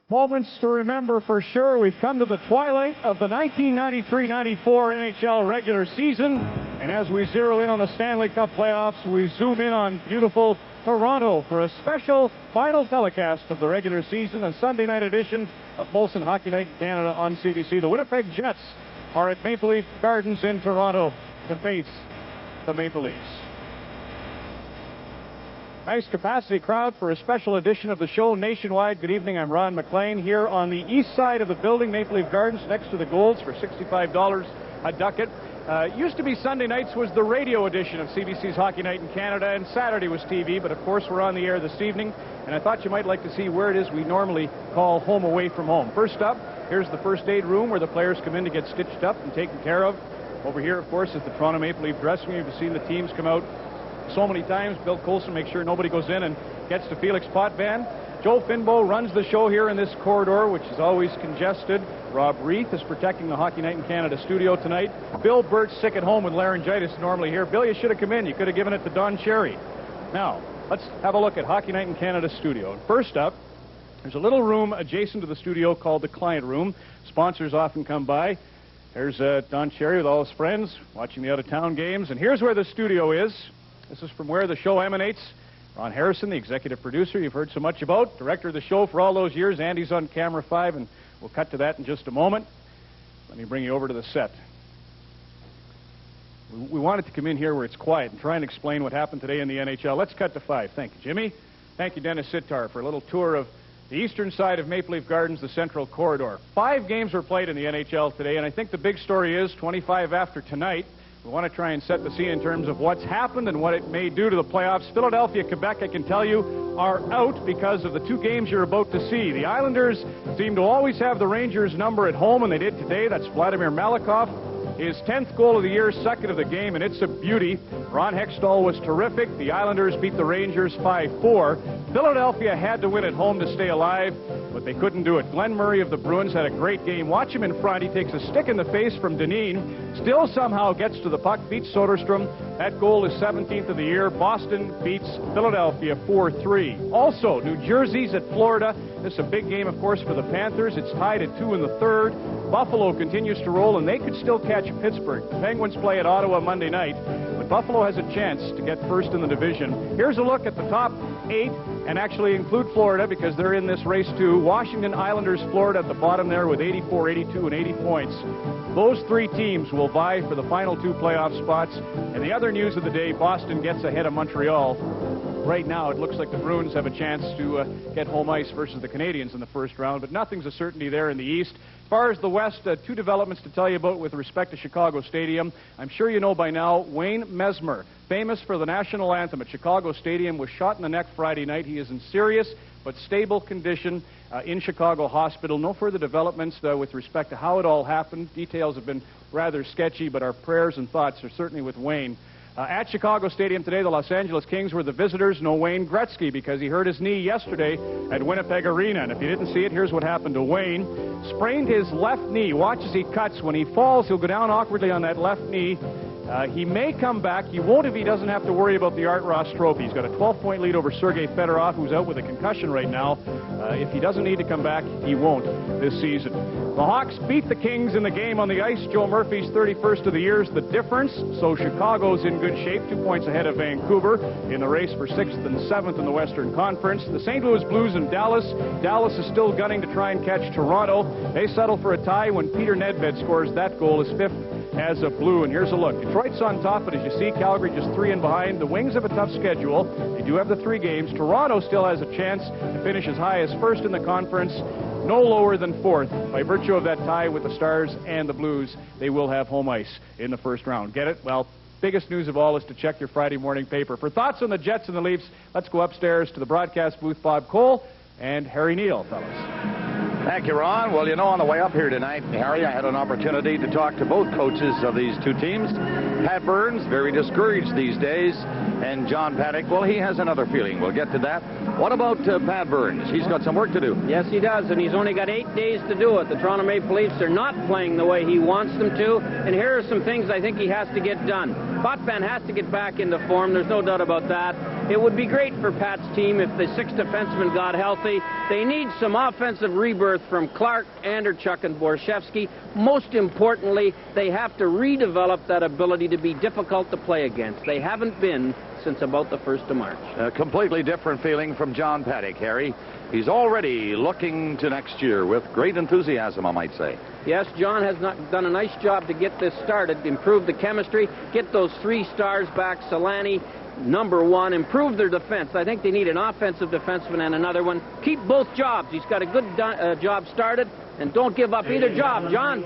Moments to remember for sure. We've come to the twilight of the 1993-94 NHL regular season. And as we zero in on the Stanley Cup playoffs, we zoom in on beautiful Toronto for a special final telecast of the regular season, a Sunday night edition of Molson Hockey Night in Canada on CBC. The Winnipeg Jets are at Maple Leaf Gardens in Toronto to face the Maple Leafs. Nice capacity crowd for a special edition of the show nationwide. Good evening, I'm Ron McLean here on the east side of the building, Maple Leaf Gardens, next to the Golds for $65 a ducat. Used to be Sunday nights was the radio edition of CBC's Hockey Night in Canada, and Saturday was TV, but of course we're on the air this evening, and I thought you might like to see where it is we normally call home away from home. First up, here's the first aid room where the players come in to get stitched up and taken care of. Over here, of course, is the Toronto Maple Leaf dressing room. You've seen the teams come out so many times. Bill Coulson makes sure nobody goes in and gets to Felix Potvin. Joe Finbow runs the show here in this corridor, which is always congested. Rob Reith is protecting the Hockey Night in Canada studio tonight. Bill Burt's sick at home with laryngitis normally here. Bill, you should have come in. You could have given it to Don Cherry. Now, let's have a look at Hockey Night in Canada studio. And first up, there's a little room adjacent to the studio called the client room. Sponsors often come by. There's Don Cherry with all his friends watching the out-of-town games. And here's where the studio is. This is from where the show emanates. Ron Harrison, the executive producer you've heard so much about, director of the show for all those years. Andy's on camera 5, and we'll cut to that in just a moment. Let me bring you over to the set. We wanted to come in here where it's quiet and try and explain what happened today in the NHL. Let's cut to 5. Thank you, Jimmy. Thank you, Dennis Sitar, for a little tour of the eastern side of Maple Leaf Gardens, the central corridor. 5 games were played in the NHL today, and I think the big story is 25 after tonight. We want to try and set the scene in terms of what's happened and what it may do to the playoffs. Philadelphia, Quebec, I can tell you, are out because of the 2 games you're about to see. The Islanders seem to always have the Rangers' number at home, and they did today. That's Vladimir Malakoff. His 10th goal of the year, second of the game, and it's a beauty. Ron Hextall was terrific. The Islanders beat the Rangers 5-4. Philadelphia had to win at home to stay alive, but they couldn't do it. Glenn Murray of the Bruins had a great game. Watch him in front. He takes a stick in the face from Dineen, still somehow gets to the puck, beats Soderstrom. That goal is 17th of the year. Boston beats Philadelphia 4-3. Also, New Jersey's at Florida. This is a big game, of course, for the Panthers. It's tied at 2 in the third. Buffalo continues to roll, and they could still catch Pittsburgh. The Penguins play at Ottawa Monday night, but Buffalo has a chance to get first in the division. Here's a look at the top 8, and actually include Florida because they're in this race too. Washington, Islanders, Florida at the bottom there with 84, 82, and 80 points. Those 3 teams will vie for the final 2 playoff spots. And the other news of the day, Boston gets ahead of Montreal. Right now, it looks like the Bruins have a chance to get home ice versus the Canadiens in the first round, but nothing's a certainty there in the East. As far as the West, 2 developments to tell you about with respect to Chicago Stadium. I'm sure you know by now, Wayne Mesmer, famous for the national anthem at Chicago Stadium, was shot in the neck Friday night. He is in serious but stable condition in Chicago Hospital. No further developments with respect to how it all happened. Details have been rather sketchy, but our prayers and thoughts are certainly with Wayne. At Chicago Stadium today, the Los Angeles Kings were the visitors. No Wayne Gretzky because he hurt his knee yesterday at Winnipeg Arena. And if you didn't see it, here's what happened to Wayne. Sprained his left knee. Watch as he cuts. When he falls, he'll go down awkwardly on that left knee. He may come back. He won't if he doesn't have to worry about the Art Ross Trophy. He's got a 12-point lead over Sergei Fedorov, who's out with a concussion right now. If he doesn't need to come back, he won't this season. The Hawks beat the Kings in the game on the ice. Joe Murphy's 31st of the year is the difference. So Chicago's in good shape, 2 points ahead of Vancouver in the race for 6th and 7th in the Western Conference. The St. Louis Blues and Dallas. Dallas is still gunning to try and catch Toronto. They settle for a tie when Peter Nedved scores that goal as 5th as a Blue. And here's a look. Detroit's on top, but as you see, Calgary just 3 in behind. The Wings have a tough schedule. They do have the 3 games. Toronto still has a chance to finish as high as 1st in the conference, no lower than 4th. By virtue of that tie with the Stars and the Blues, they will have home ice in the first round. Get it? Well, biggest news of all is to check your Friday morning paper. For thoughts on the Jets and the Leafs, let's go upstairs to the broadcast booth. Bob Cole and Harry Neal, fellas. Thank you, Ron. Well, you know, on the way up here tonight, Harry, I had an opportunity to talk to both coaches of these 2 teams. Pat Burns, very discouraged these days, and John Paddock, well, he has another feeling. We'll get to that. What about Pat Burns? He's got some work to do. Yes, he does, and he's only got 8 days to do it. The Toronto Maple Leafs are not playing the way he wants them to, and here are some things I think he has to get done. Potvin has to get back into form. There's no doubt about that. It would be great for Pat's team if the 6 defensemen got healthy. They need some offensive rebirth from Clark, Anderchuk, and Borshevsky. Most importantly, they have to redevelop that ability to be difficult to play against. They haven't been since about the 1st of March. A completely different feeling from John Paddock, Harry. He's already looking to next year with great enthusiasm, I might say. Yes, John has done a nice job to get this started, improve the chemistry, get those 3 stars back, Solani, #1, improve their defense. I think they need an offensive defenseman and another one. Keep both jobs. He's got a good job started, and don't give up either job, John.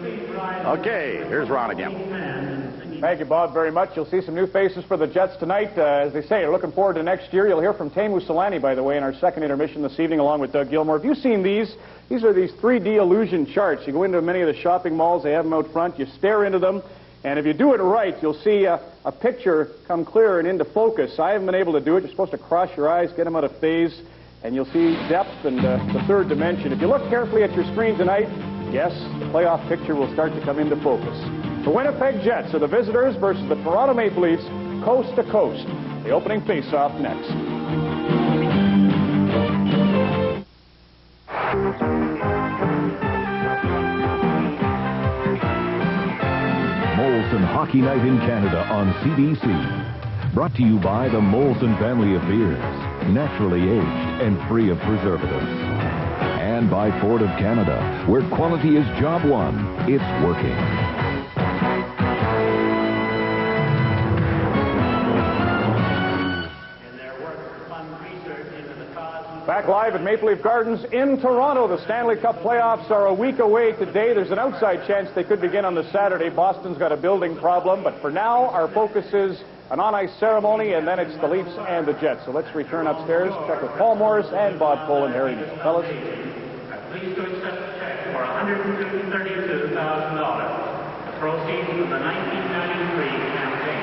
Okay, here's Ron again. Thank you, Bob, very much. You'll see some new faces for the Jets tonight. As they say, you're looking forward to next year. You'll hear from Teemu Solani, by the way, in our second intermission this evening, along with Doug Gilmore. Have you seen these? These are these 3D illusion charts. You go into many of the shopping malls. They have them out front. You stare into them. And if you do it right, you'll see a picture come clear and into focus. I haven't been able to do it. You're supposed to cross your eyes, get them out of phase, and you'll see depth and the third dimension. If you look carefully at your screen tonight, yes, the playoff picture will start to come into focus. The Winnipeg Jets are the visitors versus the Toronto Maple Leafs, coast to coast. The opening face-off next. Molson Hockey Night in Canada on CBC. Brought to you by the Molson family of beers, naturally aged and free of preservatives. And by Ford of Canada, where quality is job one, it's working. Back live at Maple Leaf Gardens in Toronto. The Stanley Cup playoffs are a week away today. There's an outside chance they could begin on the Saturday. Boston's got a building problem, but for now, our focus is an on-ice ceremony, and then it's the Leafs and the Jets. So let's return upstairs, check with Paul Morris and Bob Cole and Harry Neal. Fellas. Please to accept a check for $132,000. The proceeds of the 1993 campaign.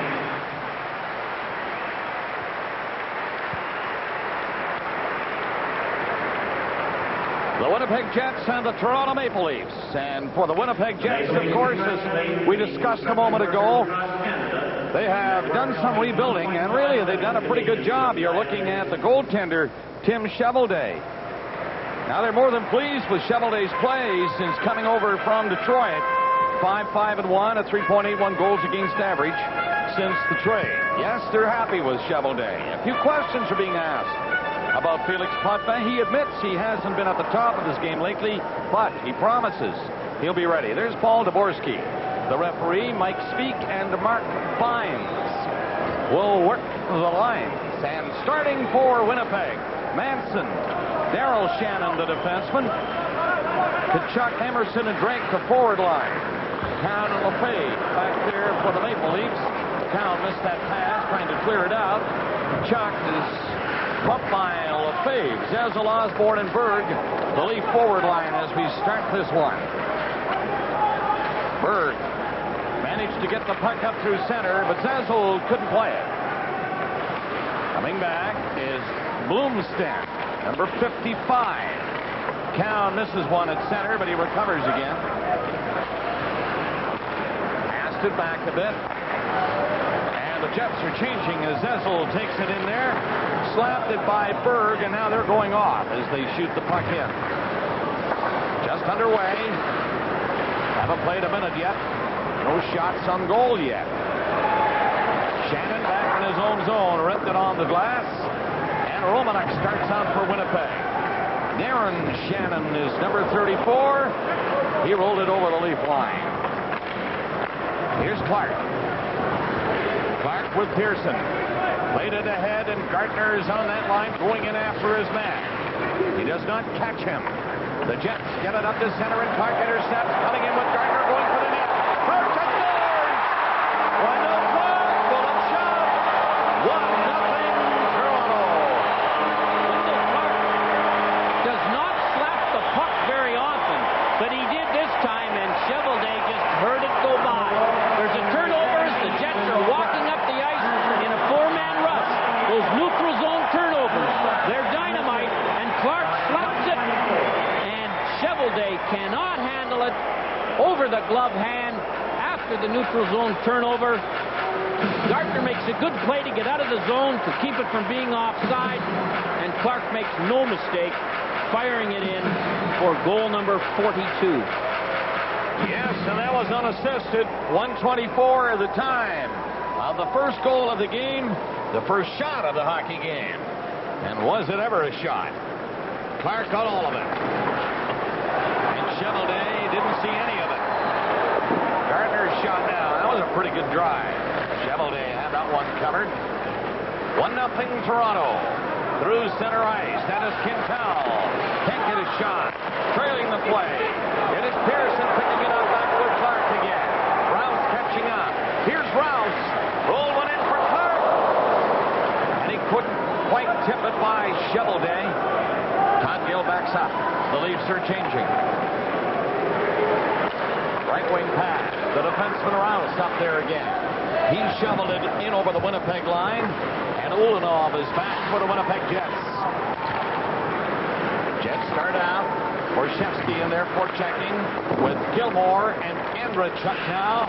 The Winnipeg Jets and the Toronto Maple Leafs. And for the Winnipeg Jets, of course, as we discussed a moment ago, they have done some rebuilding, and really they've done a pretty good job. You're looking at the goaltender, Tim Cheveldae. Now they're more than pleased with Cheveldae's play since coming over from Detroit. 5-5-1, a 3.81 goals against average since the trade. Yes, they're happy with Cheveldae. A few questions are being asked about Felix Potvin. He admits he hasn't been at the top of his game lately, but he promises he'll be ready. There's Paul Dvorsky. The referee, Mike Speak, and Mark Bynes will work the lines. And starting for Winnipeg, Manson, Daryl Shannon, the defenseman, Tkachuk, Emerson, and Drake, the forward line. Count and LeFay back there for the Maple Leafs. Count missed that pass, trying to clear it out. Tkachuk is bumped by LeFay. Zezel, Osborne, and Berg, the Leaf forward line as we start this one. Berg managed to get the puck up through center, but Zezel couldn't play it. Coming back is Bloomstead, number 55. Cowan misses one at center, but he recovers again. Passed it back a bit. And the Jets are changing as Zezel takes it in there. Slapped it by Berg, and now they're going off as they shoot the puck in. Just underway. Haven't played a minute yet. No shots on goal yet. Shannon back in his own zone, ripped it on the glass. And Romanek starts out for Winnipeg. Darren Shannon is number 34. He rolled it over the Leaf line. Here's Clark. Clark with Pearson. Played it ahead, and Gardner is on that line going in after his man. He does not catch him. The Jets get it up to center, and Clark intercepts, cutting in with Gardner going for the net. First and scores! Wendell Clark, bullet shot. 1-0 Toronto. Wendell Clark does not slap the puck very often, but he did this time, and Cheveldae just heard it go by. There's a turnover as the Jets are walking up the ice in a four-man rush. Those neutral zone turnovers, they're dynamite, and Clark slaps it, and Cheveldae cannot handle it over the glove hand after the neutral zone turnover. Gardner makes a good play to get out of the zone to keep it from being offside, and Clark makes no mistake firing it in for goal number 42. Yes, and that was unassisted. 1:24 of the time of the first goal of the game, the first shot of the hockey game. And was it ever a shot? Clark got all of it. And Chevelday didn't see any of it. Gardner's shot now. That was a pretty good drive. Chevelday had that one covered. 1-0 Toronto. Through center ice. That is Quintal. Can't get a shot. Trailing the play. It is Pearson picking it up back with Clark again. Rouse catching up. Here's Rouse. Roll one in for Clark. And he couldn't quite tip it by Chevelday. Todd Gill backs up. The Leafs are changing. Right wing pass. The defenseman Rouse up there again. He shoveled it in over the Winnipeg line. And Ulanov is back for the Winnipeg Jets. Jets start out. Borshevsky in there for checking with Gilmore and Andrechuk now.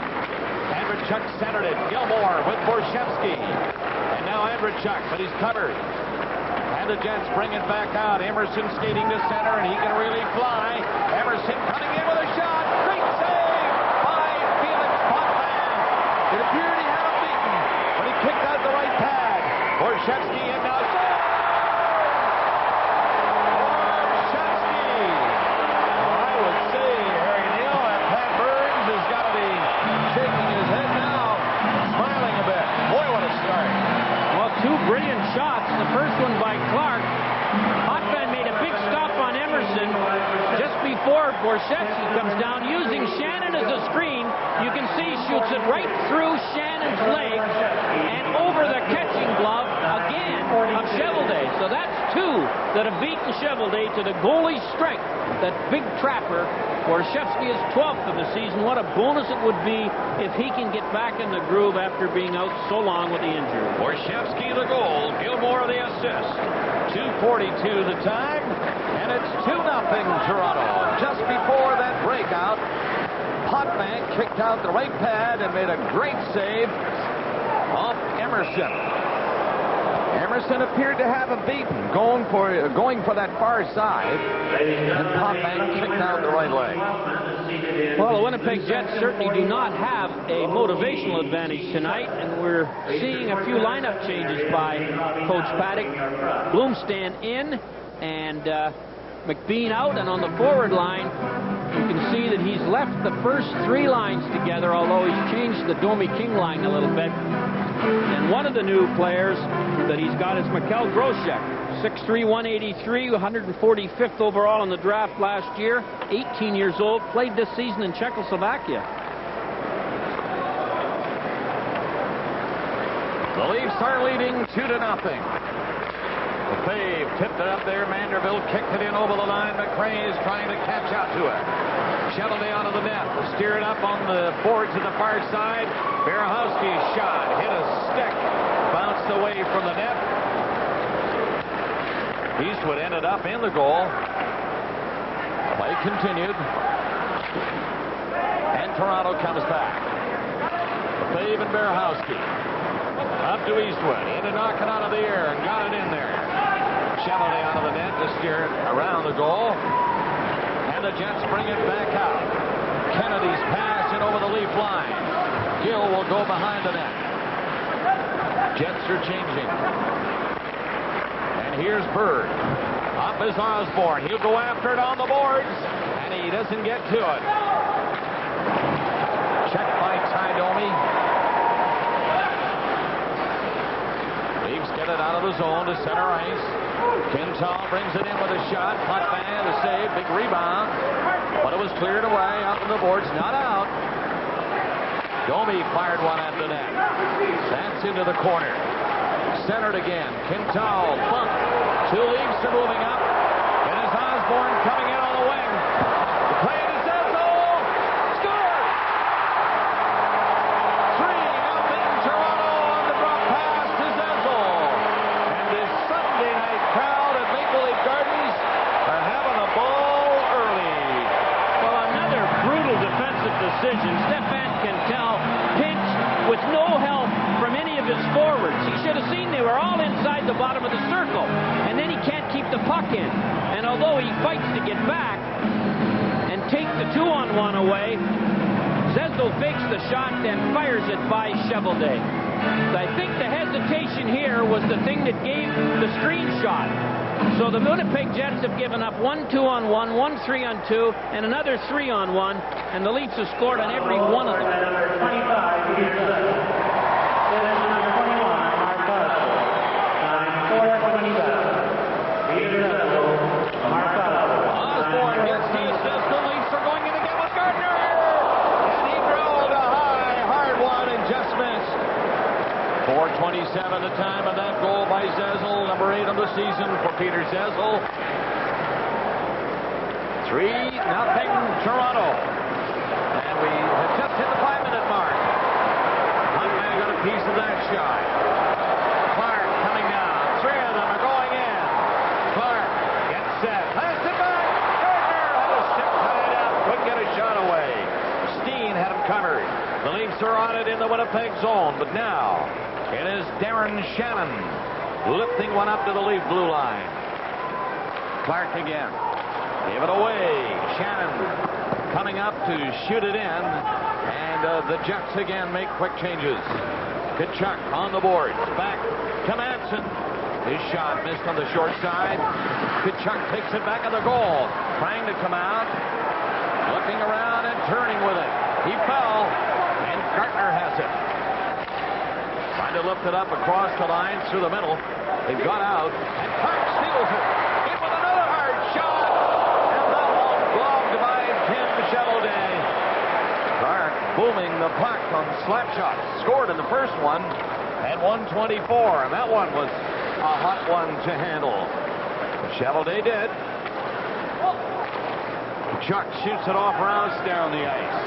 Andrechuk centered it. Gilmore with Borshevsky. And now Andrechuk, but he's covered. And the Jets bring it back out. Emerson skating to center, and he can really fly. Emerson coming in with a shot. Great save by Felix Potvin. It appeared he had him beaten, but he kicked out the right pad. Borshevsky in now. Borshevsky. I would say, Harry Neal, that Pat Burns has got to be shaking his head now, smiling a bit. Boy, what a start. Well, two brilliant shots. The first one by Clark. Potvin made a big stop on Emerson just before Borshevsky comes down, using Shannon as a screen. You can see shoots it right through Shannon's legs and over the catching glove again of Chevelday. So that's two that have beaten Chevelday to the goalie's strength. That big trapper. Borshevsky is 12th of the season. What a bonus it would be if he can get back in the groove after being out so long with the injury. Borshevsky the goal, Gilmore the assist. 2:42 the time, and it's 2-0 Toronto. Just before that breakout, Potvin kicked out the right pad and made a great save off Emerson. Emerson appeared to have him beaten, going for that far side, and Potvin kicked out the right leg. Well, the Winnipeg Jets certainly do not have a motivational advantage tonight, and we're seeing a few lineup changes by Coach Paddock. Bloomstand in, and McBean out, and on the forward line, you can see that he's left the first three lines together, although he's changed the Domi King line a little bit. And one of the new players that he's got is Mikhail Groshek, 6'3", 183, 145th overall in the draft last year, 18 years old, played this season in Czechoslovakia. The Leafs are leading 2-0. Fave tipped it up there. Manderville kicked it in over the line. McRae is trying to catch up to it. Chevelday onto the net. Steer it up on the boards to the far side. Berehowski's shot hit a stick. Bounced away from the net. Eastwood ended up in the goal. Play continued. And Toronto comes back. Fave and Berehowski. Up to Eastwood. In and knocking out of the air and got it in there. Chevelday out of the net to steer it around the goal. And the Jets bring it back out. Kennedy's pass in over the Leaf line. Gill will go behind the net. Jets are changing. And here's Bird. Up is Osborne. He'll go after it on the boards. And he doesn't get to it. Checked by Ty Domi. Leafs get it out of the zone to center ice. Quintal brings it in with a shot. Potvin, the save, big rebound. But it was cleared away up on the boards, not out. Domi fired one at the net. That's into the corner. Centered again. Quintal, bump. Two Leafs are moving up. And it's Osborne coming in on the wing. The play to Zezel. Score! 3-0 Toronto on the drop pass to Zezel. And this Sunday night crowd at Maple Leaf Gardens are having the ball early. Well, another brutal defensive decision. Stefan Quintal pinched with no help inside the bottom of the circle. And then he can't keep the puck in. And although he fights to get back and take the 2-on-1 away, Zezel fakes the shot and fires it by Cheveldae. I think the hesitation here was the thing that gave the screen shot. So the Winnipeg Jets have given up 1 2-on-1, 1 3-on-2, and another 3-on-1, and the Leafs have scored on every one of them. Number 25, Peter Zezel. Number 21, Mark Osborne. Time 4:27. Peter Zezel, Mark Osborne. Osborne gets the assist. The Leafs are going in again with Gardner. And he drilled a high, hard one and just missed. 4:27 the time of that goal by Zezel, number 8 of the season for Peter Zezel. 3-0 Toronto. And we have just hit the 5-minute mark. Huntman got a piece of that shot. Clark coming down. 3 of them are going in. Clark gets set. Pass it back. Gardner had a stick tied up. Couldn't get a shot away. Steen had him covered. The Leafs are on it in the Winnipeg zone, but now it is Darren Shannon lifting one up to the Leaf blue line. Clark again. Gave it away. Shannon coming up to shoot it in. And the Jets again make quick changes. Tkachuk on the boards. Back to Manson. His shot missed on the short side. Tkachuk takes it back at the goal. Trying to come out. Looking around and turning with it. He fell. And Gardner has it. Trying to lift it up across the line through the middle. They've got out. And Clark steals it. In with another hard shot. And that one blocked by Tim Cheveldae. Clark booming the puck on slap shots. Scored in the first one at 1:24. And that one was a hot one to handle. Cheveldae did. Chuck shoots it off Rouse down the ice.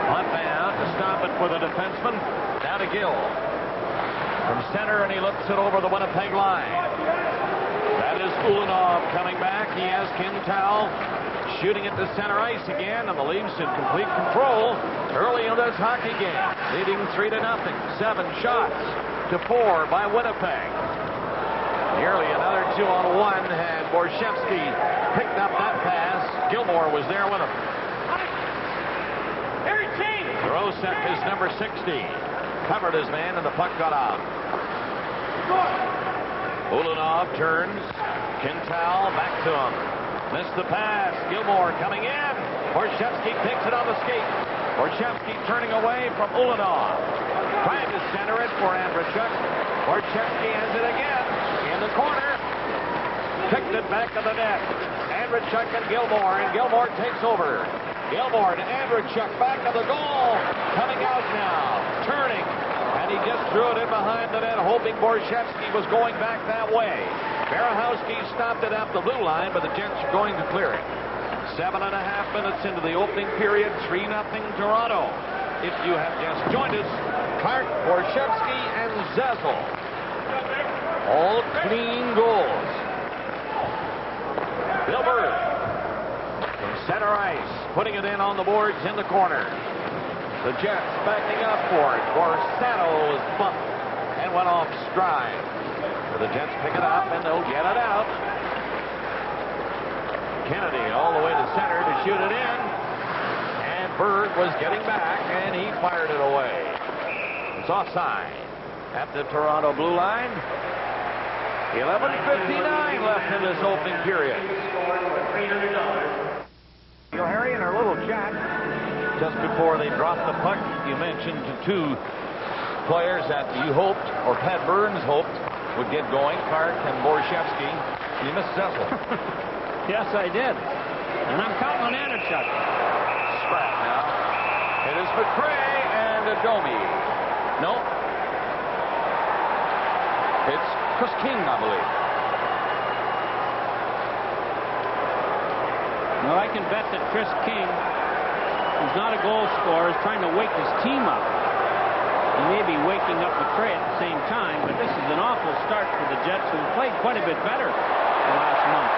Huntman out to stop it for the defenseman. Down to Gill. From center, and he lifts it over the Winnipeg line. That is Ulanov coming back. He has Quintal shooting it to center ice again, and the Leafs in complete control early in this hockey game, leading 3-0. 7 shots to 4 by Winnipeg. Nearly another 2-on-1 had Borshevsky picked up that pass. Gilmore was there with him. Rosek is number 60. Covered his man, and the puck got out. Ulanov turns. Quintal back to him. Missed the pass. Gilmore coming in. Borshevsky takes it on the skate. Borshevsky turning away from Ulanov. Trying to center it for Andreychuk. Borshevsky has it again. In the corner. Kicked it back to the net. Andreychuk and Gilmore takes over. Gilmore to Andreychuk, back to the goal. Coming out now. Turning. And he just threw it in behind the net, hoping Borshevsky was going back that way. Barahowski stopped it at the blue line, but the Jets are going to clear it. 7.5 minutes into the opening period. 3-0 Toronto. If you have just joined us, Clark, Borshevsky, and Zezel. All clean goals. Bill Bird from center ice, putting it in on the boards in the corner. The Jets backing up for it. Borsato was bumped and went off stride. So the Jets pick it up and they'll get it out. Kennedy all the way to center to shoot it in. And Bird was getting back and he fired it away. It's offside at the Toronto blue line. 11:59 left in this opening period. Harry, in our little chat just before they dropped the puck, you mentioned 2 players that you hoped, or Pat Burns hoped, would get going, Clark and Borshevsky. You missed Zezel. Yes, I did. And I'm counting on Andreychuk. Scrap now. It is McCray and Adomi. No. It's Chris King, I believe. Well, I can bet that Chris King, who's not a goal scorer, is trying to wake his team up. He may be waking up McCray at the same time, but this is an awful start for the Jets, who played quite a bit better the last month.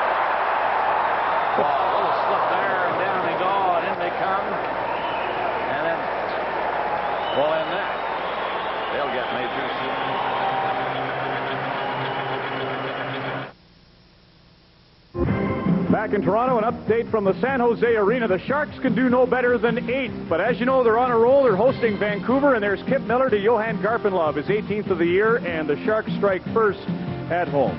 Well, a little slip there, and down they go, and in they come. And then, well, in that, they'll get major soon. back in Toronto. An update from the San Jose Arena. The Sharks can do no better than 8th. But as you know, they're on a roll. They're hosting Vancouver, and there's Kip Miller to Johan Garpenlov, his 18th of the year, and the Sharks strike first at home.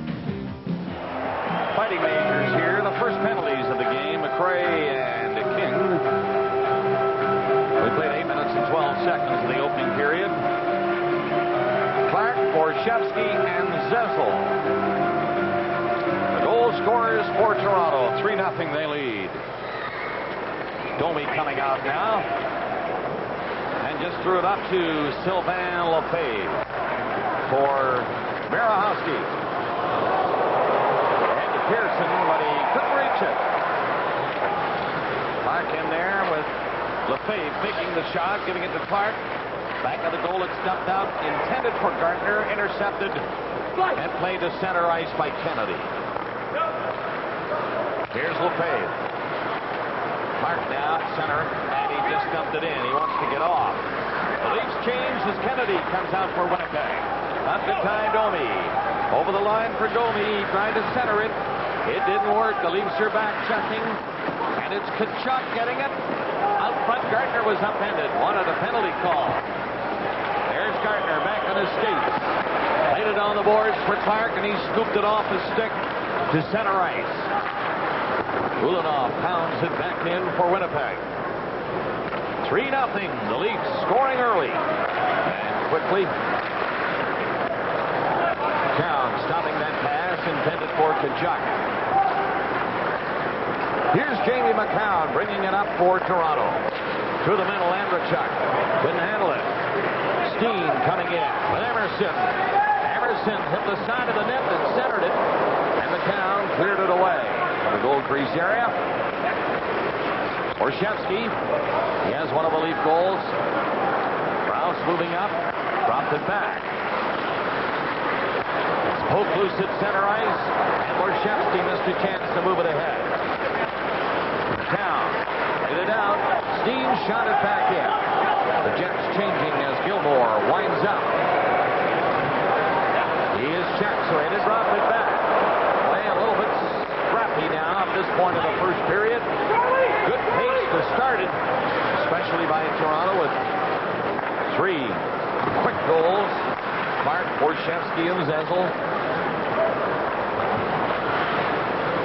Fighting majors here. The first penalties of the game, McRae and King. We played 8 minutes and 12 seconds in the opening period. Clark, Borshevsky, and Zezel. The goal scorers for Toronto. 3-0 they lead. Domi coming out now. And just threw it up to Sylvain Lefebvre for Berehowski. And to Pearson, but he couldn't reach it. Clark in there with Lefebvre making the shot, giving it to Clark. Back of the goal, it's dumped out, intended for Gardner, intercepted, and played to center ice by Kennedy. Here's Lefebvre. Clark now at center, and he just dumped it in. He wants to get off. The Leafs change as Kennedy comes out for Winnipeg. Up to time, Domi. Over the line for Domi. He tried to center it. It didn't work. The Leafs are back checking, and it's Tkachuk getting it. Out front, Gardner was upended. Wanted a penalty call. There's Gardner back on his skates. Laid it on the boards for Clark, and he scooped it off his stick to center ice. Ulanov pounds it back in for Winnipeg. 3-0. The Leafs scoring early. And quickly, Count stopping that pass intended for Tkachuk. Here's Jamie McCown bringing it up for Toronto. To the middle, Andrechuk. Couldn't handle it. Steen coming in with Emerson. Emerson hit the side of the net and centered it. And McCown cleared it away from the goal crease area. Borshevsky. He has one of the Leaf goals. Rouse moving up. Dropped it back. It's poked loose at center ice. And Borshevsky missed a chance to move it ahead. Down. Laid it out. Steen shot it back in. The Jets changing as Gilmore winds up. He is checked, so he dropped it back. Playing a little bit scrappy now at this point of the first period. Good pace to start it, especially by Toronto with 3 quick goals. Clark, Borshevsky, and Zezel.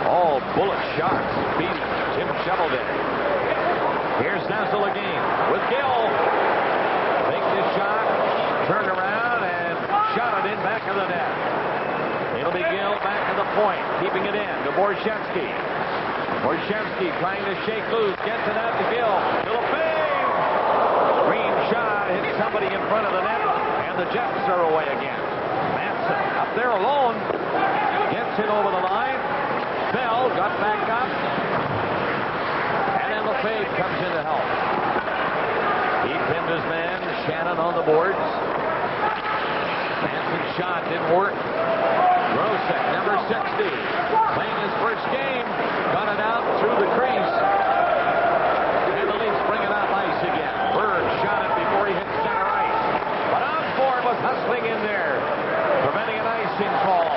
All bullet shots beat Tim Shovelday. Here's Zezel again with Gill. Take this shot, turned around, and shot it in back of the net. It'll be Gill back to the point, keeping it in to Borshevsky. Borshevsky trying to shake loose, gets it out to Gill. To Lefebvre. Green shot hits somebody in front of the net, and the Jets are away again. Manson up there alone. Gets it over the line. Bell got back up. And then Lefebvre comes in to help. He pinned his man, Shannon, on the boards. Manson's shot didn't work. Grosek, number 60, playing his first game. Got it out through the crease. And the Leafs bring it up ice again. Bird shot it before he hit center ice. But Osborne was hustling in there, preventing an icing call.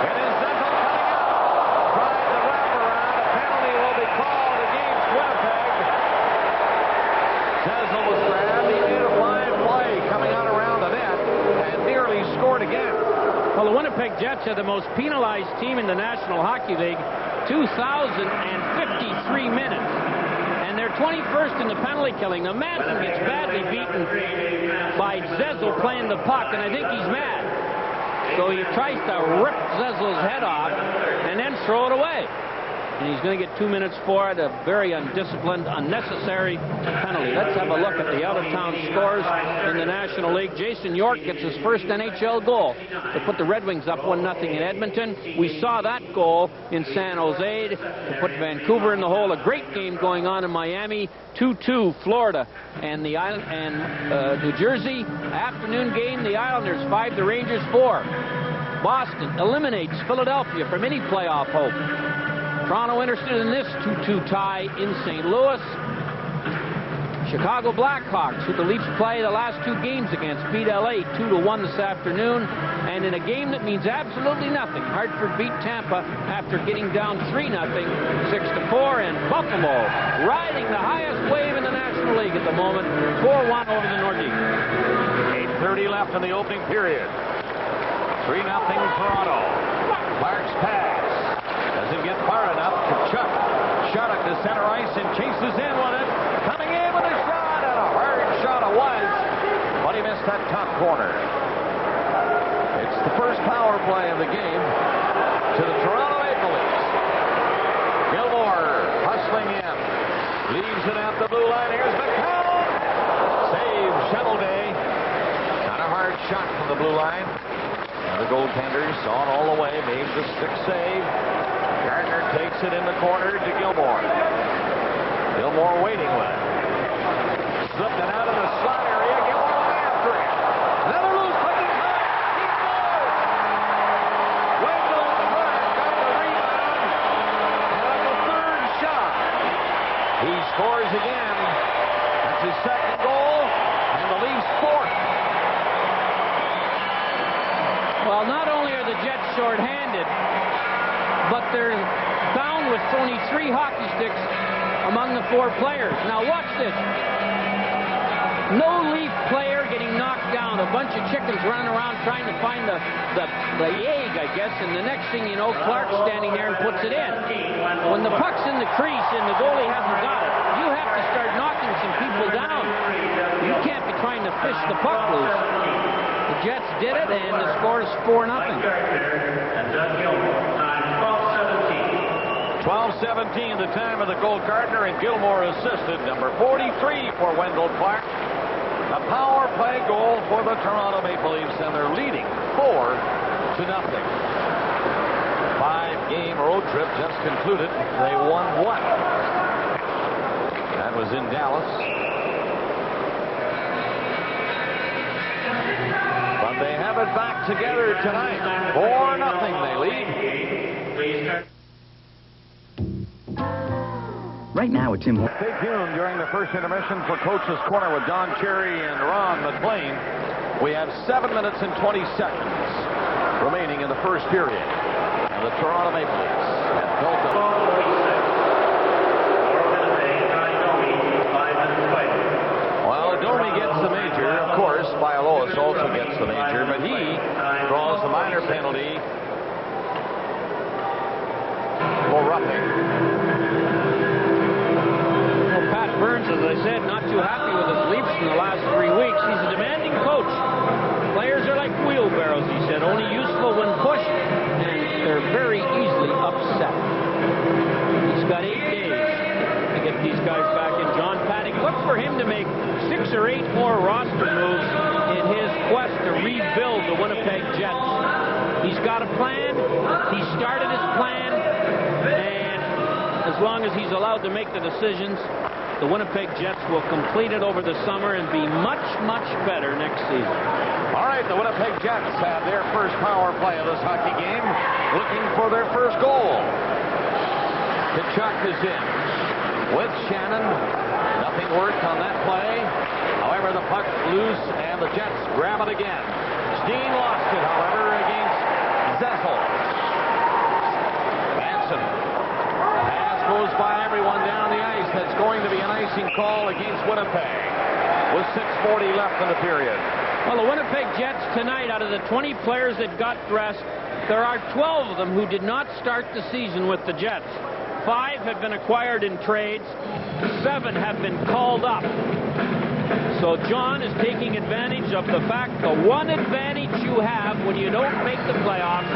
And then Zezel coming out. Tried the wraparound. A penalty will be called against Winnipeg. Zezel was grabbed. He made a fine play coming out around the net and nearly scored again. Well, the Winnipeg Jets are the most penalized team in the National Hockey League, 2,053 minutes. And they're 21st in the penalty killing. Now, Manson gets badly beaten by Zezel playing the puck, and I think he's mad. So he tries to rip Zezel's head off and then throw it away. And he's going to get 2 minutes for it, a very undisciplined, unnecessary penalty. Let's have a look at the out-of-town scores in the National League. Jason York gets his first NHL goal to put the Red Wings up 1-0 in Edmonton. We saw that goal in San Jose to put Vancouver in the hole. A great game going on in Miami. 2-2, Florida and the Island and New Jersey. Afternoon game, the Islanders 5, the Rangers 4. Boston eliminates Philadelphia from any playoff hope. Toronto interested in this 2-2 tie in St. Louis. Chicago Blackhawks, who the Leafs play the last 2 games against, beat LA 2-1 this afternoon. And in a game that means absolutely nothing, Hartford beat Tampa after getting down 3-0, 6-4, and Buffalo riding the highest wave in the National League at the moment, 4-1 over the Nordiques. 8:30 left in the opening period. 3-0 Toronto. Clark's pass doesn't get far enough to Chuck. Shot it to center ice and chases in with it. Coming in with a shot, and a hard shot it was, but he missed that top corner. It's the first power play of the game to the Toronto Maple Leafs. Gilmore hustling in. Leaves it at the blue line. Here's McCown. Save Shovelday. Not a hard shot from the blue line. And the goaltender saw it all the way. Made the stick save. Gardner takes it in the corner to Gilmore. Gilmore waiting with it. Slipped it out of the slot area. Gilmore went after it. Another loose puck in time. He scores. Wendell Clark got the rebound. And on the third shot, he scores again. That's his second goal. And the Leafs fourth. Well, not only are the Jets short-handed, but they're down with only 3 hockey sticks among the 4 players. Now watch this. No Leaf player getting knocked down. A bunch of chickens running around trying to find the egg, I guess, and the next thing you know, Clark's standing there and puts it in. When the puck's in the crease and the goalie hasn't got it, you have to start knocking some people down. You can't be trying to fish the puck loose. The Jets did it, and the score is 4-0. 12-17, the time of the goal. Gardner and Gilmore assisted. Number 43 for Wendell Clark. A power play goal for the Toronto Maple Leafs, and they're leading 4-0. 5-game road trip just concluded. They won 1. That was in Dallas. But they have it back together tonight. 4-0 they lead. Right now, it's in. Stay tuned during the first intermission for Coach's Corner with Don Cherry and Ron McLean. We have 7 minutes and 20 seconds remaining in the first period. And the Toronto Maple Leafs have built up. Well, Domi gets the major. Of course, Bialowas also gets the major, but he draws the minor penalty for roughing. Burns, as I said, not too happy with his Leafs in the last 3 weeks. He's a demanding coach. Players are like wheelbarrows, he said, only useful when pushed, and they're very easily upset. He's got 8 days to get these guys back in. John Paddock, look for him to make 6 or 8 more roster moves in his quest to rebuild the Winnipeg Jets. He's got a plan. He started his plan, and as long as he's allowed to make the decisions, the Winnipeg Jets will complete it over the summer and be much, much better next season. All right, the Winnipeg Jets have their first power play of this hockey game, looking for their first goal. Tkachuk is in with Shannon. Nothing worked on that play. However, the puck loose, and the Jets grab it again. Steen lost it, however, against Zessel. Manson. Pass goes by everyone down the ice. That's going to be an icing call against Winnipeg with 6:40 left in the period. Well, the Winnipeg Jets tonight, out of the 20 players that got dressed, there are 12 of them who did not start the season with the Jets. 5 have been acquired in trades. 7 have been called up. So John is taking advantage of the fact, the one advantage you have when you don't make the playoffs,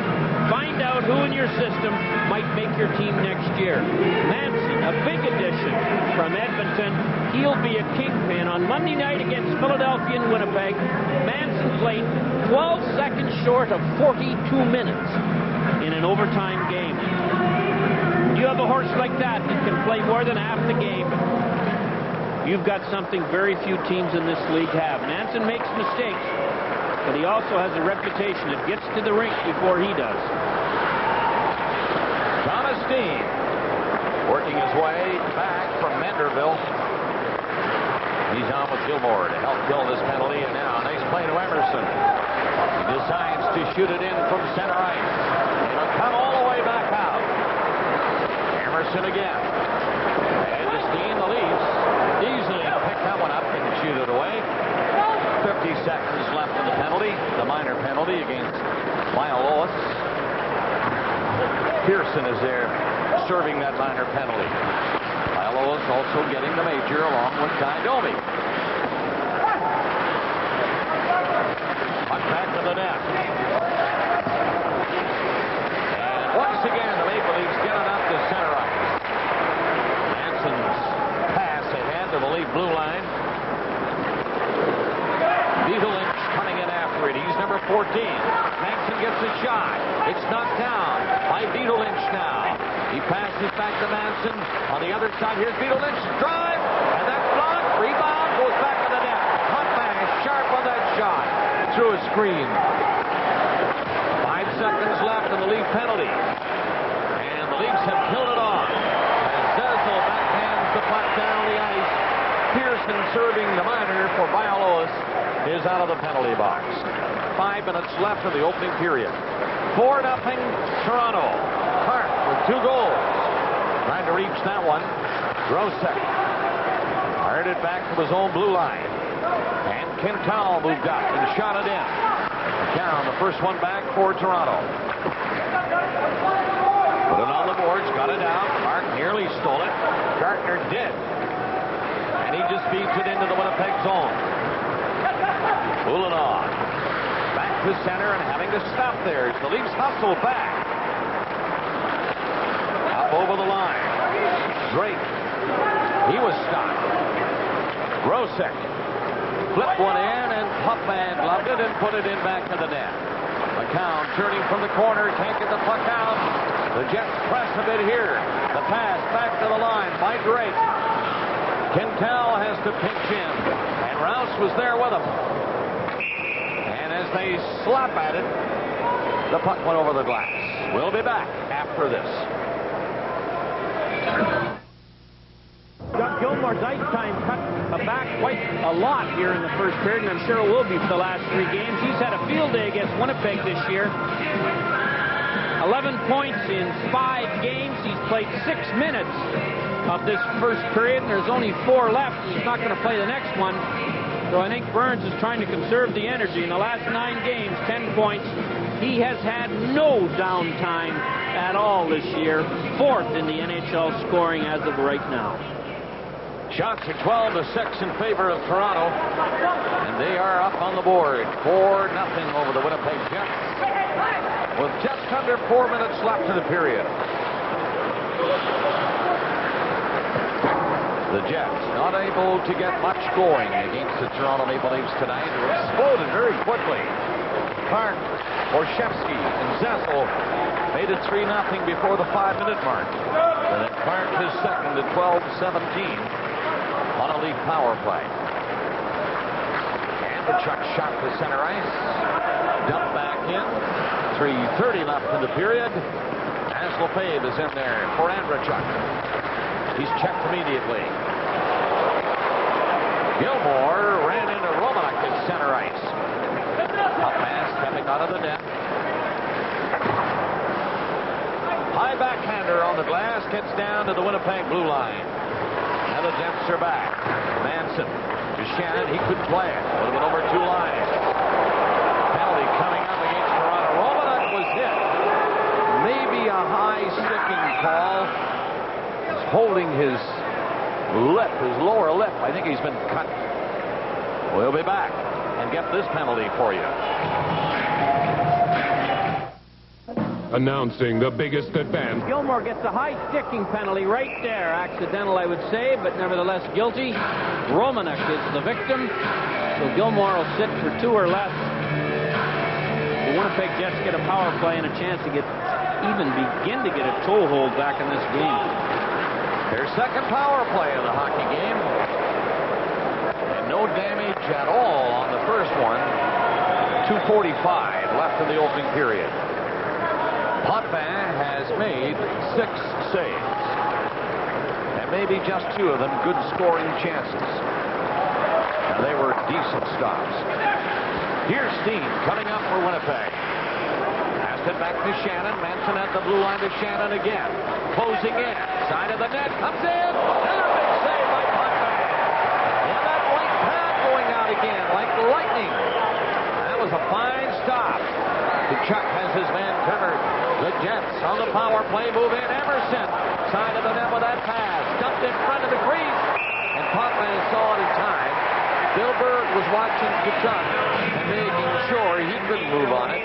find out who in your system might make your team next year. Manson, a big addition from Edmonton. He'll be a kingpin on Monday night against Philadelphia and Winnipeg. Manson played 12 seconds short of 42 minutes in an overtime game. You have a horse like that that can play more than half the game. You've got something very few teams in this league have. Manson makes mistakes, but he also has a reputation that gets to the rink before he does. Thomas Steen working his way back from Manderville. He's on with Gilmore to help kill this penalty, and now a nice play to Emerson. He decides to to shoot it in from center ice. It'll come all the way back out. Emerson again. And to Steen, the Leafs easily pick that one up and shoot it away. 50 seconds left in the penalty. The minor penalty against Bialowas. Pearson is there serving that minor penalty. Bialowas also getting the major along with Ty Domi. Puck back to the net. And once again, the Maple Leafs get it up to center ice. Manson's pass ahead to the Leaf blue line. Vito Lynch coming in after it. He's number 14. Manson gets a shot. It's knocked down by Vito Lynch now. He passes back to Manson. On the other side, here's Vito Lynch. Drive. And that's blocked. Rebound. Goes back to the net. Huntman is sharp on that shot. Through a screen. 5 seconds left in the Leaf penalty. And the Leafs have killed it off. As Zezel backhands the puck down the ice. Pearson serving the minor for Bialowas is out of the penalty box. 5 minutes left in the opening period. 4-0 Toronto. Hart with 2 goals. Trying to reach that one. Grosek fired it back to his own blue line. And Quintal moved up and shot it in. Down the first one back for Toronto. Put it on the boards, got it out. Mark nearly stole it. Gartner did. And he just beats it into the Winnipeg zone. Ulanov back to center and having to stop there as the Leafs hustle back. Up over the line. Drake. He was stopped. Grosek flipped one in and Huffman gloved it and put it in back to the net. McCown turning from the corner, can't get the puck out. The Jets press a bit here. The pass back to the line by Drake. Quintal has to pinch in, and Rouse was there with him. And as they slap at it, the puck went over the glass. We'll be back after this. Doug Gilmour's ice time cut back quite a lot here in the first period, and I'm sure it will be for the last 3 games. He's had a field day against Winnipeg this year. 11 points in 5 games. He's played 6 minutes of this first period, and there's only 4 left. He's not going to play the next one. So I think Burns is trying to conserve the energy. In the last 9 games, 10 points. He has had no downtime at all this year. 4th in the NHL scoring as of right now. Shots are 12-6 in favor of Toronto. And they are up on the board. 4-0 over the Winnipeg Jets. With just under 4 minutes left in the period. The Jets not able to get much going against the Toronto Maple Leafs tonight. They exploded very quickly. Clark, Orshevsky, and Zezel made it 3-0 before the 5-minute mark. And then Clark his second at 12-17 on a Leaf power play. And the Chuck shot to center ice. Dumped back in. 3:30 left in the period. As Lefebvre is in there for Andrechuk. He's checked immediately. Gilmour ran into Romanek at center ice. Up pass stepping out of the net. High backhander on the glass gets down to the Winnipeg blue line. Now the Jets are back. Manson to Shannon. He could play it. Would have been over 2 lines. Penalty coming up against Toronto. Romanek was hit. Maybe a high sticking call. He's holding his lip, his lower lip. I think he's been cut. We'll be back and get this penalty for you. Announcing the biggest advance. Gilmour gets a high sticking penalty right there. Accidental, I would say, but nevertheless guilty. Romanek is the victim. So Gilmour will sit for 2 or less. The Winnipeg Jets get a power play and a chance to begin to get a toehold back in this game. Their second power play of the hockey game. And no damage at all on the first one. 2:45 left in the opening period. Potvin has made 6 saves. And maybe just 2 of them good scoring chances. Now they were decent stops. Here's Steen coming up for Winnipeg. Lost it back to Shannon. Manson at the blue line to Shannon again. Closing in. Side of the net. Comes in. Another big save by Potvin. And that right pad going out again like lightning. That was a fine stop. Chuck has his man covered. The Jets on the power play move in. Emerson. Side of the net with that pass. Dumped in front of the crease. And Potvin saw it in time. Bill Berg was watching Kachuk and making sure he couldn't move on it,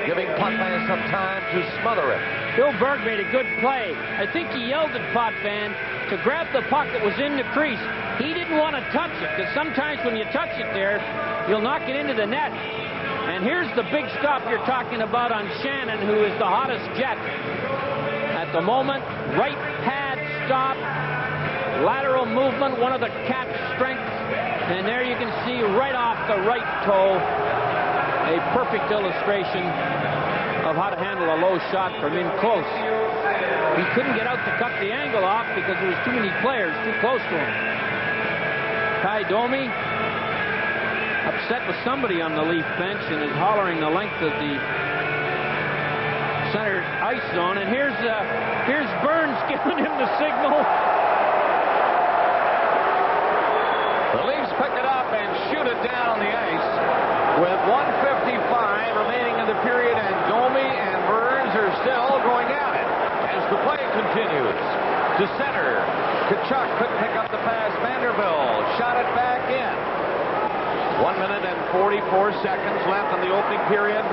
giving Potvin some time to smother it. Bill Berg made a good play. I think he yelled at Potvin to grab the puck that was in the crease. He didn't want to touch it, because sometimes when you touch it there, you'll knock it into the net. And here's the big stop you're talking about on Shannon, who is the hottest Jet. At the moment, right pad stop, lateral movement, one of the cat's strengths. And there you can see right off the right toe a perfect illustration of how to handle a low shot from in close. He couldn't get out to cut the angle off because there was too many players too close to him. Ty Domi upset with somebody on the Leaf bench and is hollering the length of the center ice zone. And here's Burns giving him the signal. The Leafs pick it up and shoot it down the ice with 1:55 remaining in the period, and Domi and Burns are still going at it as the play continues. To center, Kachuk couldn't pick up the pass. Vanderbilt shot it back in. 1 minute and 44 seconds left in the opening period.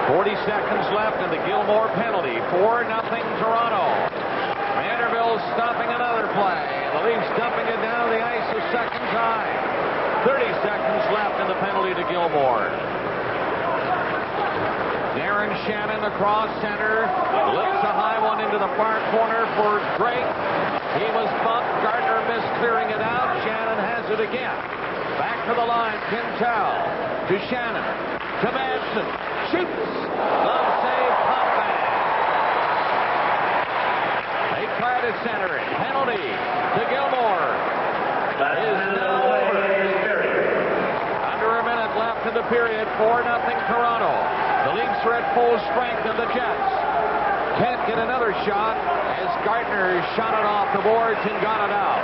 40 seconds left in the Gilmore penalty. 4-0 Toronto. Vanderbilt stopping another play. The Leafs dumping it down the ice a second time. 30 seconds left in the penalty to Gilmore. Darren Shannon across center. Lifts a high one into the far corner for Drake. He was bumped. Gardner missed clearing it out. Shannon has it again. Back to the line. Pintel to Shannon. To Manson. Shoots. Glove save. Potvin. They try to center it. Penalty to Gilmore. Is now over. Under a minute left in the period. 4-0 Toronto. The Leafs are at full strength, and the Jets can't get another shot as Gardner shot it off the boards and got it out.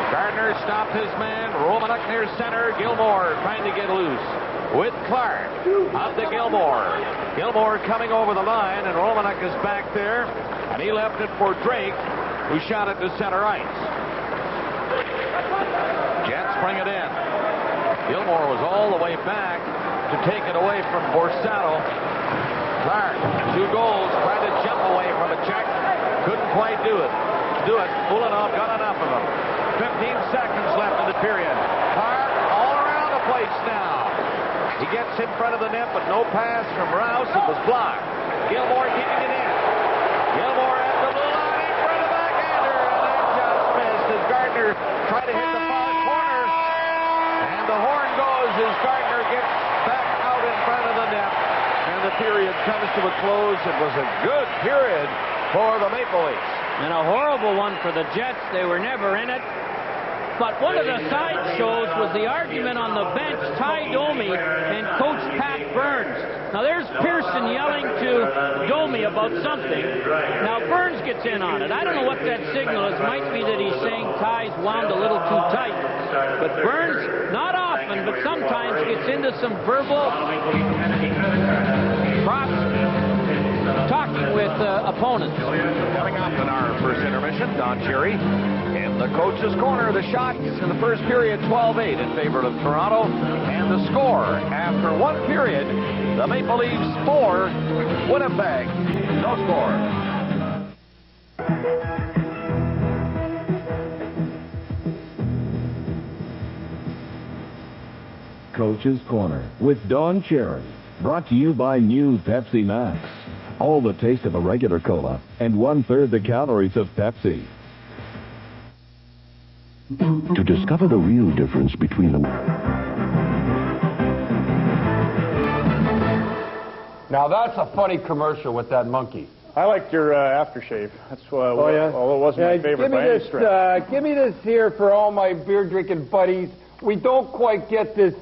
Gardner stopped his man. Romanuk near center. Gilmore trying to get loose with Clark. Up to Gilmore. Gilmore coming over the line, and Romanuk is back there, and he left it for Drake, who shot it to center ice. Jets bring it in. Gilmore was all the way back to take it away from Borsato. Clark, 2 goals, tried to jump away from a check. Couldn't quite do it. Ulanov got enough of him. 15 seconds left in the period. Clark all around the place now. He gets in front of the net, but no pass from Rouse. It was blocked. Gilmore getting it in. Gilmore at the blue line in front of the backhander, and that just missed as Gardner tried to hit the far corner. And the horn goes as Gardner gets back out in front of the net. And the period comes to a close. It was a good period for the Maple Leafs. And a horrible one for the Jets. They were never in it. But one of the sideshows was the argument on the bench, Ty Domi and Coach Pat Burns. Now there's Pearson yelling to Domi about something. Now Burns gets in on it. I don't know what that signal is. Might be that he's saying Ty's wound a little too tight. But Burns, not often, but sometimes gets into some verbal props, talking with opponents. Coming up in our first intermission, Don Cherry in the coach's corner. The shots in the first period, 12-8 in favor of Toronto. And the score after 1 period, the Maple Leafs 4, Winnipeg no score. Coach's Corner with Don Cherry. Brought to you by new Pepsi Max. All the taste of a regular cola and 1/3 the calories of Pepsi. To discover the real difference between them. Now that's a funny commercial with that monkey. I liked your aftershave. That's although it wasn't my favorite by any stretch. Give me this here for all my beer-drinking buddies. We don't quite get this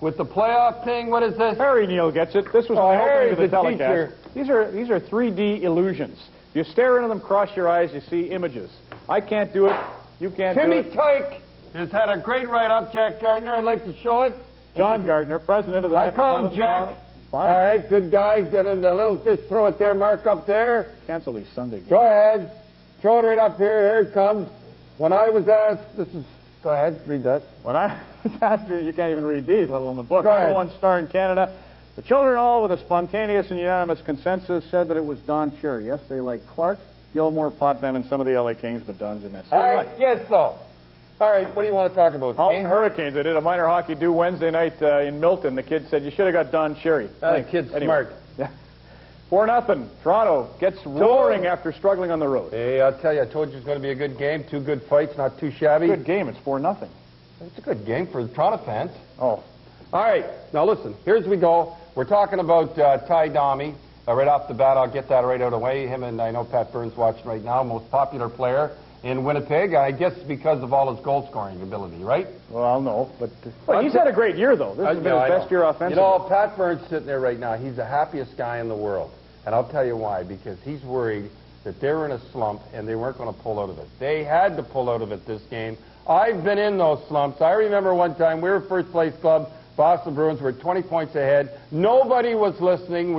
With the playoff thing, what is this? Harry Neal gets it. This was my opening to the Harry's the telecast. teacher. These are 3D illusions. You stare into them, cross your eyes, you see images. I can't do it. You can't do Timmy it. Tyke has had a great write-up, Jack Gardner. I'd like to show it. John Gardner, president of the... I call him Jack. All right, good guy. Get in the little, just throw it there, Mark, up there. Cancel these Sunday games. Go ahead. Throw it right up here. Here it comes. When I was asked, this is... Go ahead, read that. When I was asked, you can't even read these, let alone the book. Go ahead. Number one star in Canada. The children all, with a spontaneous and unanimous consensus, said that it was Don Cherry. Yes, they like Clark, Gilmore, Potvin, and some of the LA Kings, but Don's in this. I guess so. All right, what do you want to talk about? Hurricanes. They did a minor hockey do Wednesday night in Milton. The kid said, you should have got Don Cherry. That kid's smart. Yeah. 4-0. Toronto gets roaring after struggling on the road. Hey, I'll tell you, I told you it's going to be a good game. Two good fights, not too shabby. Good game. It's 4-0. It's a good game for the Toronto fans. Oh. All right, now listen, here's we go. We're talking about Ty Domi. Right off the bat, I'll get that right out of the way. Him and I know Pat Burns watching right now, most popular player in Winnipeg. I guess because of all his goal-scoring ability, right? Well, no, but he's had a great year, though. This has been his best year offensively. You know, Pat Burns sitting there right now, he's the happiest guy in the world. And I'll tell you why, because he's worried that they were in a slump and they weren't going to pull out of it. They had to pull out of it this game. I've been in those slumps. I remember one time we were first-place club. Boston Bruins were 20 points ahead. Nobody was listening.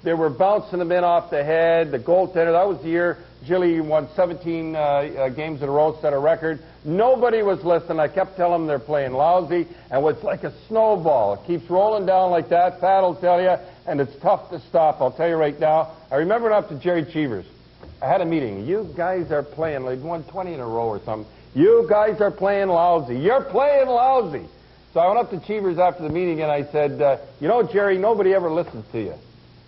They were bouncing them in off the head. The goaltender, that was the year Gilly won 17 games in a row, set a record. Nobody was listening. I kept telling them they're playing lousy, and it was like a snowball. It keeps rolling down like that. Pat will tell you, and it's tough to stop. I'll tell you right now. I remember it up to Jerry Cheevers. I had a meeting. You guys are playing, like won 20 in a row or something. You guys are playing lousy. You're playing lousy. So I went up to Cheevers after the meeting, and I said, you know, Jerry, nobody ever listens to you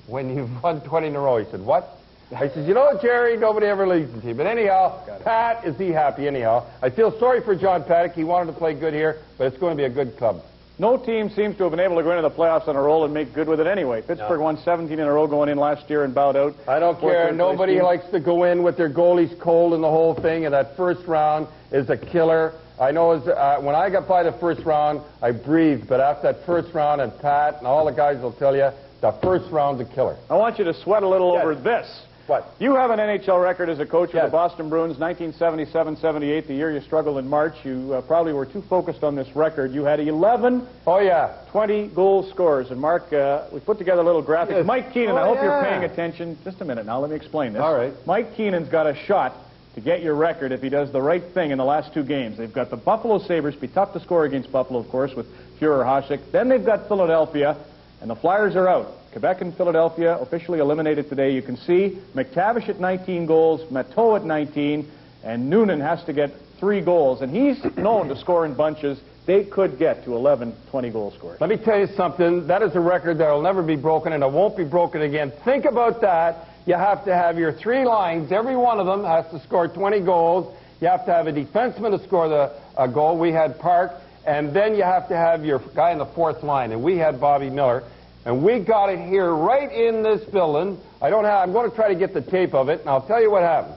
when you've won 20 in a row. He said, what? I said, you know, Jerry, nobody ever listens to you. But anyhow, Pat, is he happy anyhow? I feel sorry for John Paddock. He wanted to play good here, but it's going to be a good club. No team seems to have been able to go into the playoffs on a roll and make good with it anyway. Pittsburgh won 17 in a row going in last year and bowed out. I don't care. Nobody likes to go in with their goalies cold and the whole thing, and that first round is a killer. I know when I got by the first round, I breathed, but after that first round, and Pat and all the guys will tell you, the first round's a killer. I want you to sweat a little over this. What? You have an NHL record as a coach of the Boston Bruins, 1977-78, the year you struggled in March. You probably were too focused on this record. You had 11 20-goal scorers. And, Mark, we put together a little graphic. Yes. Mike Keenan, I hope you're paying attention. Just a minute now. Let me explain this. All right. Mike Keenan's got a shot to get your record if he does the right thing in the last two games. They've got the Buffalo Sabres. Be tough to score against Buffalo, of course, with Fuhrer, Hasek. Then they've got Philadelphia, and the Flyers are out. Quebec and Philadelphia officially eliminated today. You can see McTavish at 19 goals, Matteau at 19, and Noonan has to get 3 goals. And he's known to score in bunches. They could get to 11 20-goal scorers. Let me tell you something. That is a record that will never be broken, and it won't be broken again. Think about that. You have to have your 3 lines. Every one of them has to score 20 goals. You have to have a defenseman to score the goal. We had Park. And then you have to have your guy in the 4th line. And we had Bobby Miller. And we got it here right in this building. I'm going to try to get the tape of it, and I'll tell you what happened.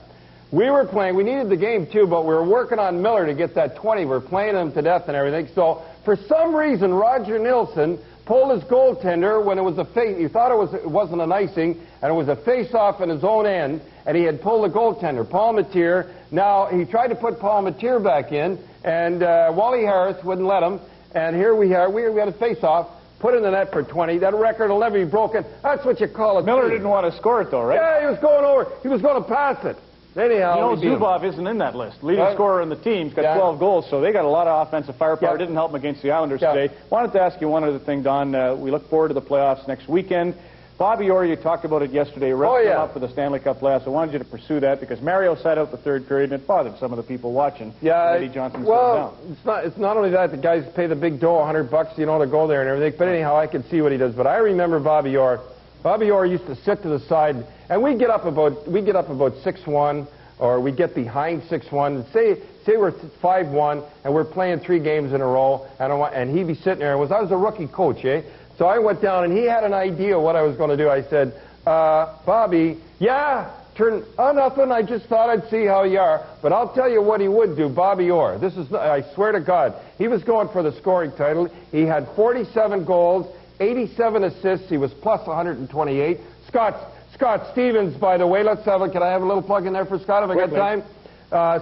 We were playing. We needed the game, too, but we were working on Miller to get that 20. We were playing him to death and everything. So for some reason, Roger Nilsson pulled his goaltender when it was a face. He thought it wasn't an icing, and it was a face-off in his own end, and he had pulled the goaltender, Paul Matier. Now, he tried to put Paul Matier back in, and Wally Harris wouldn't let him. And here we are. We had a face-off. Put in the net for 20. That record will never be broken. That's what you call it. Miller didn't want to score it, though, right? Yeah, he was going over. He was going to pass it. Anyhow, Zubov isn't in that list. Leading scorer in the team's got 12 goals, so they got a lot of offensive firepower. Didn't help them against the Islanders today. Wanted to ask you one other thing, Don. We look forward to the playoffs next weekend. Bobby Orr, you talked about it yesterday, wrapped up for the Stanley Cup playoffs. I wanted you to pursue that because Mario sat out the 3rd period, and it bothered some of the people watching. Eddie Johnson sat down. It's not only that. The guys pay the big dough, $100, to go there and everything. But anyhow, I can see what he does. But I remember Bobby Orr. Bobby Orr used to sit to the side, and we get up about 6-1, or we get behind 6-1. Say we're 5-1, and we're playing 3 games in a row, and he'd be sitting there. I was a rookie coach, So I went down, and he had an idea what I was going to do. I said, Bobby, Nothing. I just thought I'd see how you are. But I'll tell you what he would do, Bobby Orr. I swear to God, he was going for the scoring title. He had 47 goals, 87 assists. He was plus 128. Scott Stevens, by the way, can I have a little plug in there for Scott if I got time?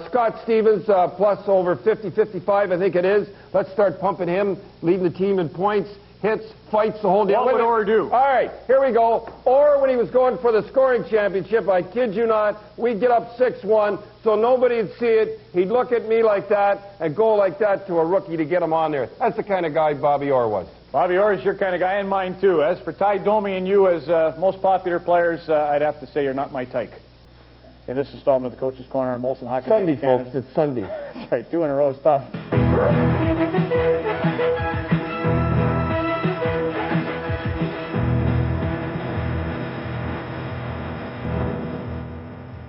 Scott Stevens, plus over 50, 55, I think it is. Let's start pumping him, leading the team in points, hits, fights, the whole deal. What would Orr do? All right, here we go. Orr, when he was going for the scoring championship, I kid you not, we'd get up 6-1, so nobody'd see it. He'd look at me like that and go like that to a rookie to get him on there. That's the kind of guy Bobby Orr was. Bobby Orr is your kind of guy, and mine too. As for Ty Domi and you as most popular players, I'd have to say you're not my type. In this installment of the Coach's Corner on Molson Hockey. Sunday, folks. It's Sunday. That's right. 2 in a row is tough.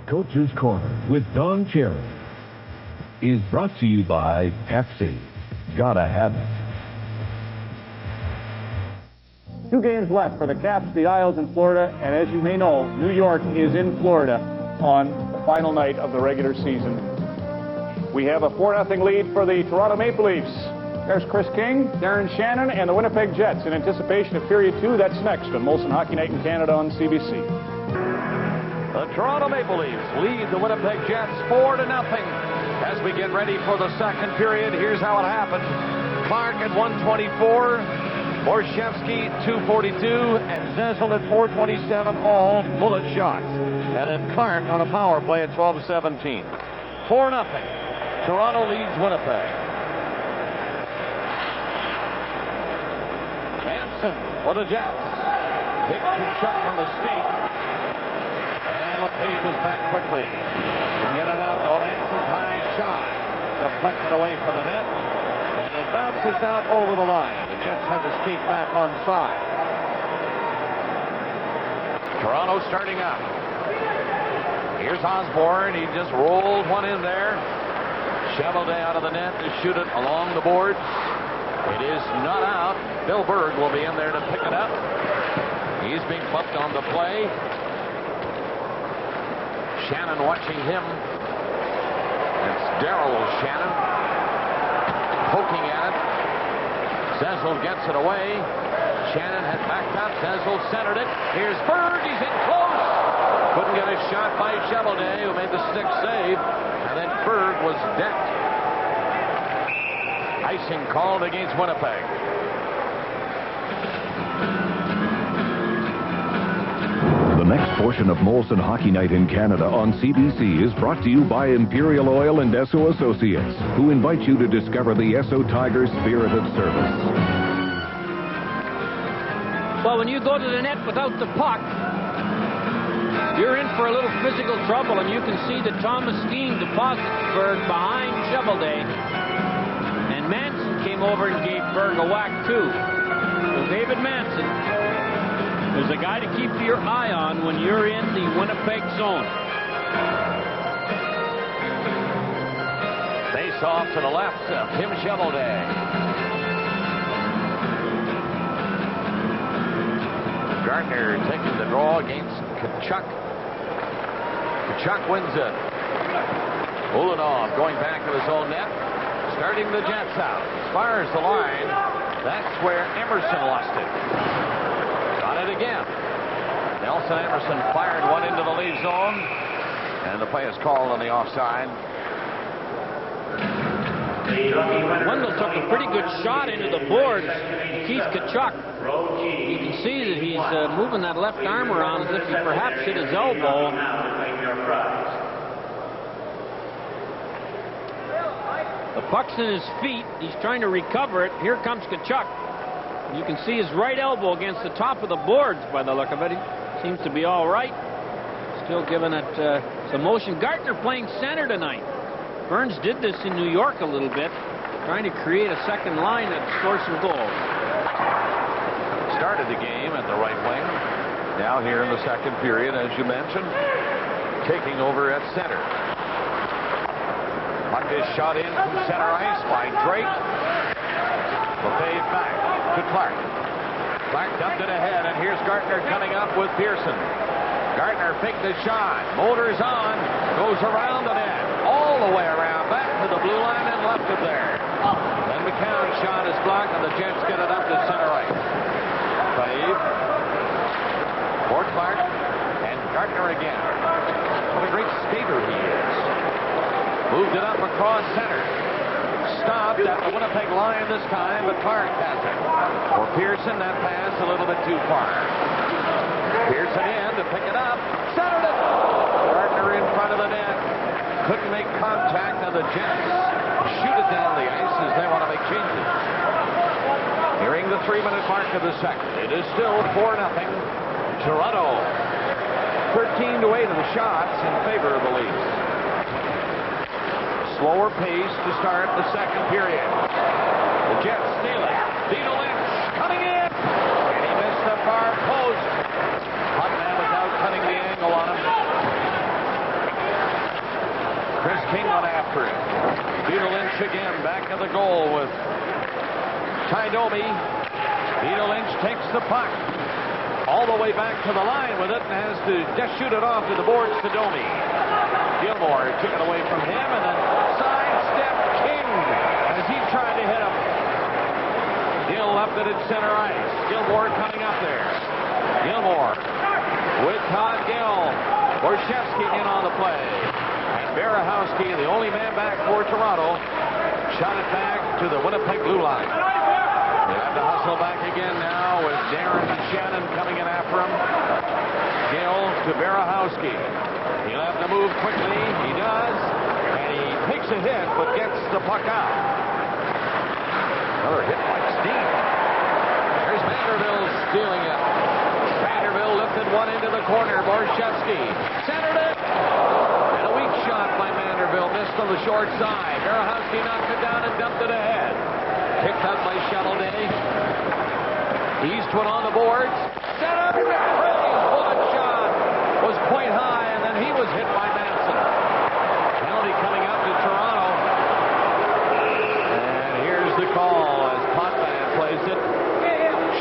Coach's Corner with Don Cherry is brought to you by Pepsi. Gotta have it. 2 games left for the Caps, the Isles, and Florida. And as you may know, New York is in Florida on the final night of the regular season. We have a 4-0 lead for the Toronto Maple Leafs. There's Chris King, Darren Shannon, and the Winnipeg Jets in anticipation of Period 2. That's next on Molson Hockey Night in Canada on CBC. The Toronto Maple Leafs lead the Winnipeg Jets 4-0. As we get ready for the second period, here's how it happened. Clark at 124. Borshevsky, 242, and Zezel at 427, all bullet shots. And then Clark on a power play at 12-17. 4-0. Toronto leads Winnipeg. Hansen for the Jets. Big shot from the skate. And LePage is back quickly. Get it out. Oh, Hansen's high shot. Deflected away from the net. And it bounces out over the line. The Jets have to skate back on side. Toronto starting up. Here's Osborne. He just rolled one in there. Cheveldae out of the net to shoot it along the boards. It is not out. Bill Berg will be in there to pick it up. He's being bumped on the play. Shannon watching him. It's Daryl Shannon poking at it. Zezel gets it away. Shannon had backed up. Zezel centered it. Here's Berg. He's in close. Couldn't get a shot by Cheveldae, who made the stick save. And then Berg was decked. Icing called against Winnipeg. The next portion of Molson Hockey Night in Canada on CBC is brought to you by Imperial Oil and Esso Associates, who invite you to discover the Esso Tiger spirit of service. Well, when you go to the net without the puck, you're in for a little physical trouble, and you can see that Thomas Steen deposits Berg behind Cheveldae, and Manson came over and gave Berg a whack too. So David Manson is a guy to keep your eye on when you're in the Winnipeg zone. Face off to the left of Tim Cheveldae. Gardner taking the draw against Tkachuk. Tkachuk wins it. Ulanov going back to his own net. Starting the Jets out. As far as the line, that's where Emerson lost it. Got it again. Nelson Emerson fired one into the lead zone. And the play is called on the offside. Wendell took a pretty good shot into the boards. Keith Tkachuk. You can see that he's moving that left arm around as if he perhaps hit his elbow. The puck's in his feet. He's trying to recover it. Here comes Tkachuk. You can see his right elbow against the top of the boards by the look of it. He seems to be all right. Still giving it some motion. Gartner playing center tonight. Burns did this in New York a little bit, trying to create a second line that scores some goals. Started the game at the right wing. Now here in the second period, as you mentioned, taking over at center. Puck is shot in from center ice by Drake. LePage back to Clark. Clark dumped it ahead, and here's Gartner coming up with Pearson. Gardner faked the shot. Motors on. Goes around the net. All the way around. Back to the blue line and left it there. Then McCown's shot is blocked, and the Jets get it up to center ice. Save. For Clark. And Gardner again. What a great skater he is. Moved it up across center. Stopped at the Winnipeg line this time, but Clark has it. For Pearson, that pass a little bit too far. Pearson in to pick it up. Centered it. Gardner in front of the net. Couldn't make contact, and the Jets shoot it down the ice as they want to make changes. Nearing the 3-minute mark of the second. It is still 4-0. Toronto 13-8 of the shots in favor of the Leafs. Slower pace to start the second period. The Jets steal it. Dino Lynch coming in. And he missed the far post. Hotman without cutting the angle on him. Chris King went after it. Dino Lynch again back at the goal with Ty Domi. Dino Lynch takes the puck all the way back to the line with it and has to just shoot it off to the boards to Domi. Gilmore took it away from him and then sidestep King as he tried to hit him. Gill left it at center ice. Gilmore coming up there. Gilmore with Todd Gill. Borshevsky in on the play. And Berehowski, the only man back for Toronto, shot it back to the Winnipeg blue line. They have to hustle back again now with Darren Shannon coming in after him. Gill to Berehowski. He'll have to move quickly. He does. And he takes a hit, but gets the puck out. Another hit by Steen. There's Vanderbilt stealing it. Vanderbilt lifted one into the corner. Borshevsky centered it. And a weak shot by Vanderbilt. Missed on the short side. Berehowski knocked it down and dumped it ahead. Picked up by Shovelday. Eastwood on the boards. Center. Crazy's bullet shot was point high, and then he was hit by Manson. Penalty coming up to Toronto. And here's the call as Potvin plays it.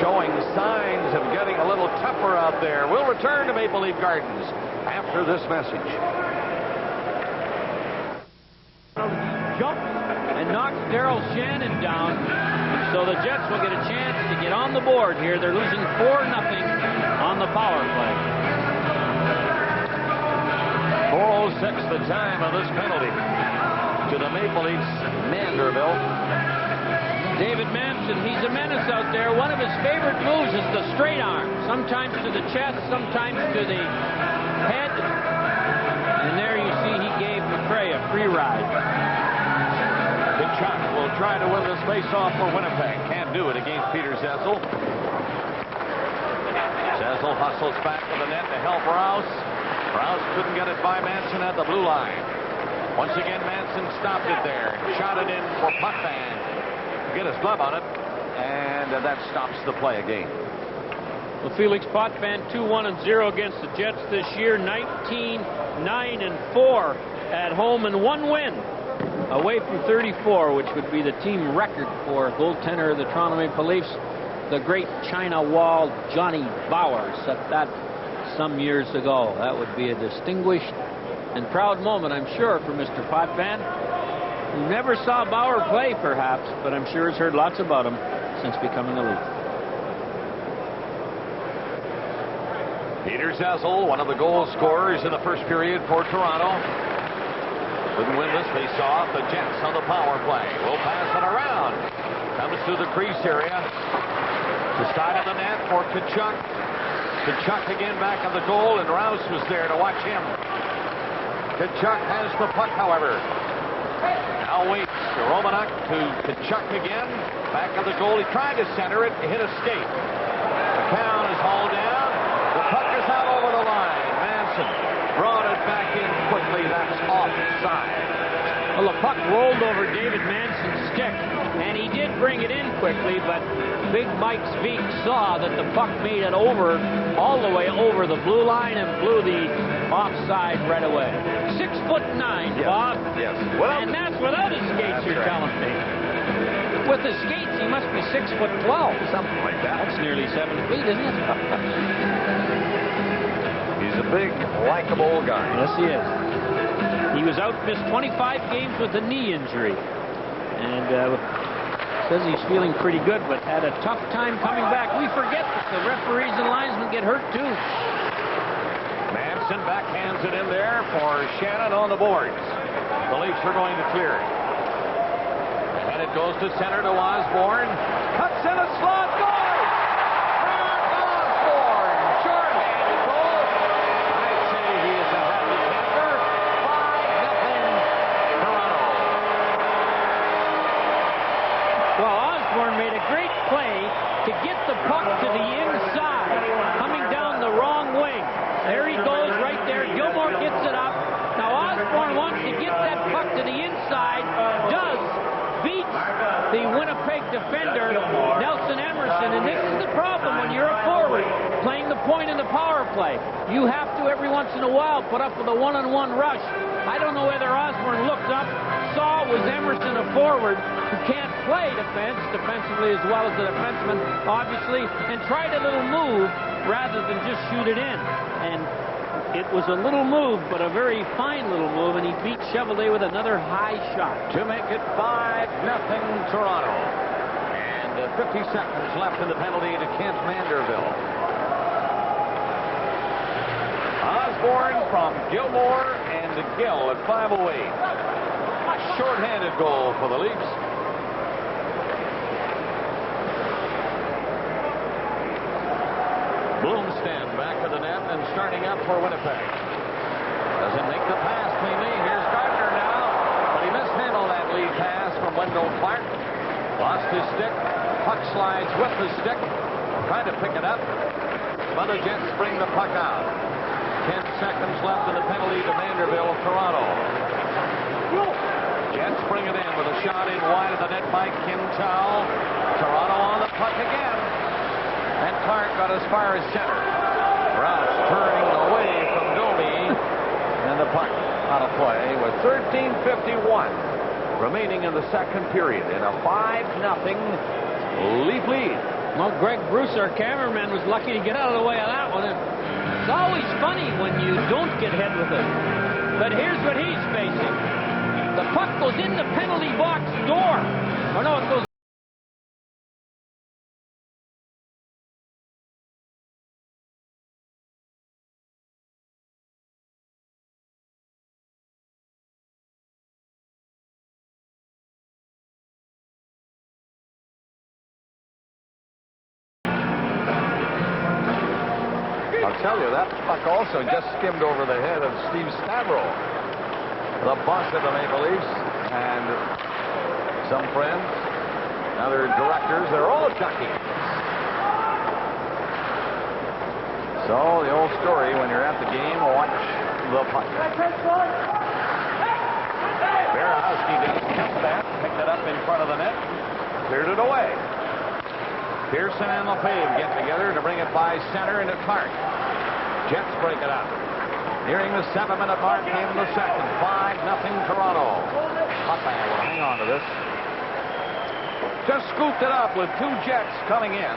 Showing signs of getting a little tougher out there. We'll return to Maple Leaf Gardens after this message. Jumps and knocks Daryl Shannon down. So the Jets will get a chance to get on the board here. They're losing 4-0 on the power play. 4:06 the time of this penalty to the Maple Leafs. Vanderbilt. David Manson, he's a menace out there. One of his favorite moves is the straight arm. Sometimes to the chest, sometimes to the head. And there you see he gave McRae a free ride. Kachuk will try to win this face-off for Winnipeg. Can't do it against Peter Zezel. Zezel hustles back to the net to help Rouse. Rouse couldn't get it by Manson at the blue line. Once again, Manson stopped it there. Shot it in for Potvin. Get his glove on it. And that stops the play again. Well, Felix Potvin 2-1-0 against the Jets this year. 19-9-4 at home and 1 win. Away from 34, which would be the team record for goaltender of the Toronto Maple Leafs. The great China Wall Johnny Bauer set that some years ago. That would be a distinguished and proud moment, I'm sure, for Mr. Potvin, who never saw Bauer play, perhaps, but I'm sure has heard lots about him since becoming a Leaf. Peter Zezel, one of the goal scorers in the first period for Toronto. Couldn't win this face-off. The Jets on the power play. Will pass it around. Comes to the crease area. The side of the net for Kachuk. Kachuk again back on the goal, and Rouse was there to watch him. Kachuk has the puck, however. Now waits. Romanuk to Kachuk again. Back on the goal. He tried to center it. Hit a skate. McCown is hauled down. The puck is out over the line. Manson brought it back in quickly. That's offside. Well, the puck rolled over David Manson's stick, and he did bring it in quickly, but Big Mike Zveek saw that the puck made it over, all the way over the blue line, and blew the offside right away. 6'9", yes. Bob. Yes. Well, and that's without his skates, you're telling me. With his skates, he must be 6'12". Something like that. That's nearly 7 feet, isn't it? He's a big, likable guy. Yes, he is. He was out, missed 25 games with a knee injury. And says he's feeling pretty good, but had a tough time coming back. We forget that the referees and linesmen get hurt, too. Manson backhands it in there for Shannon on the boards. The Leafs are going to clear it. And it goes to center to Osborne. Cuts in a slot. Goal! Mark Osborne. Short-handed goal. I'd say he is a happy camper. 5-0 Toronto. Well, Osborne made a great play to get the puck to the inside, coming down the wrong wing. There he goes right there. Gilmore gets it up. Now Osborne wants to get that puck to the inside. Does. Beats the Winnipeg defender, Nelson Emerson. And this is the problem when you're a forward playing the point in the power play. You have to, every once in a while, put up with a one-on-one rush. I don't know whether Osborne looked up, saw was Emerson a forward who can't play defensively as well as the defenseman, obviously, and tried a little move rather than just shoot it in. And it was a little move, but a very fine little move, and he beat Chevalier with another high shot. To make it 5-0 Toronto. And 50 seconds left in the penalty to Kent Manderville. Osborne from Gilmore and Gill at 5:08. A short-handed goal for the Leafs. Bloomstead back to the net and starting up for Winnipeg. Doesn't make the pass cleanly. Here's Gardner now, but he mishandled that lead pass from Wendell Clark. Lost his stick. Puck slides with the stick. Trying to pick it up, but the Jets bring the puck out. 10 seconds left in the penalty to Manderville of Toronto. Jets bring it in with a shot in wide of the net by Kim Chow. Toronto on the puck again. And Clark got as far as center. Rouse turning away from Domi. And the puck out of play with 13:51 remaining in the second period in a 5-0 Leaf lead. Well, Greg Bruce, our cameraman, was lucky to get out of the way of that one. It's always funny when you don't get hit with it. But here's what he's facing. The puck goes in the penalty box door. Or no, it goes I'll tell you, that puck also just skimmed over the head of Steve Stavro, the boss of the Maple Leafs, and some friends, other directors, they're all ducking. So the old story, when you're at the game, watch the puck. Berehowski just kept that, picked it up in front of the net, cleared it away. Pearson and Lefebvre get together to bring it by center into Clark. Jets break it up. Nearing the 7-minute mark came the second. 5-0 Toronto. Papa will hang on to this. Just scooped it up with two Jets coming in.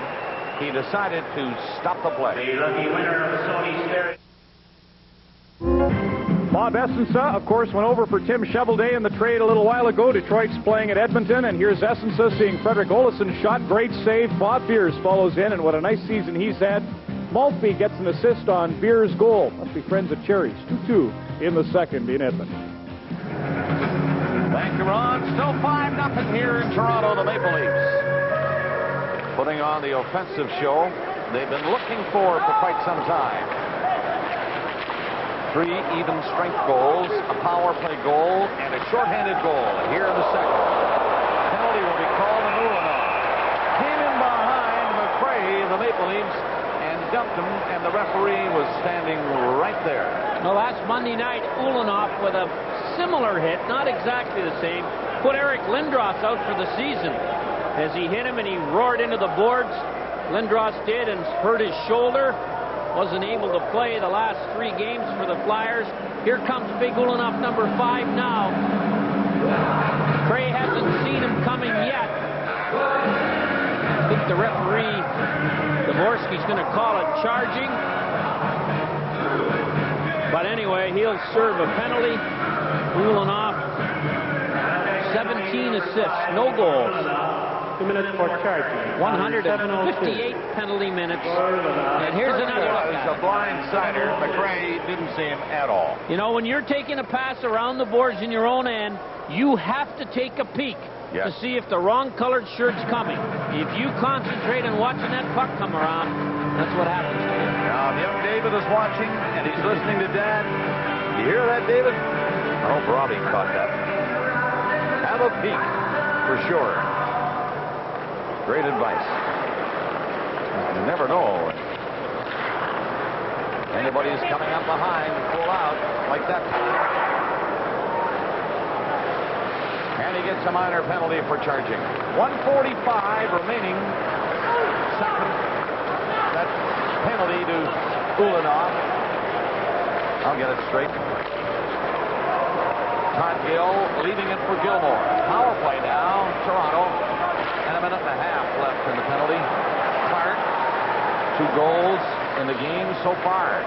He decided to stop the play. The lucky winner of the Sony Stereo. Bob Essensa, of course, went over for Tim Shovelday in the trade a little while ago. Detroit's playing at Edmonton, and here's Essensa seeing Frederick Olafson's shot. Great save. Bob Beers follows in, and what a nice season he's had. Maltby gets an assist on Beers' goal. Must be friends at Cherries. 2-2 in the second in Edmonton. Thank you, Ron. Still 5-0 here in Toronto, the Maple Leafs. Putting on the offensive show they've been looking for quite some time. 3 even strength goals, a power play goal, and a shorthanded goal here in the second. Penalty will be called on Ulanoff. Came in behind McCray, the Maple Leafs, and dumped him, and the referee was standing right there. Well, last Monday night, Ulanoff with a similar hit, not exactly the same, put Eric Lindros out for the season. As he hit him and he roared into the boards, Lindros did and hurt his shoulder. Wasn't able to play the last 3 games for the Flyers. Here comes Big Ulanoff, number 5 now. Cray hasn't seen him coming yet. I think the referee, Dvorsky's going to call it charging. But anyway, he'll serve a penalty. Ulanoff, 17 assists, no goals. 2 minutes for charging. 158 penalty minutes. And here's another look It at was a it. blindsider. McRae didn't see him at all. You know, when you're taking a pass around the boards in your own end, you have to take a peek to see if the wrong colored shirt's coming. If you concentrate on watching that puck come around, that's what happens to you. Now, young David is watching, and he's listening to Dad. You hear that, David? I hope Robbie caught that. Have a peek, for sure. Great advice. You never know. Anybody's coming up behind, pull out like that. And he gets a minor penalty for charging. 1:45 remaining. Second. That penalty to Ulanoff. I'll get it straight. Todd Gill leaving it for Gilmore. Power play now, Toronto. And a minute and a half left in the penalty. Clark, 2 goals in the game so far.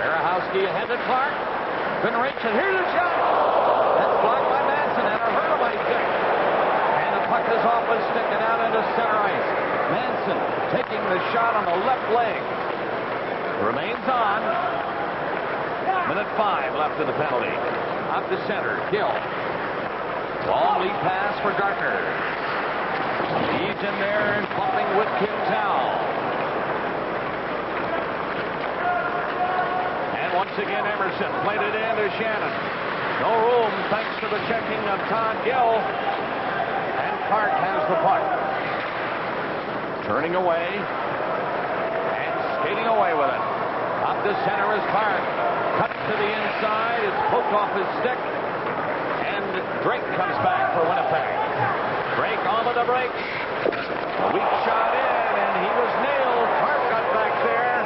Berehowski ahead to Clark. Couldn't reach it. Here's a shot. That's blocked by Manson and a hurdle by Dick. And the puck is off and sticking out into center ice. Manson taking the shot on the left leg. Remains on. Minute 5 left in the penalty. Up to center. Gill. Long lead pass for Gardner. He's in there and pumping with Kim Towel. And once again, Emerson played it in to Shannon. No room thanks to the checking of Todd Gill. And Clark has the puck. Turning away. And skating away with it. Up to center is Clark. Cut to the inside. It's poked off his stick. And Drake comes back for Winnipeg. Drake on with the break. A weak shot in, and he was nailed. Clark got back there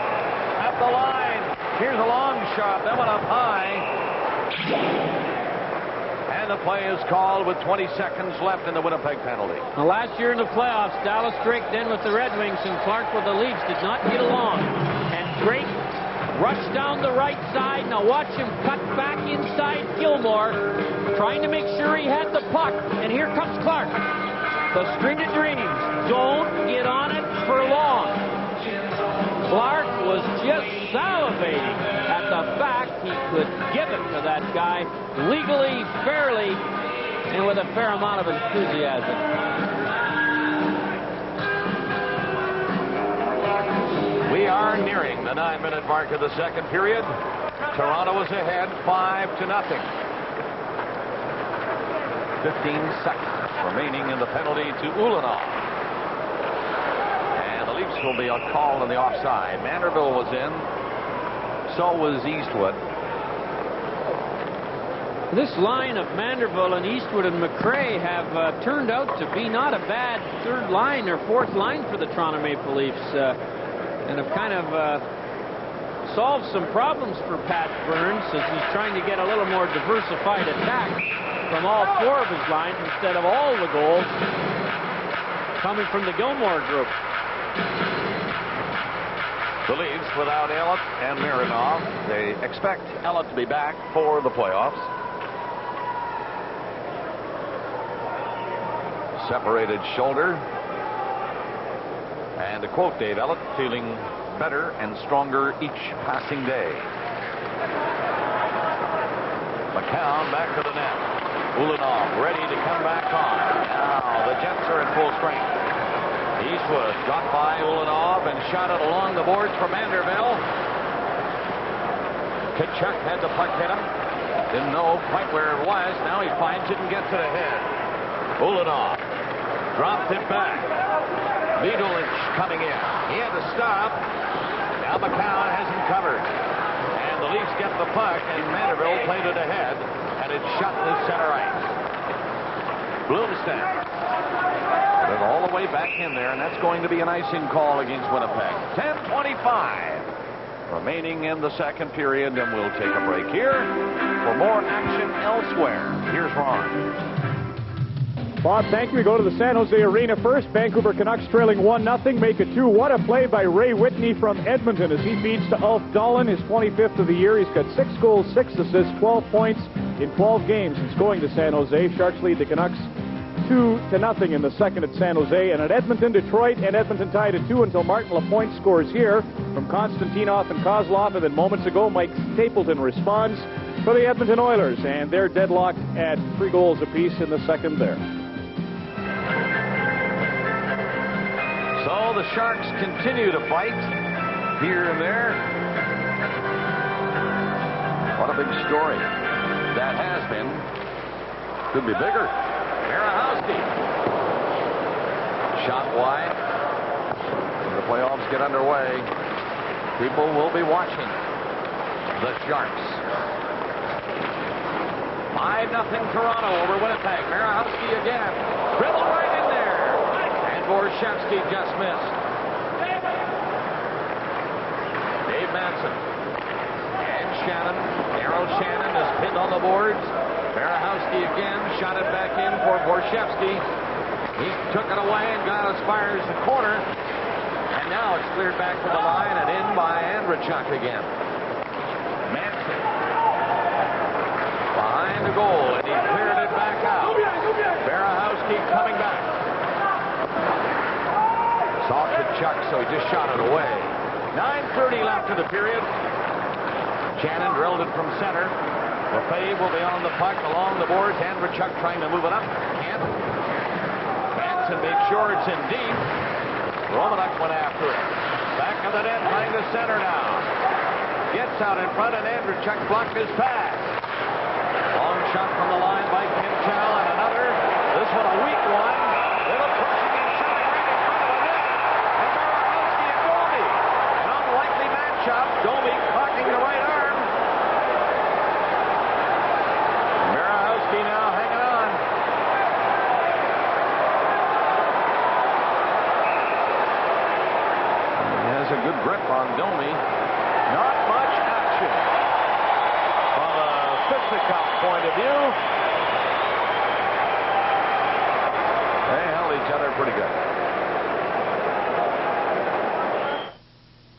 at the line. Here's a long shot. That went up high. And the play is called with 20 seconds left in the Winnipeg penalty. Now, last year in the playoffs, Dallas Drake then with the Red Wings and Clark with the Leafs did not get along. And Drake rushed down the right side. Now watch him cut back inside Gilmore, trying to make sure he had the puck. And here comes Clark. The Street of Dreams. Don't get on it for long. Clark was just salivating at the fact he could give it to that guy legally, fairly, and with a fair amount of enthusiasm. We are nearing the 9-minute mark of the second period. Toronto is ahead 5-0. 15 seconds remaining in the penalty to Ulanoff. And the Leafs will be called on the offside. Manderville was in. So was Eastwood. This line of Manderville and Eastwood and McRae have turned out to be not a bad third line or fourth line for the Toronto Maple Leafs. And have kind of solved some problems for Pat Burns as he's trying to get a little more diversified attack from all 4 of his lines instead of all the goals coming from the Gilmore group. The Leafs without Ellett and Mironov. They expect Ellett to be back for the playoffs. Separated shoulder. And to quote Dave Ellett, feeling better and stronger each passing day. McCown back to the net. Ulanoff ready to come back on. Now the Jets are in full strength. Eastwood got by Ulanoff and shot it along the boards for Manderville. Tkachuk had the puck hit him. Didn't know quite where it was. Now he finds it and gets it ahead. Ulanoff dropped it back. Vidulich coming in. He had to stop. Now McCown has him covered. And the Leafs get the puck, and Manderville played it ahead, and it's shot to center ice. Bloomstead put it all the way back in there, and that's going to be an icing call against Winnipeg. 10:25 remaining in the second period, and we'll take a break here for more action elsewhere. Here's Ron. Bob, thank you. We go to the San Jose Arena first. Vancouver Canucks trailing 1-0, make it 2. What a play by Ray Whitney from Edmonton as he feeds to Ulf Dolan, his 25th of the year. He's got 6 goals, 6 assists, 12 points in 12 games since going to San Jose. Sharks lead the Canucks 2-0 in the second at San Jose. And at Edmonton, Detroit, and Edmonton tied at 2 until Martin Lapointe scores here from Konstantinov and Kozlov. And then moments ago, Mike Stapleton responds for the Edmonton Oilers. And they're deadlocked at 3 goals apiece in the second there. So the Sharks continue to fight here and there. What a big story that has been. Could be bigger. Berehowski. Shot wide. When the playoffs get underway, people will be watching the Sharks. 5-0 Toronto over Winnipeg. Berehowski again. Dribble right in there. Borshevsky just missed. Dave Manson. And Shannon. Darryl Shannon is pinned on the boards. Berehowski again. Shot it back in for Borshevsky. He took it away and got as far as the corner. And now it's cleared back to the line and in by Andrechuk again. Manson. Behind the goal and he cleared it back out. Berehowski coming back. Saw Kachuk, so he just shot it away. 9:30 left in the period. Shannon drilled it from center. Lefebvre will be on the puck along the boards. Andrechuk trying to move it up. Can't. Manson makes sure it's in deep. Romanuk went after it. Back of the net, trying to center now. Gets out in front, and Andrechuk blocked his pass. Long shot from the line by Quintal, and another. This one a weak one. Little pushing and shooting right in front of the net. And Berehowski and Domi. An unlikely matchup. Domi cocking the right arm. Berehowski now hanging on. He has a good grip on Domi. Not much action from a physical point of view. They held each other pretty good.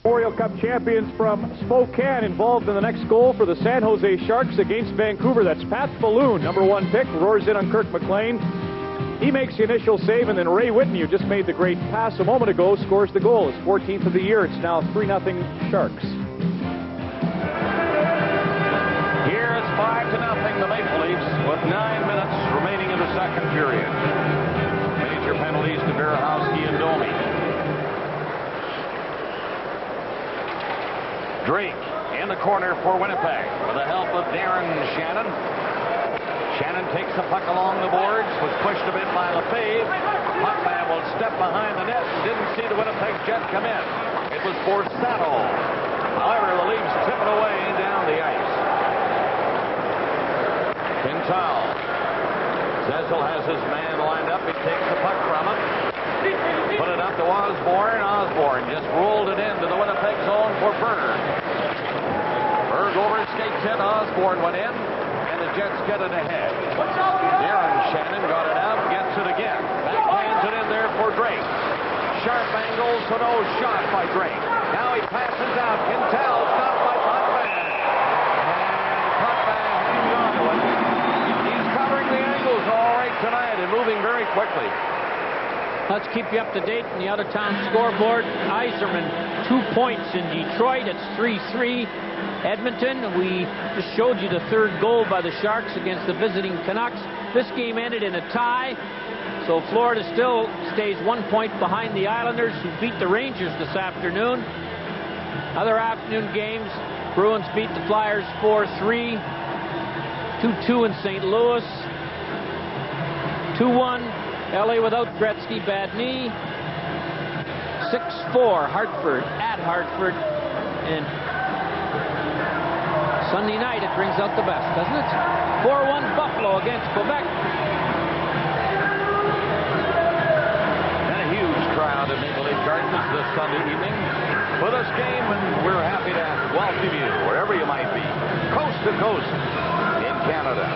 Memorial Cup champions from Spokane involved in the next goal for the San Jose Sharks against Vancouver. That's Pat Falloon, #1 pick, roars in on Kirk McLean. He makes the initial save, and then Ray Whitney, who just made the great pass a moment ago, scores the goal. His 14th of the year. It's now 3-0 Sharks. Here it's 5-0 the Maple Leafs with 9 minutes remaining in the second period. Major penalties to Berehowski and Domi. Drake in the corner for Winnipeg with the help of Darren Shannon. Shannon takes the puck along the boards, was pushed a bit by Lefebvre. Puckman will step behind the net and didn't see the Winnipeg Jet come in. It was Borsato. However, the Leafs tip it away down the ice. Quintal. Zezel has his man lined up. He takes the puck from him. Put it up to Osborne. Osborne just rolled it into the Winnipeg zone for Berg. Berg over skates in. Osborne went in. And the Jets get it ahead. Darren Shannon got it out. Gets it again. Backhands it in there for Drake. Sharp angle, so no shot by Drake. Now he passes out. Quintal stopped by Puckman. And Puckman hangs on to it. He's covering the angles all right tonight and moving very quickly. Let's keep you up to date on the out-of-town scoreboard. Yzerman, 2 points in Detroit. It's 3-3. Edmonton, we just showed you the third goal by the Sharks against the visiting Canucks. This game ended in a tie, so Florida still stays 1 point behind the Islanders, who beat the Rangers this afternoon. Other afternoon games, Bruins beat the Flyers 4-3, 2-2 in St. Louis, 2-1 LA without Gretzky, bad knee, 6-4 Hartford at Hartford, and Sunday night, it brings out the best, doesn't it? 4-1 Buffalo against Quebec. And a huge crowd at Maple Leaf Gardens this Sunday evening for this game, and we're happy to welcome you wherever you might be, coast to coast in Canada.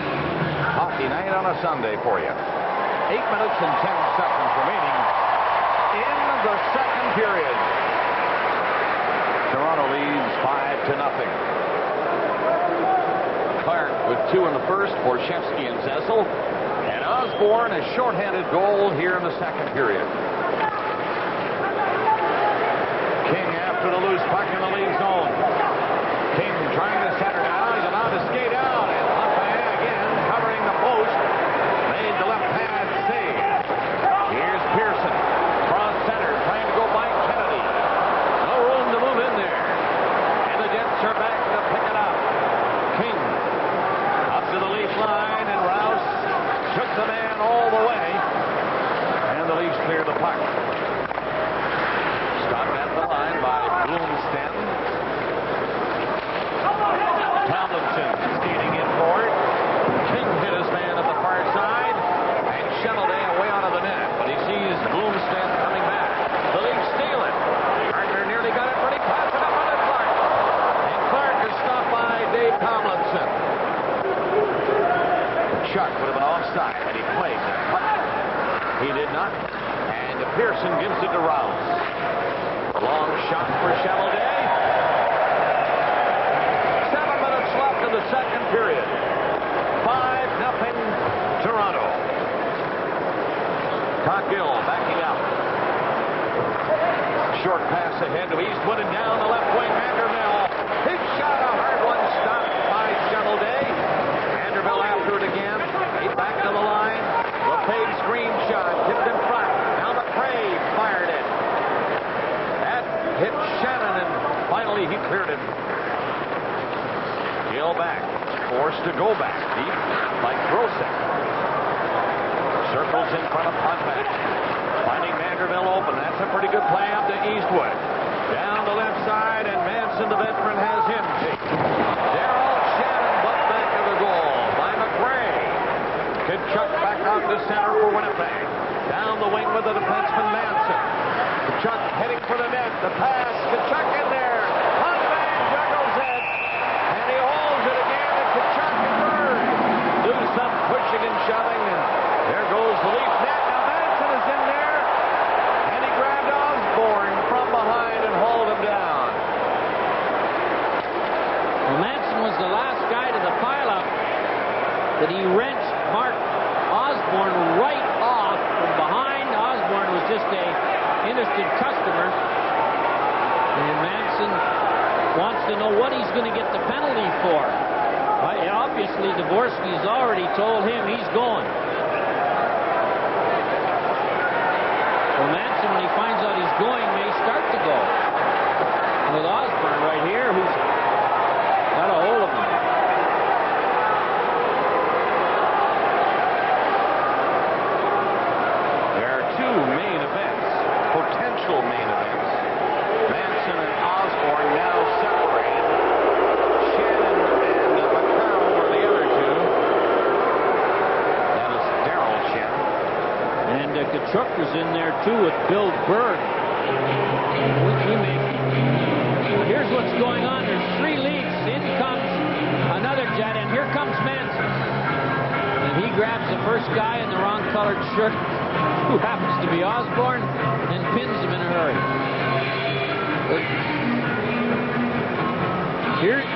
Hockey night on a Sunday for you. 8 minutes and 10 seconds remaining in the second period. Toronto leads 5-0. Clark with 2 in the first for Shevsky and Zessel. And Osborne a shorthanded goal here in the second period. King after the loose puck in the lead zone. King trying to center down. He's allowed to skate out. And Huffman again covering the post. Made the left pad save. Here's Pearson. Cross center trying to go by Kennedy. No room to move in there. And the Jets are back to pick it up. King up to the Leaf line. And Rouse took the man all the way. And the Leafs clear the puck. Stopped at the line by Bloomstead. Tomlinson skating in for it. King hit his man at the far side. And Cheveldae away out of the net. But he sees Bloomstead coming back. The Leafs steal it. Gardner nearly got it, but he passed it up on the Clark. And Clark is stopped by Dave Tomlinson. Chuck would have been offside had he played that puck. He did not. And Pearson gives it to Rouse. A long shot for Cheveldae. 7 minutes left in the second period. 5-0 Toronto. Cockgill backing up. Short pass ahead to Eastwood and down the left wing. Vanderbilt. Big shot, a hard one, stopped by Cheveldae. Vanderbilt after it again. Eight back to the line. LePage screen shot. Tipped in front. Now McRae fired it. That hit Shannon and finally he cleared it. Gill back. Forced to go back. Deep like Grosek. Circles in front of Putback. Finding Vanderbilt open. That's a pretty good play up to Eastwood. Down the left side, and Manson, the veteran, has him taken. Darryl Shannon butt back to the goal by McRae. Kachuk back out to center for Winnipeg. Down the wing with the defenseman Manson. Kachuk heading for the net. The pass. Kachuk in there. Hunman juggles it. And he holds it again. And Kachuk and Bird do some pushing and shoving. And there goes the Leaf net. Now Manson is in there. And he grabbed Osborne from behind and hauled him down. Well, Manson was the last guy to the pileup that he wrenched Mark Osborne right off from behind. Osborne was just a interested customer. And Manson wants to know what he's going to get the penalty for. Obviously, Dvorsky's already told him he's going. Well, Manson, when he finds out he's going, may start to go. With Osborne right here, who's got a hold of him. There are two main events, potential main events. Manson and Osborne now separated. Shannon and McCown were the other two. That is Darryl Shannon. And Kachuk was in there, too, with Bill Berg. Here's what's going on. There's three leads. In comes another Jet, and here comes Manson. And he grabs the first guy in the wrong colored shirt, who happens to be Osborne, and pins him in a hurry.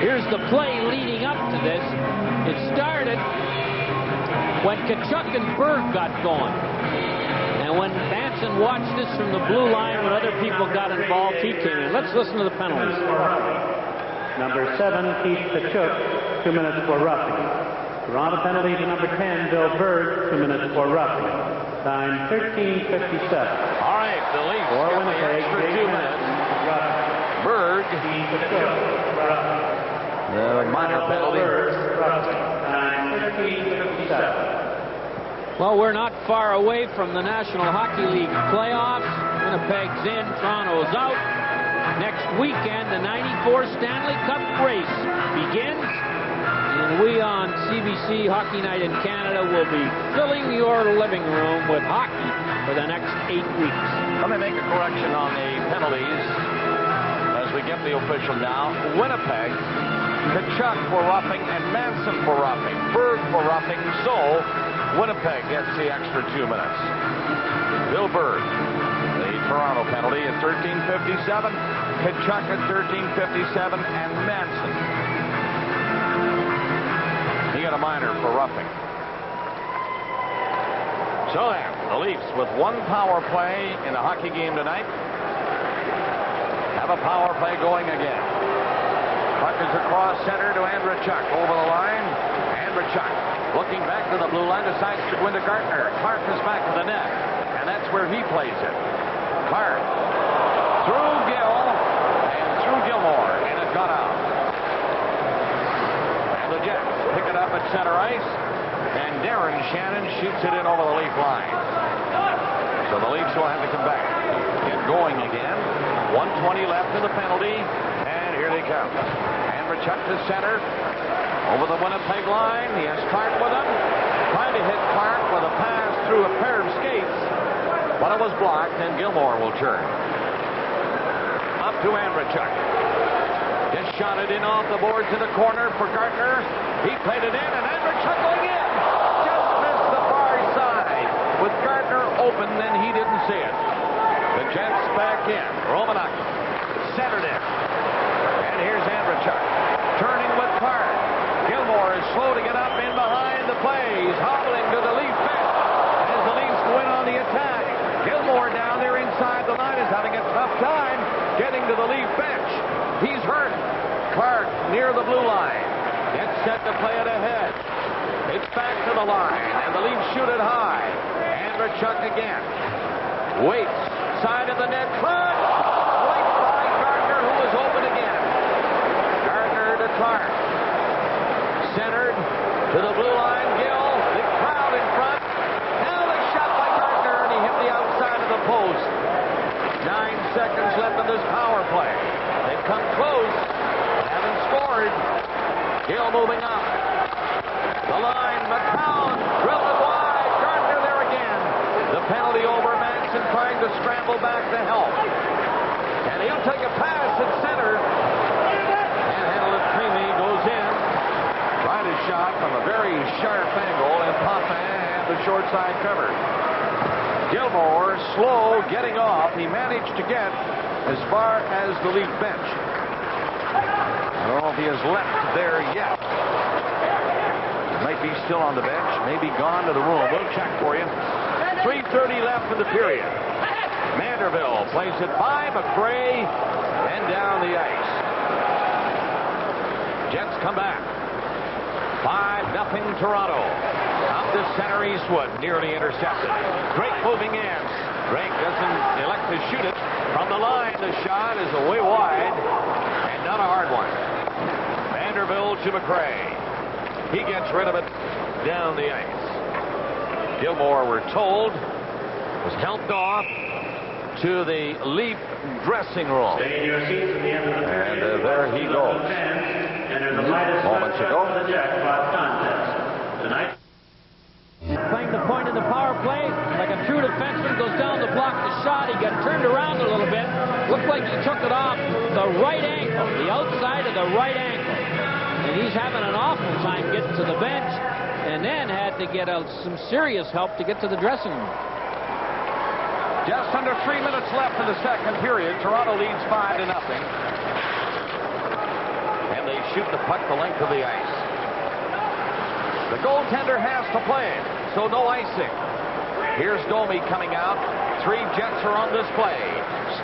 Here's the play leading up to this. It started when Kachuk and Berg got going. And when Manson watched this from the blue line, when other people got involved, he came in. Let's listen to the penalties. Number 7, Keith Kachuk, 2 minutes for roughing. Toronto penalty to number 10, Bill Berg, 2 minutes for roughing. Time 13:57. All right, the Leafs For get the Winnipeg, extra 2 minutes. Berg, the minor penalty. Time 13:57. Well, we're not far away from the National Hockey League playoffs. Winnipeg's in, Toronto's out. Next weekend, the 94 Stanley Cup race begins. And we on CBC Hockey Night in Canada will be filling your living room with hockey for the next 8 weeks. Let me make a correction on the penalties as we get the official now. Winnipeg, Kachuk for roughing and Manson for roughing. Berg for roughing. So Winnipeg gets the extra 2 minutes. Bill Bird, the Toronto penalty at 13:57. Tkachuk at 13:57, and Manson. He got a minor for roughing. So then, the Leafs with one power play in a hockey game tonight have a power play going again. Puck is across center to Andrechuk over the line. Andrechuk looking back to the blue line, decides to go into Gartner. Clark is back to the net, and that's where he plays it. Clark through Gill and through Gilmore, and it got out. And the Jets pick it up at center ice, and Darren Shannon shoots it in over the Leaf line. So the Leafs will have to come back, get going again. 1:20 left in the penalty, and here they come. Andrechuk to center, over the Winnipeg line. He has Clark with him, trying to hit Clark with a pass through a pair of skates, but it was blocked, and Gilmore will turn. Up to Andrechuk. Just shot it in off the boards in the corner for Gartner. He played it in, and Andrechuk going in. Just missed the far side. With Gartner open, and he didn't see it. The Jets back in. Romanuk centered it. And here's Andrechuk turning with Clark. Gilmore is slow to get up in behind the play. He's hobbling to the Leaf bench as the Leafs go in on the attack. Gilmore down there inside the line is having a tough time getting to the Leaf bench. He's hurt. Clark near the blue line. Gets set to play it ahead. It's back to the line, and the Leafs shoot it high. Andrechuk again. Waits. Side of the net front. Right by Gartner, who is open again. Gartner to Clark. Centered to the blue line. Gill. Big crowd in front. Now the shot by Gartner, and he hit the outside of the post. 9 seconds left in this power play. They've come close. Haven't scored. Gill moving up. The line. McCown drilled it wide. Gartner there again. The penalty over. Manson trying to scramble back to help. And he'll take a pass at center. And handle it creamy. Goes in. Tried a shot from a very sharp angle, and Potvin had the short side covered. Gilmore slow getting off. He managed to get as far as the Leaf bench. I don't know if he has left there yet. Might be still on the bench, maybe gone to the room. We'll check for you. 3:30 left in the period. Manderville plays it by McRae and down the ice. Jets come back. 5-0 Toronto. Up to center Eastwood, nearly intercepted. Drake moving in. Drake doesn't elect to shoot it from the line. The shot is away wide, and not a hard one. Manderville to McRae. He gets rid of it down the ice. Gilmore, we're told, was helped off to the Leaf dressing room. And there he goes. Moments ago. Playing the point in the power play, like a true defenseman, goes down to block the shot. He got turned around a little bit. Looked like he took it off the right ankle, the outside of the right ankle. And he's having an awful time getting to the bench, and then had to get some serious help to get to the dressing room. Just under 3 minutes left in the second period. Toronto leads 5-0. And they shoot the puck the length of the ice. The goaltender has to play it, so no icing. Here's Domi coming out. 3 Jets are on display.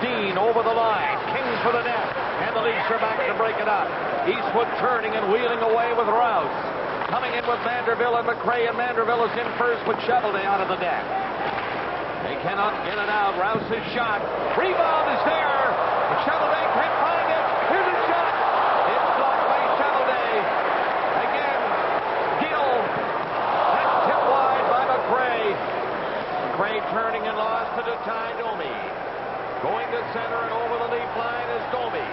Steen over the line. King for the net. And the Leafs are back to break it up. Eastwood turning and wheeling away with Rouse. Coming in with Manderville and McRae, and Manderville is in first with Shovelday out of the net. They cannot get it out. Rouse's shot. Rebound is there. Shovelday can't find it. Here's a shot. It's blocked by Shovelday. Again, Gill. That's tipped wide by McRae. McRae turning and lost to Ty Domi. Going to center and over the Leaf line is Domi.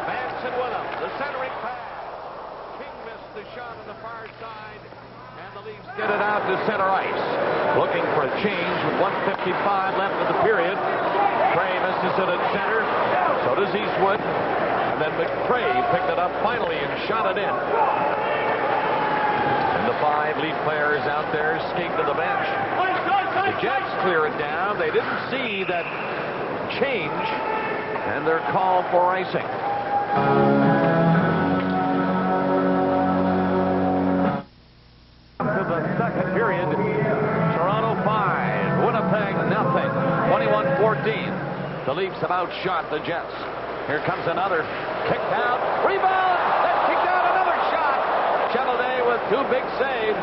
Manson with him. The centering pass. King missed the shot on the far side. And the Leafs get it out to center ice. Looking for a change with 1:55 left in the period. McRae misses it at center. So does Eastwood. And then McRae picked it up finally and shot it in. And the 5 lead players out there skate to the bench. The Jets clear it down. They didn't see that change, and they're called for icing. To the second period, Toronto 5, Winnipeg nothing, 21-14. The Leafs have outshot the Jets. Here comes another kicked out, rebound, then kicked out, another shot. Chevelday with 2 big saves.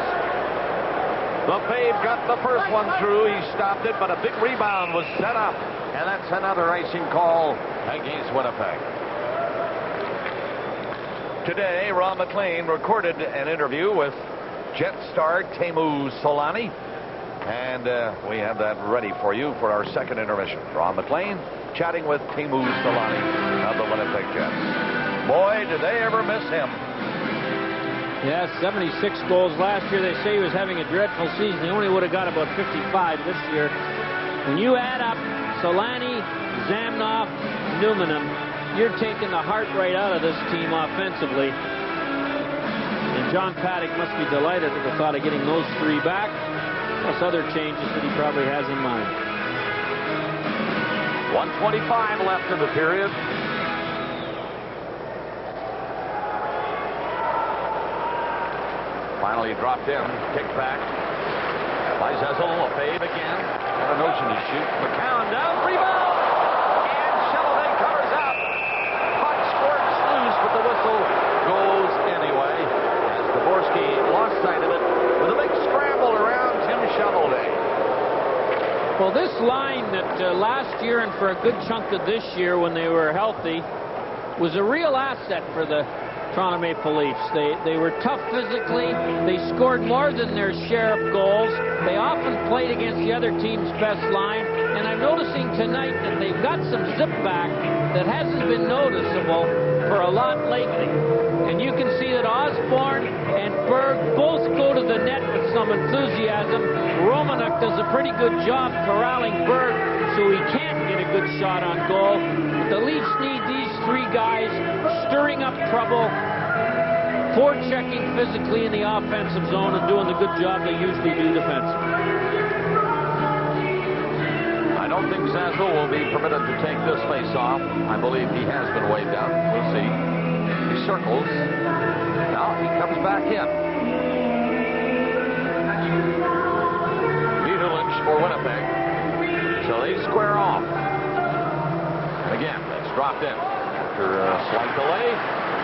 Lefebvre got the first one through. He stopped it, but a big rebound was set up, and that's another icing call against Winnipeg. Today, Ron MacLean recorded an interview with Jet star Teemu Solani, and we have that ready for you for our second intermission. Ron MacLean chatting with Teemu Solani of the Winnipeg Jets. Boy, did they ever miss him. Yeah, 76 goals last year. They say he was having a dreadful season. He only would have got about 55 this year. When you add up Solani, Zamnoff, Numanum, you're taking the heart right out of this team offensively. And John Paddock must be delighted at the thought of getting those 3 back, plus other changes that he probably has in mind. 1:25 left in the period. Finally dropped in, kicked back by Zezel. Lefebvre again. Got a notion to shoot. McCown down, rebound, and Chevelday covers up. Puck squirts loose, but the whistle goes anyway. As Dvorsky lost sight of it with a big scramble around Tim Chevelday. Well, this line that last year and for a good chunk of this year when they were healthy was a real asset for the Toronto Maple Leafs. They were tough physically. They scored more than their share of goals. They often played against the other team's best line. And I'm noticing tonight that they've got some zip back that hasn't been noticeable for a lot lately. And you can see that Osborne and Berg both go to the net with some enthusiasm. Romanuk does a pretty good job corralling Berg so he can't get a good shot on goal. But the Leafs need these 3 guys stirring up trouble, forechecking physically in the offensive zone and doing the good job they usually do defensively. I don't think Zazzle will be permitted to take this face off. I believe he has been waved out. We'll see. He circles. Now he comes back in. Lynch for Winnipeg. So they square off. Again, it's dropped in. After a slight delay,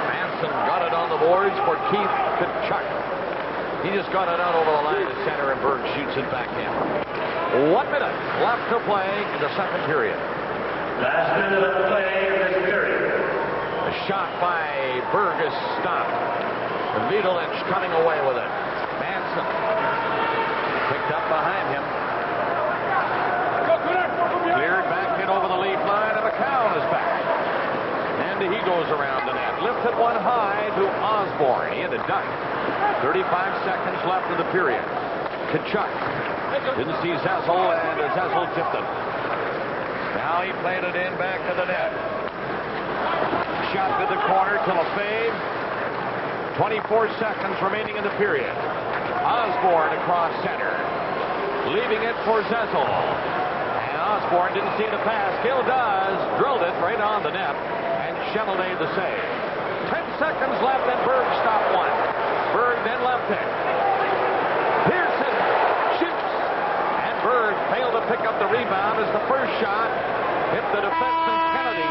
Manson got it on the boards for Keith Tkachuk. He just got it out over the line to center, and Berg shoots it back in. 1 minute left to play in the second period. Last minute of play in this period. A shot by Berg is stopped. And Lynch coming away with it. Manson picked up behind him. Cleared back in over the lead line, and McCown is back. And he goes around the net. Lifted one high to Osborne. He had a duck. 35 seconds left in the period. Tkachuk didn't see Zezel, and Zezel tipped it. Now he played it in back to the net. Shot to the corner to Lefebvre. 24 seconds remaining in the period. Osborne across center. Leaving it for Zezel. And Osborne didn't see the pass. Gill does. Drilled it right on the net. And Chevelday the save. 10 seconds left, and Berg stopped one. Berg then left it. Pearson shoots. And Berg failed to pick up the rebound as the first shot hit the defenseman Kennedy.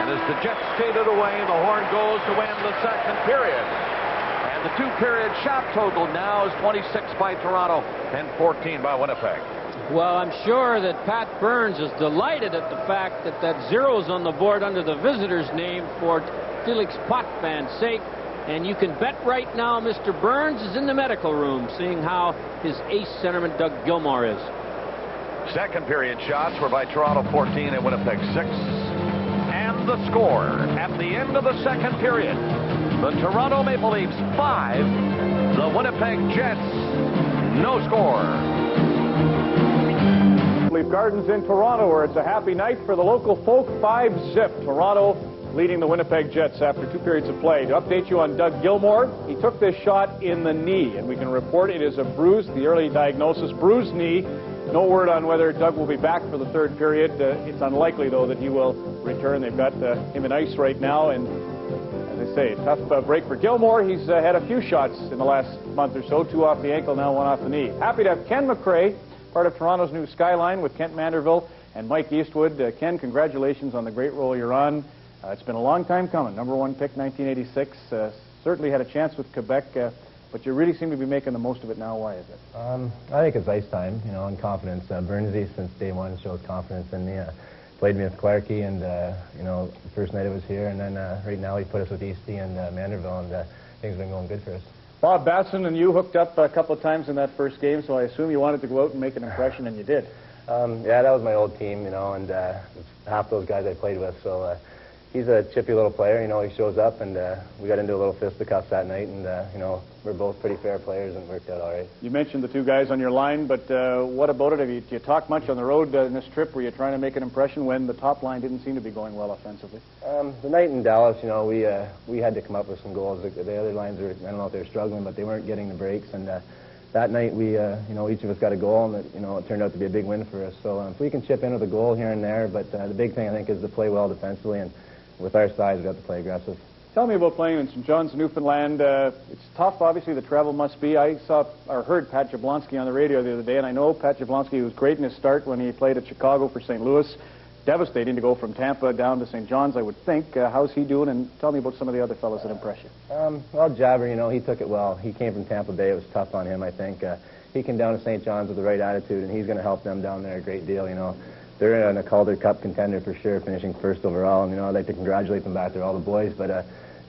And as the Jets skated away, the horn goes to end the second period. And the 2-period shot total now is 26 by Toronto and 14 by Winnipeg. Well, I'm sure that Pat Burns is delighted at the fact that that zero's on the board under the visitor's name for Felix Potvin's sake. And you can bet right now Mr. Burns is in the medical room seeing how his ace centerman Doug Gilmour is. Second period shots were by Toronto 14 and Winnipeg 6. And the score at the end of the second period, the Toronto Maple Leafs 5, the Winnipeg Jets no score. Maple Leaf Gardens in Toronto, where it's a happy night for the local folk. 5-zip. Toronto leading the Winnipeg Jets after 2 periods of play. To update you on Doug Gilmour, he took this shot in the knee, and we can report it is a bruise, the early diagnosis, bruised knee. No word on whether Doug will be back for the third period. It's unlikely, though, that he will return. They've got him in ice right now, and as I say, tough break for Gilmour. He's had a few shots in the last month or so, 2 off the ankle, now 1 off the knee. Happy to have Ken McCrae, part of Toronto's new Skyline with Kent Manderville and Mike Eastwood. Ken, congratulations on the great role you're on. It's been a long time coming. #1 pick, 1986. Certainly had a chance with Quebec, but you really seem to be making the most of it now. Why is it? I think it's ice time, and confidence. Burnsy, since day one, shows confidence in me. Played me with Clarkey, and, the first night I was here, and then right now he put us with Eastie and Manderville, and things have been going good for us. Bob Basson and you hooked up a couple of times in that first game, so I assume you wanted to go out and make an impression, and you did. Yeah, that was my old team, and half those guys I played with, so he's a chippy little player, he shows up, and we got into a little fisticuffs that night, and, we're both pretty fair players, and it worked out all right. You mentioned the 2 guys on your line, but what about it? Did you talk much on the road in this trip? Were you trying to make an impression when the top line didn't seem to be going well offensively? The night in Dallas, we had to come up with some goals. The other lines were, I don't know if they were struggling, but they weren't getting the breaks, and that night we, each of us got a goal, and it turned out to be a big win for us. So if we can chip in with a goal here and there, but the big thing I think is to play well defensively, and with our size, we have to play aggressive. Tell me about playing in St. John's, Newfoundland. It's tough, obviously, the travel must be. I heard Pat Jablonski on the radio the other day, and I know Pat Jablonski was great in his start when he played at Chicago for St. Louis. Devastating to go from Tampa down to St. John's, I would think. How's he doing? And tell me about some of the other fellows that impress you. Well, Jabber, he took it well. He came from Tampa Bay. It was tough on him, I think. He came down to St. John's with the right attitude, and he's going to help them down there a great deal, They're in a Calder Cup contender for sure, finishing first overall. And, I'd like to congratulate them back there, all the boys. But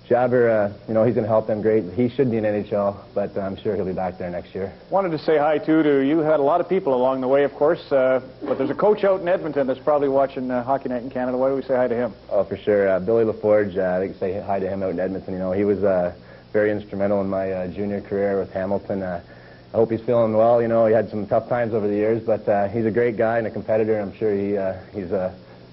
Jabber, he's going to help them great. He should be in NHL, but I'm sure he'll be back there next year. Wanted to say hi, too, to you. Had a lot of people along the way, of course. But there's a coach out in Edmonton that's probably watching Hockey Night in Canada. Why do we say hi to him? Oh, for sure. Billy LaForge, I think say hi to him out in Edmonton. He was very instrumental in my junior career with Hamilton. I hope he's feeling well. He had some tough times over the years, but he's a great guy and a competitor. I'm sure he's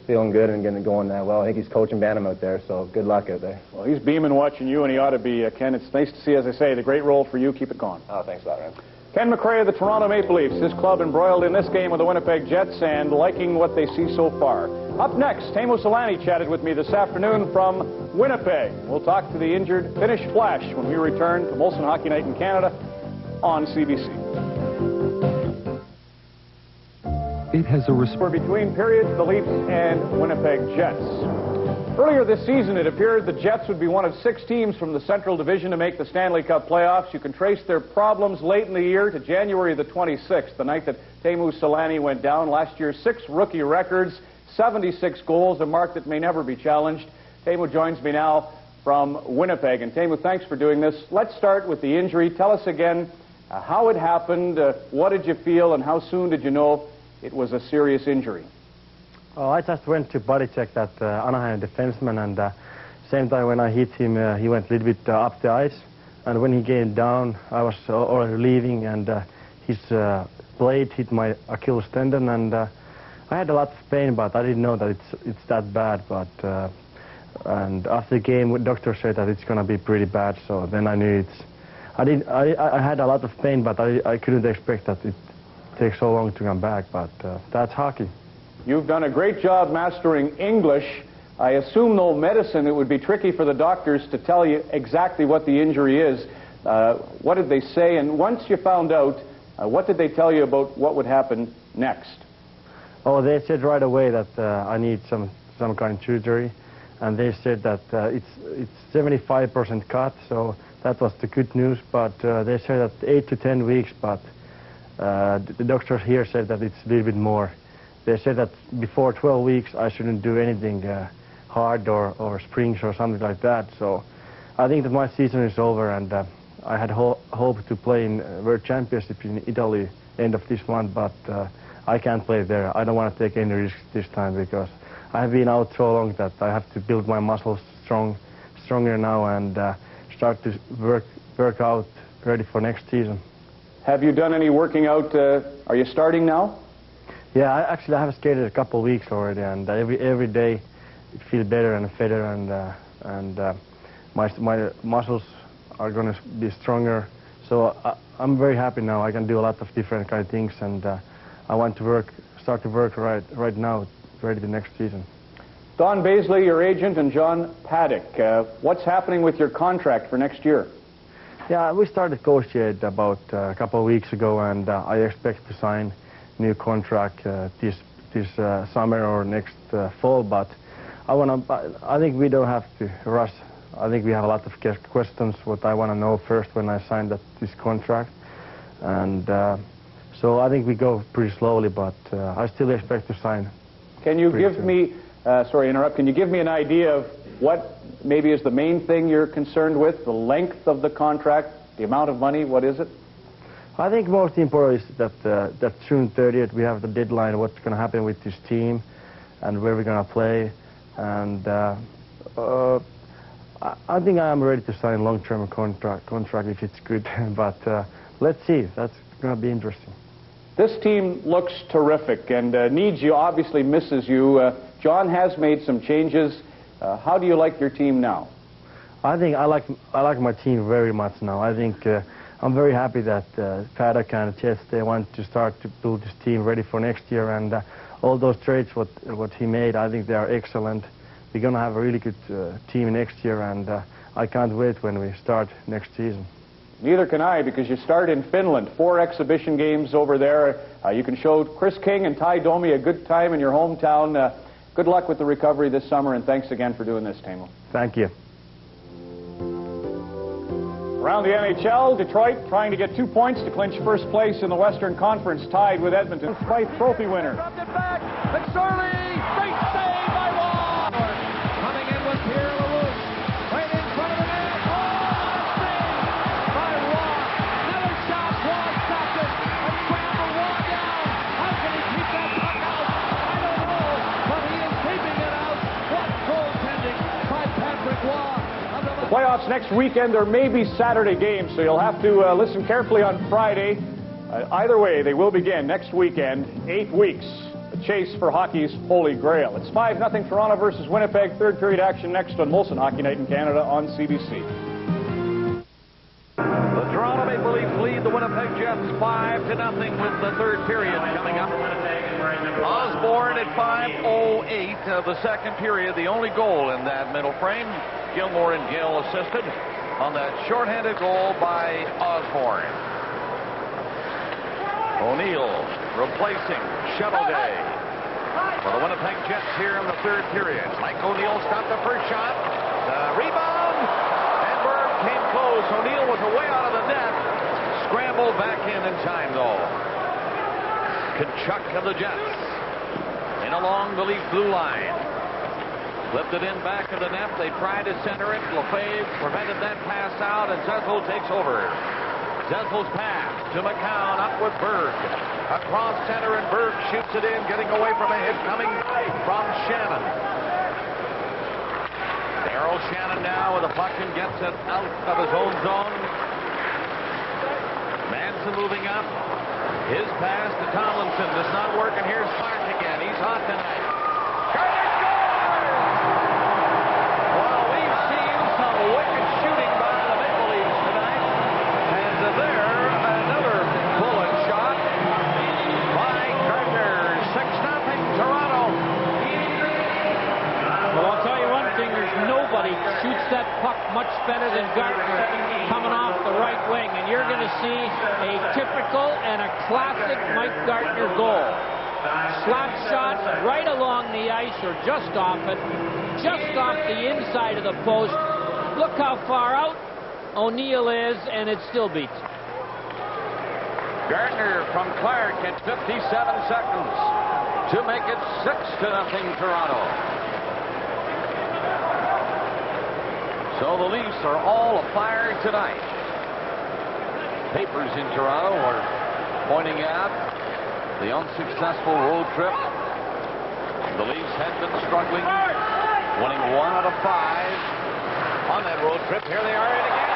feeling good and getting going well. I think he's coaching Bantam out there, so good luck out there. Well, he's beaming watching you, and he ought to be, Ken. It's nice to see, as I say, the great role for you. Keep it going. Oh, thanks a lot, Ryan. Ken McCrae of the Toronto Maple Leafs. His club embroiled in this game with the Winnipeg Jets and liking what they see so far. Up next, Teemu Selanne chatted with me this afternoon from Winnipeg. We'll talk to the injured Finnish Flash when we return to Molson Hockey Night in Canada on CBC. It has a For between periods, the Leafs and Winnipeg Jets. Earlier this season, it appeared the Jets would be one of 6 teams from the Central Division to make the Stanley Cup playoffs. You can trace their problems late in the year to January the 26th, the night that Teemu Selanne went down. Last year, 6 rookie records, 76 goals, a mark that may never be challenged. Teemu joins me now from Winnipeg. And Teemu, thanks for doing this. Let's start with the injury. Tell us again how it happened, what did you feel, and how soon did you know it was a serious injury? Oh, I just went to body check that Anaheim defenseman, and same time when I hit him, he went a little bit up the ice. And when he came down, I was already leaving, and his blade hit my Achilles tendon, and I had a lot of pain, but I didn't know that it's that bad. But and after the game, the doctor said that it's going to be pretty bad, so then I knew I had a lot of pain, but I couldn't expect that it takes so long to come back, but that's hockey. You've done a great job mastering English. I assume, though, medicine, it would be tricky for the doctors to tell you exactly what the injury is. What did they say? And once you found out, what did they tell you about what would happen next? Oh, they said right away that I need some kind of surgery, and they said that it's 75% cut, so that was the good news. But they said that 8 to 10 weeks, but the doctors here said that it's a little bit more. They said that before 12 weeks I shouldn't do anything hard or springs or something like that. So I think that my season is over, and I had hoped to play in World Championship in Italy end of this month, but I can't play there. I don't want to take any risks this time because I have been out so long that I have to build my muscles stronger now and start to work out ready for next season. Have you done any working out? Are you starting now? Yeah, actually I have skated a couple of weeks already, and every day it feels better and better, and my muscles are going to be stronger. So I'm very happy now. I can do a lot of different kind of things, and I want to start to work right now, ready the next season. Don Baisley, your agent, and John Paddock, what's happening with your contract for next year? Yeah, we started negotiate about a couple of weeks ago, and I expect to sign new contract this summer or next fall. But I think we don't have to rush. I think we have a lot of questions what I want to know first when I sign this contract, and so I think we go pretty slowly. But I still expect to sign. Can you give me? Sorry to interrupt. Can you give me an idea of what maybe is the main thing you're concerned with? The length of the contract, the amount of money, what is it? I think most important is that June 30th we have the deadline, what's going to happen with this team and where we're going to play. And I think I am ready to sign a long-term contract if it's good. But let's see. That's going to be interesting. This team looks terrific and needs you, obviously misses you. John has made some changes. How do you like your team now? I think I like my team very much now. I think I'm very happy that Paddock and Jets, they want to start to build this team ready for next year, and all those trades what he made, I think they are excellent. We're going to have a really good team next year, and I can't wait when we start next season. Neither can I, because you start in Finland. 4 exhibition games over there. You can show Chris King and Ty Domi a good time in your hometown. Good luck with the recovery this summer, and thanks again for doing this, Teemu. Thank you. Around the NHL, Detroit trying to get 2 points to clinch first place in the Western Conference, tied with Edmonton. Fife Trophy winner. Dropped it back. McSorley. Great save by Waugh. Coming in with Pierre LaRouche. Right in front of the net. Oh, save by Waugh. Another shot. Waugh stopped it. And scrambled Waugh down. How can he keep that puck out? I don't know. But he is keeping it out. What goaltending by Patrick Waugh. The playoffs next weekend. There may be Saturday games, so you'll have to listen carefully on Friday. Either way, they will begin next weekend. 8 weeks. The chase for hockey's holy grail. It's 5-0 Toronto versus Winnipeg. Third period action next on Molson Hockey Night in Canada on CBC. The Toronto Maple Leafs lead the Winnipeg Jets 5-0 with the third period coming up. Osborne at 5:08 of the second period, the only goal in that middle frame. Gilmore and Gill assisted on that shorthanded goal by Osborne. O'Neill replacing Shovelday for the Winnipeg Jets here in the third period. Mike O'Neill stopped the first shot. Rebound. And Berg came close. O'Neill was away out of the net. Scrambled back in time, though. Kachuk of the Jets. In along the Leaf blue line. Flipped it in back of the net. They tried to center it. Lefebvre prevented that pass out, and Zezel takes over. Zezel's pass to McCown, up with Berg. Across center, and Berg shoots it in, getting away from a hit coming from Shannon. Darryl Shannon now with the puck and gets it out of his own zone. Manson moving up. His pass to Tomlinson does not work, and here's Clark again. He's hot tonight. Gardner scores! Well, we've seen some wicked shooting by the Maple Leafs tonight. And there, another bullet shot by Gardner. 6-0 Toronto. Well, I'll tell you one thing. There's nobody shoots that puck much better than Gardner coming off the right wing. And you're going to see a typical and a classic Mike Gardner goal. Slap shot right along the ice or just off it. Just off the inside of the post. Look how far out O'Neill is, and it still beats. Gardner from Clark at 57 seconds to make it 6-0 Toronto. So the Leafs are all afire tonight. Papers in Toronto are pointing out the unsuccessful road trip. The Leafs had been struggling, winning 1 out of 5 on that road trip. Here they are in again.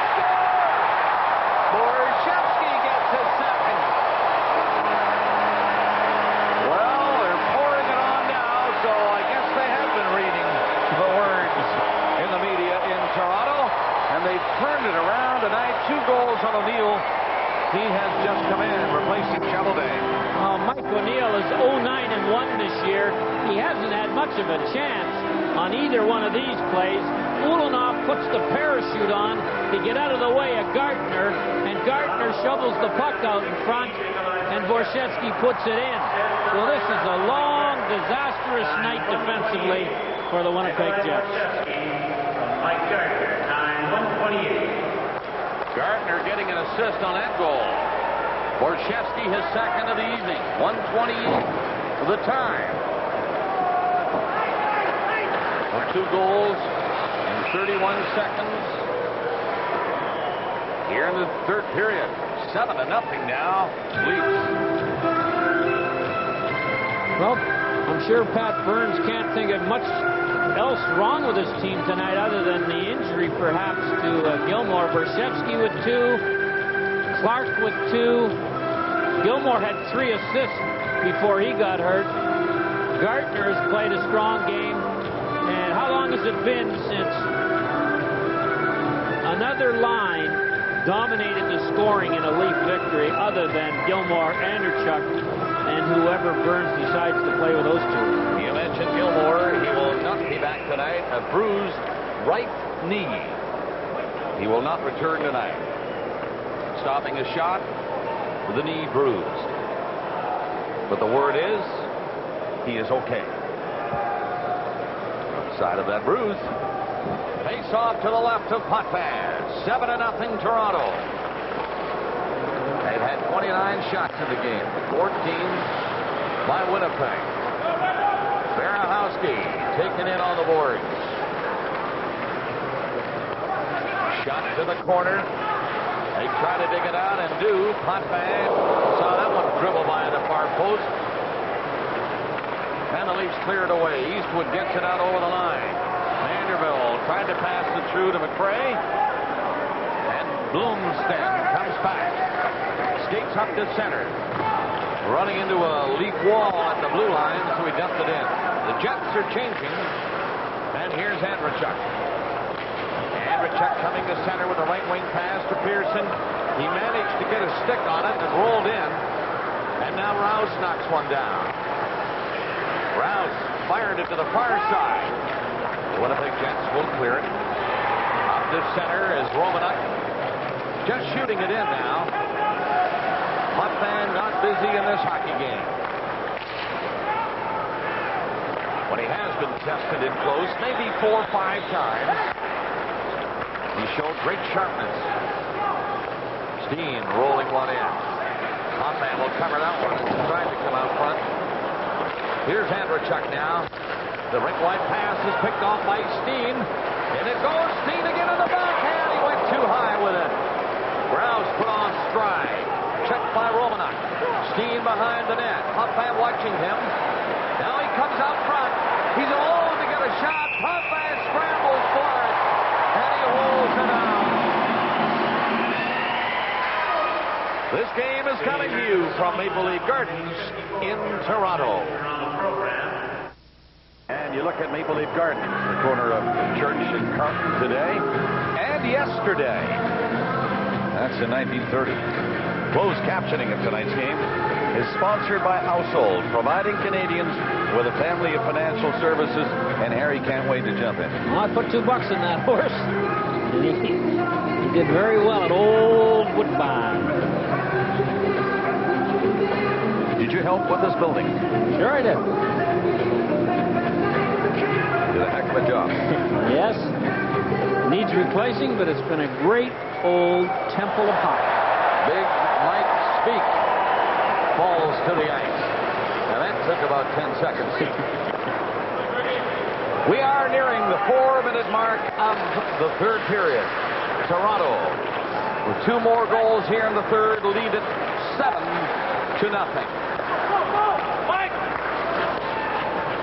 Borshevsky gets his second. Well, turned it around tonight. 2 goals on O'Neill. He has just come in, replacing Shovelday. Mike O'Neill is 0-9-1 this year. He hasn't had much of a chance on either one of these plays. Ulanov puts the parachute on to get out of the way of Gardner, and Gardner shovels the puck out in front, and Borshevsky puts it in. So this is a long, disastrous night defensively for the Winnipeg Jets. Mike Gardner, time 1:28. Gardner getting an assist on that goal. Borshevsky his second of the evening. 1:28 for the time. For 2 goals in 31 seconds. Here in the third period. 7-0 now. Leafs. Well, I'm sure Pat Burns can't think of much else wrong with his team tonight other than the injury perhaps to Gilmore. Borshevsky with 2, Clark with 2. Gilmore had 3 assists before he got hurt. Gardner has played a strong game. And how long has it been since another line dominated the scoring in a Leaf victory other than Gilmore, Anderchuk, and whoever Burns decides to play with those 2? You mentioned Gilmore. He will not be back tonight. A bruised right knee. He will not return tonight. Stopping a shot with the knee bruised. But the word is, he is okay. Side of that bruise. Face off to the left of Potvin. 7-0 Toronto. They've had 29 shots in the game. 14 by Winnipeg. Berehowski taken in on the boards. Shot to the corner. They try to dig it out and do. Potvin saw that one dribble by the far post. And the Leafs cleared away. Eastwood gets it out over the line. Vanderbilt tried to pass it through to McRae. And Bloomstead comes back. Skates up to center. Running into a Leaf wall at the blue line, so he dumped it in. The Jets are changing. And here's Andrechuk. Andrechuk coming to center with a right wing pass to Pearson. He managed to get a stick on it and rolled in. And now Rouse knocks one down. Rouse fired it to the far side. The Winnipeg Jets will clear it. Up to center is Romanuk. Just shooting it in now. Potvin not busy in this hockey game. When he has been tested in close, maybe 4 or 5 times, he showed great sharpness. Steen rolling one in. Potvin will cover that one. Trying to come out front. Here's Andrechuk now. The rink-wide pass is picked off by Steen. And it goes. Steen again in the backhand. He went too high with it. Rouse put on stride. Checked by Romanuk. Steen behind the net. Potvin watching him. Now he comes out front. He's alone to get a shot. Potvin scrambles for it. And he holds it out. This game is coming to you from Maple Leaf Gardens in Toronto. And you look at Maple Leaf Gardens, the corner of Church and Carlton today and yesterday. That's in 1930. Closed captioning of tonight's game is sponsored by Household, providing Canadians with a family of financial services, and Harry can't wait to jump in. Well, I put $2 in that horse. And he did very well at Old Woodbine. Did you help with this building? Sure I did. Did a heck of a job. Yes. Needs replacing, but it's been a great old temple of hockey. Big Mike Speak falls to the ice. And that took about 10 seconds. We are nearing the 4-minute mark of the third period. Toronto, with 2 more goals here in the third, lead it 7-0.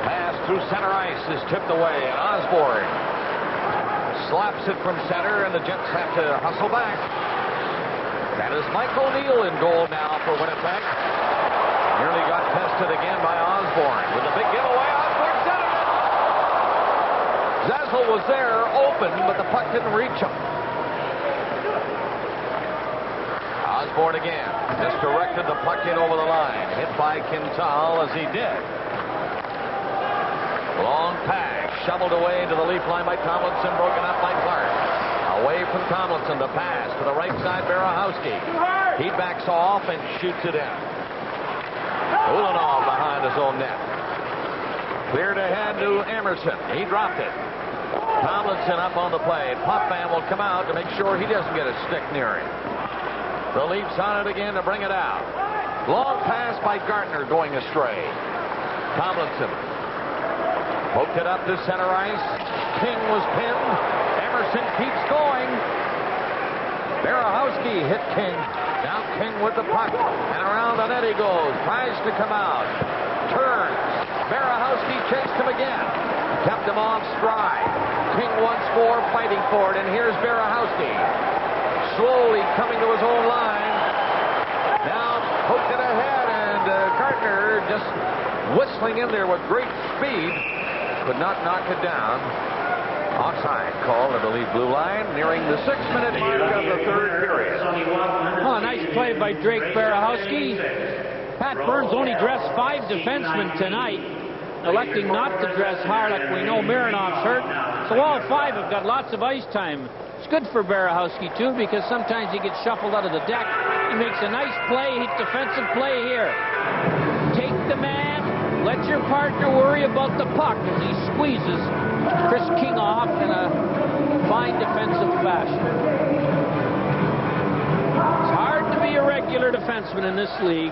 Pass through center ice is tipped away, and Osborne slaps it from center, and the Jets have to hustle back. That is Mike O'Neill in goal now for Winnipeg. Nearly got tested again by Osborne with a big giveaway. Osborne set it. Zazzle was there, open, but the puck didn't reach him. Osborne again. Just directed the puck in over the line. Hit by Quintal as he did. Long pass. Shoveled away to the leaf line by Tomlinson. Broken up by Clark. Away from Tomlinson. The pass to the right side. Berehowski. He backs off and shoots it in. Ulanov behind his own net. Cleared ahead to Emerson. He dropped it. Tomlinson up on the play. Potvin will come out to make sure he doesn't get a stick near him. The Leafs on it again to bring it out. Long pass by Gardner going astray. Tomlinson poked it up to center ice. King was pinned. Emerson keeps going. Berehowski hit King. Now King with the puck. And around the net he goes. Tries to come out. Turns. Berehowski chased him again. Kept him off stride. King once more fighting for it. And here's Berehowski. Slowly coming to his own line. Now poked it ahead. And Gardner just whistling in there with great speed. Could not knock it down. Offside call at the lead blue line, nearing the 6-minute mark of the third period. Oh, nice play by Drake Berehowski. Pat Burns only dressed 5 defensemen tonight, electing not to dress Harlech. We know Mironov's hurt, so all 5 have got lots of ice time. It's good for Berehowski, too, because sometimes he gets shuffled out of the deck. He makes a nice play, defensive play here. Take the man, let your partner worry about the puck as he squeezes Chris King off in a fine defensive fashion. It's hard to be a regular defenseman in this league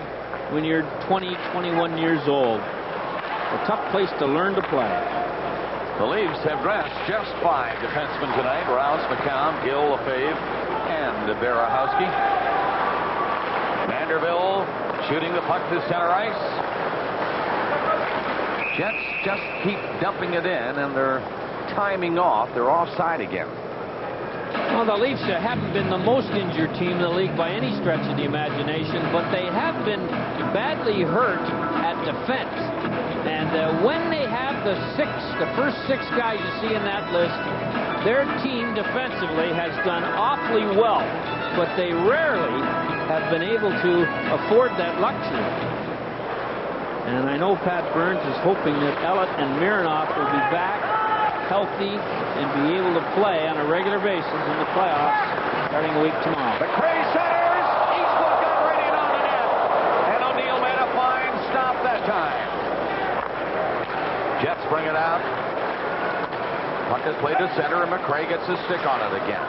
when you're 20, 21 years old. A tough place to learn to play. The Leafs have dressed just 5 defensemen tonight. Rouse, McCown, Gill, Lefebvre, and Berehowski. Vanderbilt shooting the puck to center ice. Jets just keep dumping it in, and they're timing off. They're offside again. Well, the Leafs haven't been the most injured team in the league by any stretch of the imagination, but they have been badly hurt at defense. And when they have the first six guys you see in that list, their team defensively has done awfully well, but they rarely have been able to afford that luxury. And I know Pat Burns is hoping that Ellett and Mironov will be back healthy and be able to play on a regular basis in the playoffs starting a week tomorrow. McRae centers. Eastwood got right in on the net. And O'Neill made a fine stop that time. Jets bring it out. Puck is played to center, and McRae gets his stick on it again.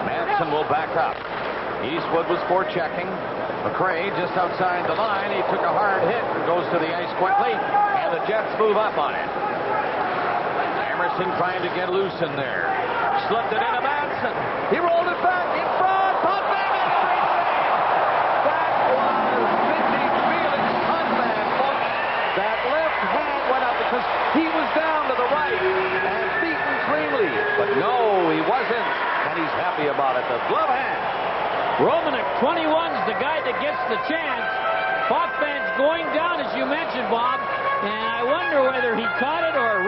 Manson will back up. Eastwood was forechecking. McRae just outside the line. He took a hard hit and goes to the ice quickly, and the Jets move up on it. Emerson trying to get loose in there. Slipped it into Manson. He rolled it back in front. Potvin and a great save. That was vintage Felix Potvin. That left hand went up because he was down to the right and beaten cleanly. But no, he wasn't, and he's happy about it. The glove hand. Romanek, 21's the guy that gets the chance. Potvin's going down, as you mentioned, Bob. And I wonder whether he caught it or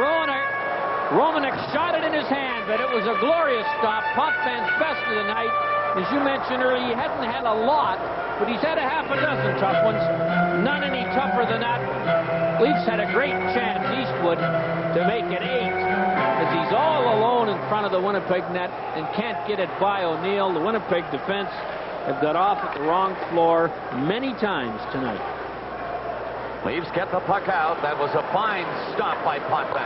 Romanek shot it in his hand. But it was a glorious stop. Potvin's best of the night. As you mentioned earlier, he hadn't had a lot, but he's had a half a dozen tough ones. None any tougher than that. Leafs had a great chance, Eastwood, to make it 8. As he's all alone in front of the Winnipeg net and can't get it by O'Neill. The Winnipeg defense have got off at the wrong floor many times tonight. Leafs get the puck out. That was a fine stop by Potvin.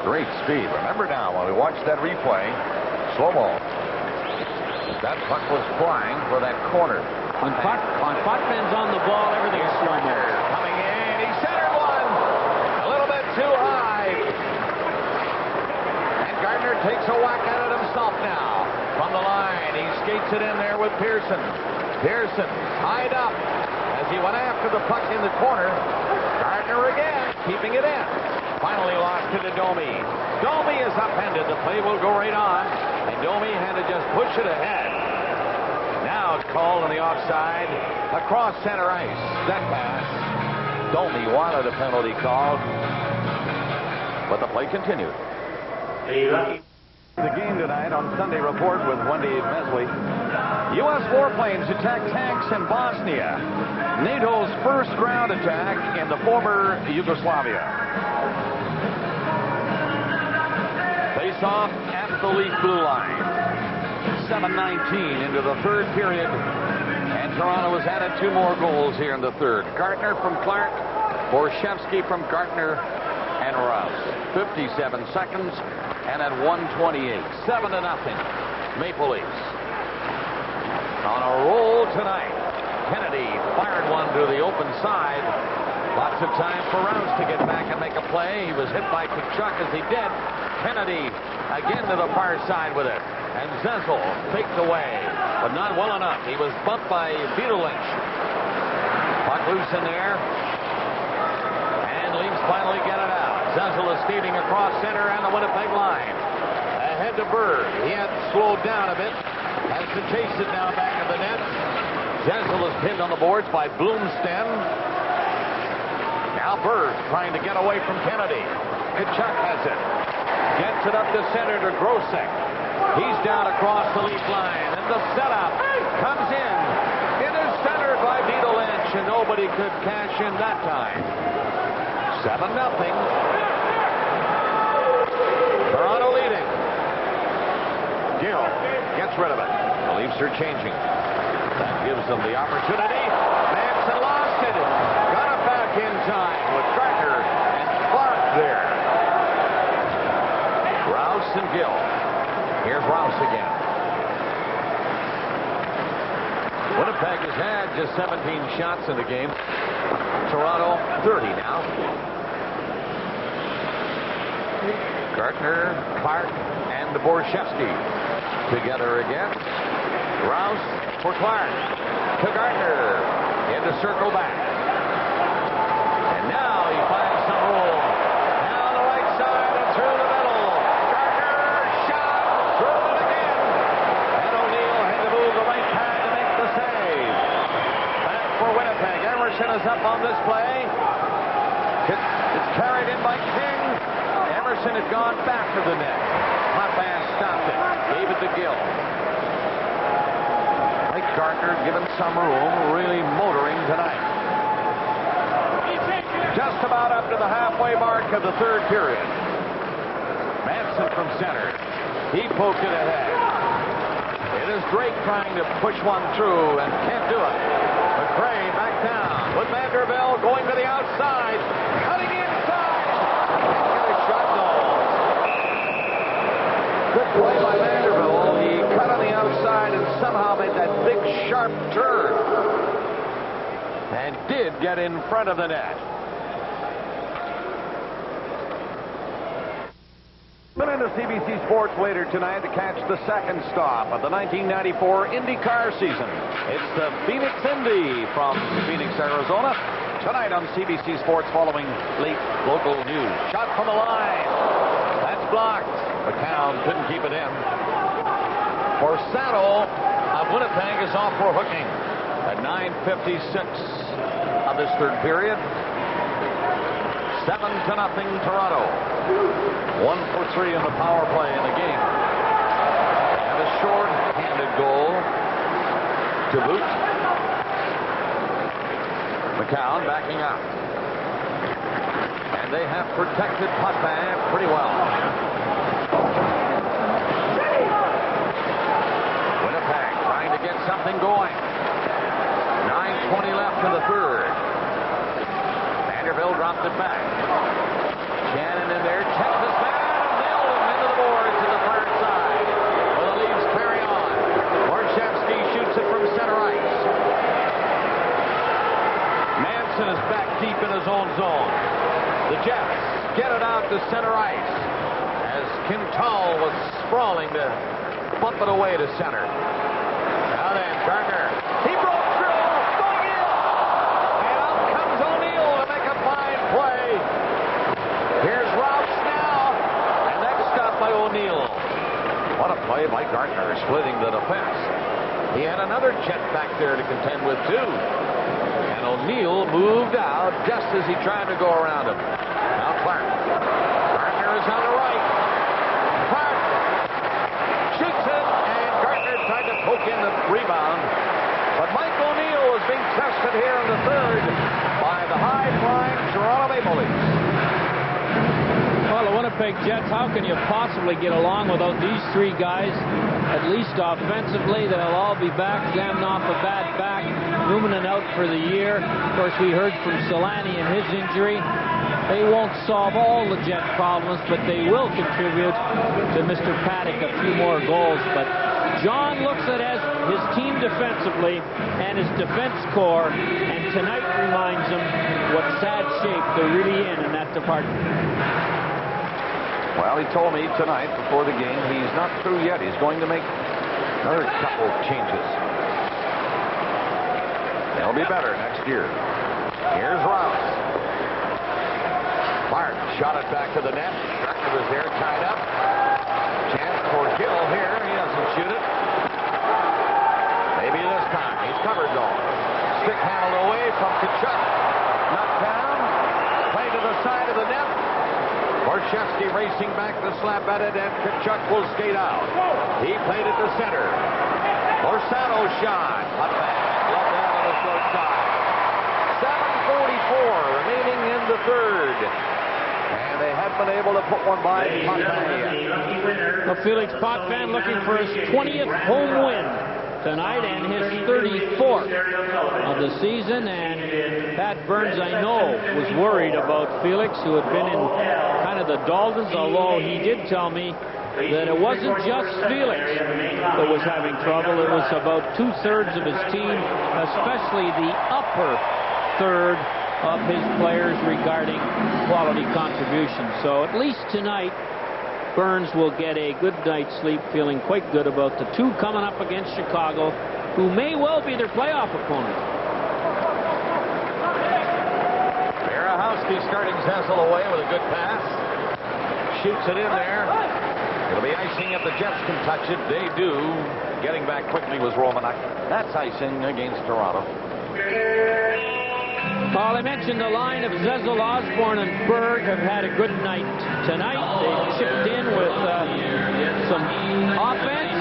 Great speed. Remember now, when we watched that replay, slow-mo, that puck was flying for that corner. When Potvin's on the ball, everything's slow-mo. Coming in, he centered one. A little bit too high. And Gardner takes a whack at it himself now. From the line, he skates it in there with Pearson. Pearson tied up as he went after the puck in the corner. Gardner again, keeping it in. Finally lost it to Domi. Domi is upended. The play will go right on. And Domi had to just push it ahead. Now it's called on the offside. Across center ice. That pass. Domi wanted a penalty called. But the play continued. The game tonight on Sunday Report with Wendy Mesley. U.S. warplanes attack tanks in Bosnia. NATO's first ground attack in the former Yugoslavia. Face off at the leaf blue line. 7:19 into the third period. And Toronto has added 2 more goals here in the third. Gartner from Clark, Borshevsky from Gartner, and Rouse. 57 seconds. And at 1:28, 7-0, Maple Leafs. On a roll tonight. Kennedy fired one to the open side. Lots of time for Rouse to get back and make a play. He was hit by Tkachuk as he did. Kennedy again to the far side with it. And Zezel faked away, but not well enough. He was bumped by Lynch. Puck loose in there. And Leafs finally get it out. Zezel is skating across center and the Winnipeg line. Ahead to Berg. He had slowed down a bit. Has to chase it now back of the net. Zezel is pinned on the boards by Bloomsten. Now Berg trying to get away from Kennedy. Tkachuk has it. Gets it up to center to Grosek. He's down across the leaf line. And the setup comes in. It is centered by Lynch, and nobody could cash in that time. 7-0. Toronto leading. Gill gets rid of it. The Leafs are changing. That gives them the opportunity. Manson lost it. Got it back in time with Gartner and Clark there. Rouse and Gill. Here's Rouse again. Winnipeg has had just 17 shots in the game. Toronto 30 now. Gartner, Clark, and Borshevsky together again. Rouse for Clark. To Gartner. Into circle back. And now he finds some room. Down the right side and through the middle. Gartner shot. Through it again. And O'Neill had to move the right pad to make the save. Back for Winnipeg. Emerson is up on this play. It's carried in by King. Emerson had gone back to the net. Potvin stopped it. Gave it to Gill. Mike Gartner given some room. Really motoring tonight. Just about up to the halfway mark of the third period. Manson from center. He poked it ahead. It is Drake trying to push one through and can't do it. McRae back down with Vanderbilt going to the outside. Cutting inside. Can't get a shot goal. Good play by Vanderbilt. He cut on the outside and somehow made that big sharp turn. And did get in front of the net. Tune into CBC Sports later tonight to catch the second stop of the 1994 IndyCar season. It's the Phoenix Indy from Phoenix, Arizona. Tonight on CBC Sports following late local news. Shot from the line. That's blocked. McCown couldn't keep it in. Forsano of Winnipeg is off for hooking at 9:56 of this third period. 7-0 Toronto. 1 for 3 in the power play in the game. And a short-handed goal to boot. McCown backing up. And they have protected Potvin pretty well. Winnipeg trying to get something going. 9:20 left in the third. Vanderbilt dropped it back. Shannon in there, checks his man, nailed him into the boards to the far side. Well, the Leafs carry on. Borshevsky shoots it from center ice. Manson is back deep in his own zone. The Jets get it out to center ice as Quintal was sprawling to bump it away to center. Now then, Gartner. He broke through, going in. And out comes O'Neill to make a fine play. Here's Rouse now, and that's stopped by O'Neill. What a play by Gartner, splitting the defense. He had another Jet back there to contend with, too. And O'Neill moved out just as he tried to go around him. Now Clark. Gartner is on the right. Clark Maple Leafs. Well, the Winnipeg Jets, how can you possibly get along without these three guys? At least offensively, they'll all be back. Zamnoff a bad back. Newman out for the year. Of course, we heard from Solani and his injury. They won't solve all the Jet problems, but they will contribute to Mr. Paddock a few more goals. But John looks at as his team defensively and his defense core, and tonight reminds him what sad shape they're really in that department. Well, he told me tonight before the game he's not through yet. He's going to make another couple of changes. They'll be better next year. Here's Rouse. Bart shot it back to the net. Becker was there, tied up. Chance for Gill here. He doesn't shoot it. Maybe this time. He's covered though. Stick handled away from Tkachuk. Knocked down. Played to the side of the net. Borchevsky racing back to slap at it, and Tkachuk will skate out. He played it to center. Borsato's shot. Up back. Left out on the short side. 7:44 remaining in the third. And they have been able to put one by Potvin. Well, Felix Potvin looking for his 20th home win tonight and his 34th of the season. And Pat Burns, I know, was worried about Felix, who had been in kind of the doldrums, although he did tell me that it wasn't just Felix that was having trouble. It was about two-thirds of his team, especially the upper third of his players regarding quality contributions. So at least tonight, Burns will get a good night's sleep, feeling quite good about the two coming up against Chicago, who may well be their playoff opponent. Berehowski starting Zessel away with a good pass. Shoots it in there. It'll be icing if the Jets can touch it. They do. Getting back quickly was Romanek. That's icing against Toronto. Well, I mentioned the line of Zessel, Osborne, and Berg have had a good night tonight. They've chipped in with some offense.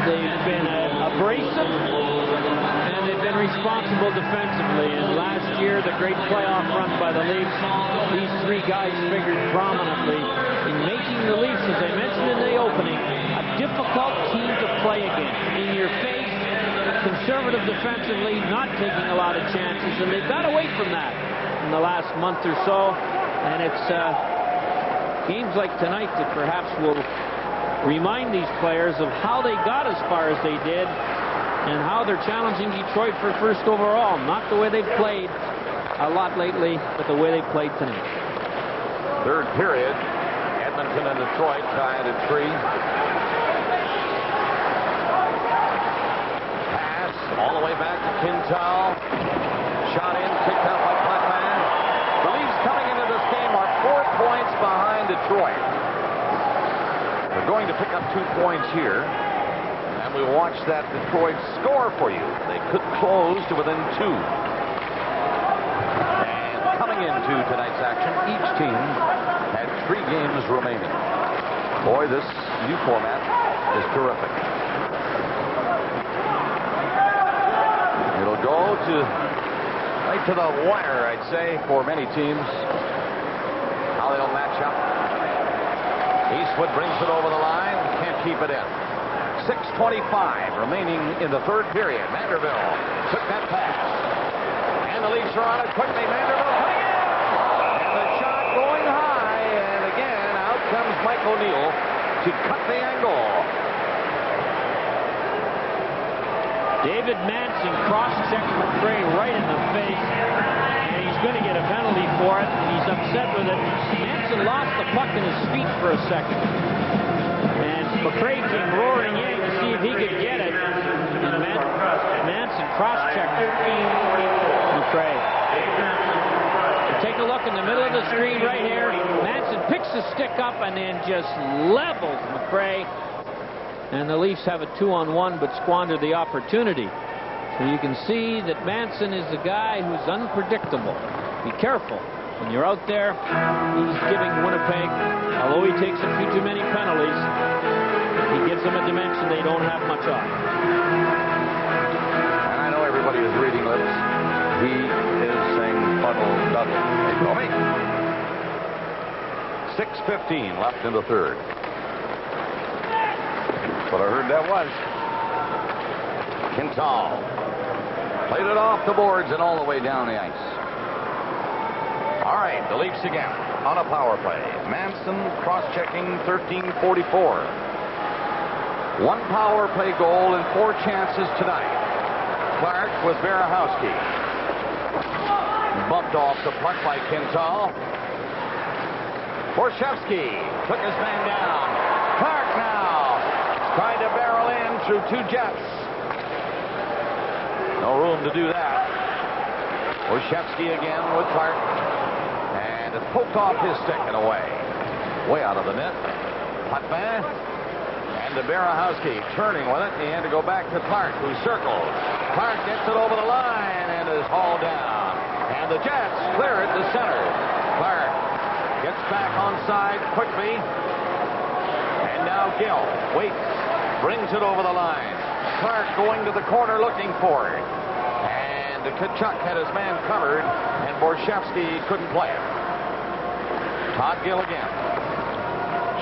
They've been abrasive, and they've been responsible defensively. And last year, the great playoff run by the Leafs, these three guys figured prominently in making the Leafs, as I mentioned in the opening, a difficult team to play against. In your face, conservative defensively, not taking a lot of chances, and they've got away from that in the last month or so. And it's games like tonight that perhaps will remind these players of how they got as far as they did and how they're challenging Detroit for first overall. Not the way they've played a lot lately, but the way they played tonight. Third period, Edmonton and Detroit tied at 3. All the way back to Quintal. Shot in, kicked out by Potvin. The Leafs coming into this game are 4 points behind Detroit. They're going to pick up 2 points here. And we watch that Detroit score for you. They could close to within 2. And coming into tonight's action, each team had 3 games remaining. Boy, this new format is terrific. It'll go to right to the wire, I'd say, for many teams. How they'll match up. Eastwood brings it over the line. Can't keep it in. 6:25 remaining in the third period. Manderville took that pass. And the Leafs are on it quickly. Manderville coming in. And the shot going high. And again, out comes Mike O'Neill to cut the angle. David Manson cross-checked McRae right in the face, and he's going to get a penalty for it. He's upset with it. Manson lost the puck in his feet for a second, and McRae came roaring in to see if he could get it, and Manson cross-checked McRae. Take a look in the middle of the screen right here. Manson picks the stick up and then just levels McRae. And the Leafs have a 2-on-1, but squander the opportunity. So you can see that Manson is a guy who's unpredictable. Be careful. When you're out there, he's giving Winnipeg, although he takes a few too many penalties, he gives them a dimension they don't have much of. I know everybody is reading lips. He is saying fuddle duddle. Hey, Tommy. 6:15 left in the third. That's what I heard that was. Quintal played it off the boards and all the way down the ice. All right, the Leafs again on a power play. Manson cross-checking 13:44. One power play goal and 4 chances tonight. Clark with Berehowski. Bumped off the puck by Quintal. Borshevsky took his man down. Clark now trying to barrel in through 2 Jets. No room to do that. Borshevsky again with Clark. And it poked off his stick and away. Way out of the net. Potvin. And to Berehowski turning with it. He had to go back to Clark, who circles. Clark gets it over the line and is hauled down. And the Jets clear it to center. Clark gets back onside quickly. And now Gill waits. Brings it over the line. Clark going to the corner looking for it. And Tkachuk had his man covered. And Borshevsky couldn't play it. Todd Gill again.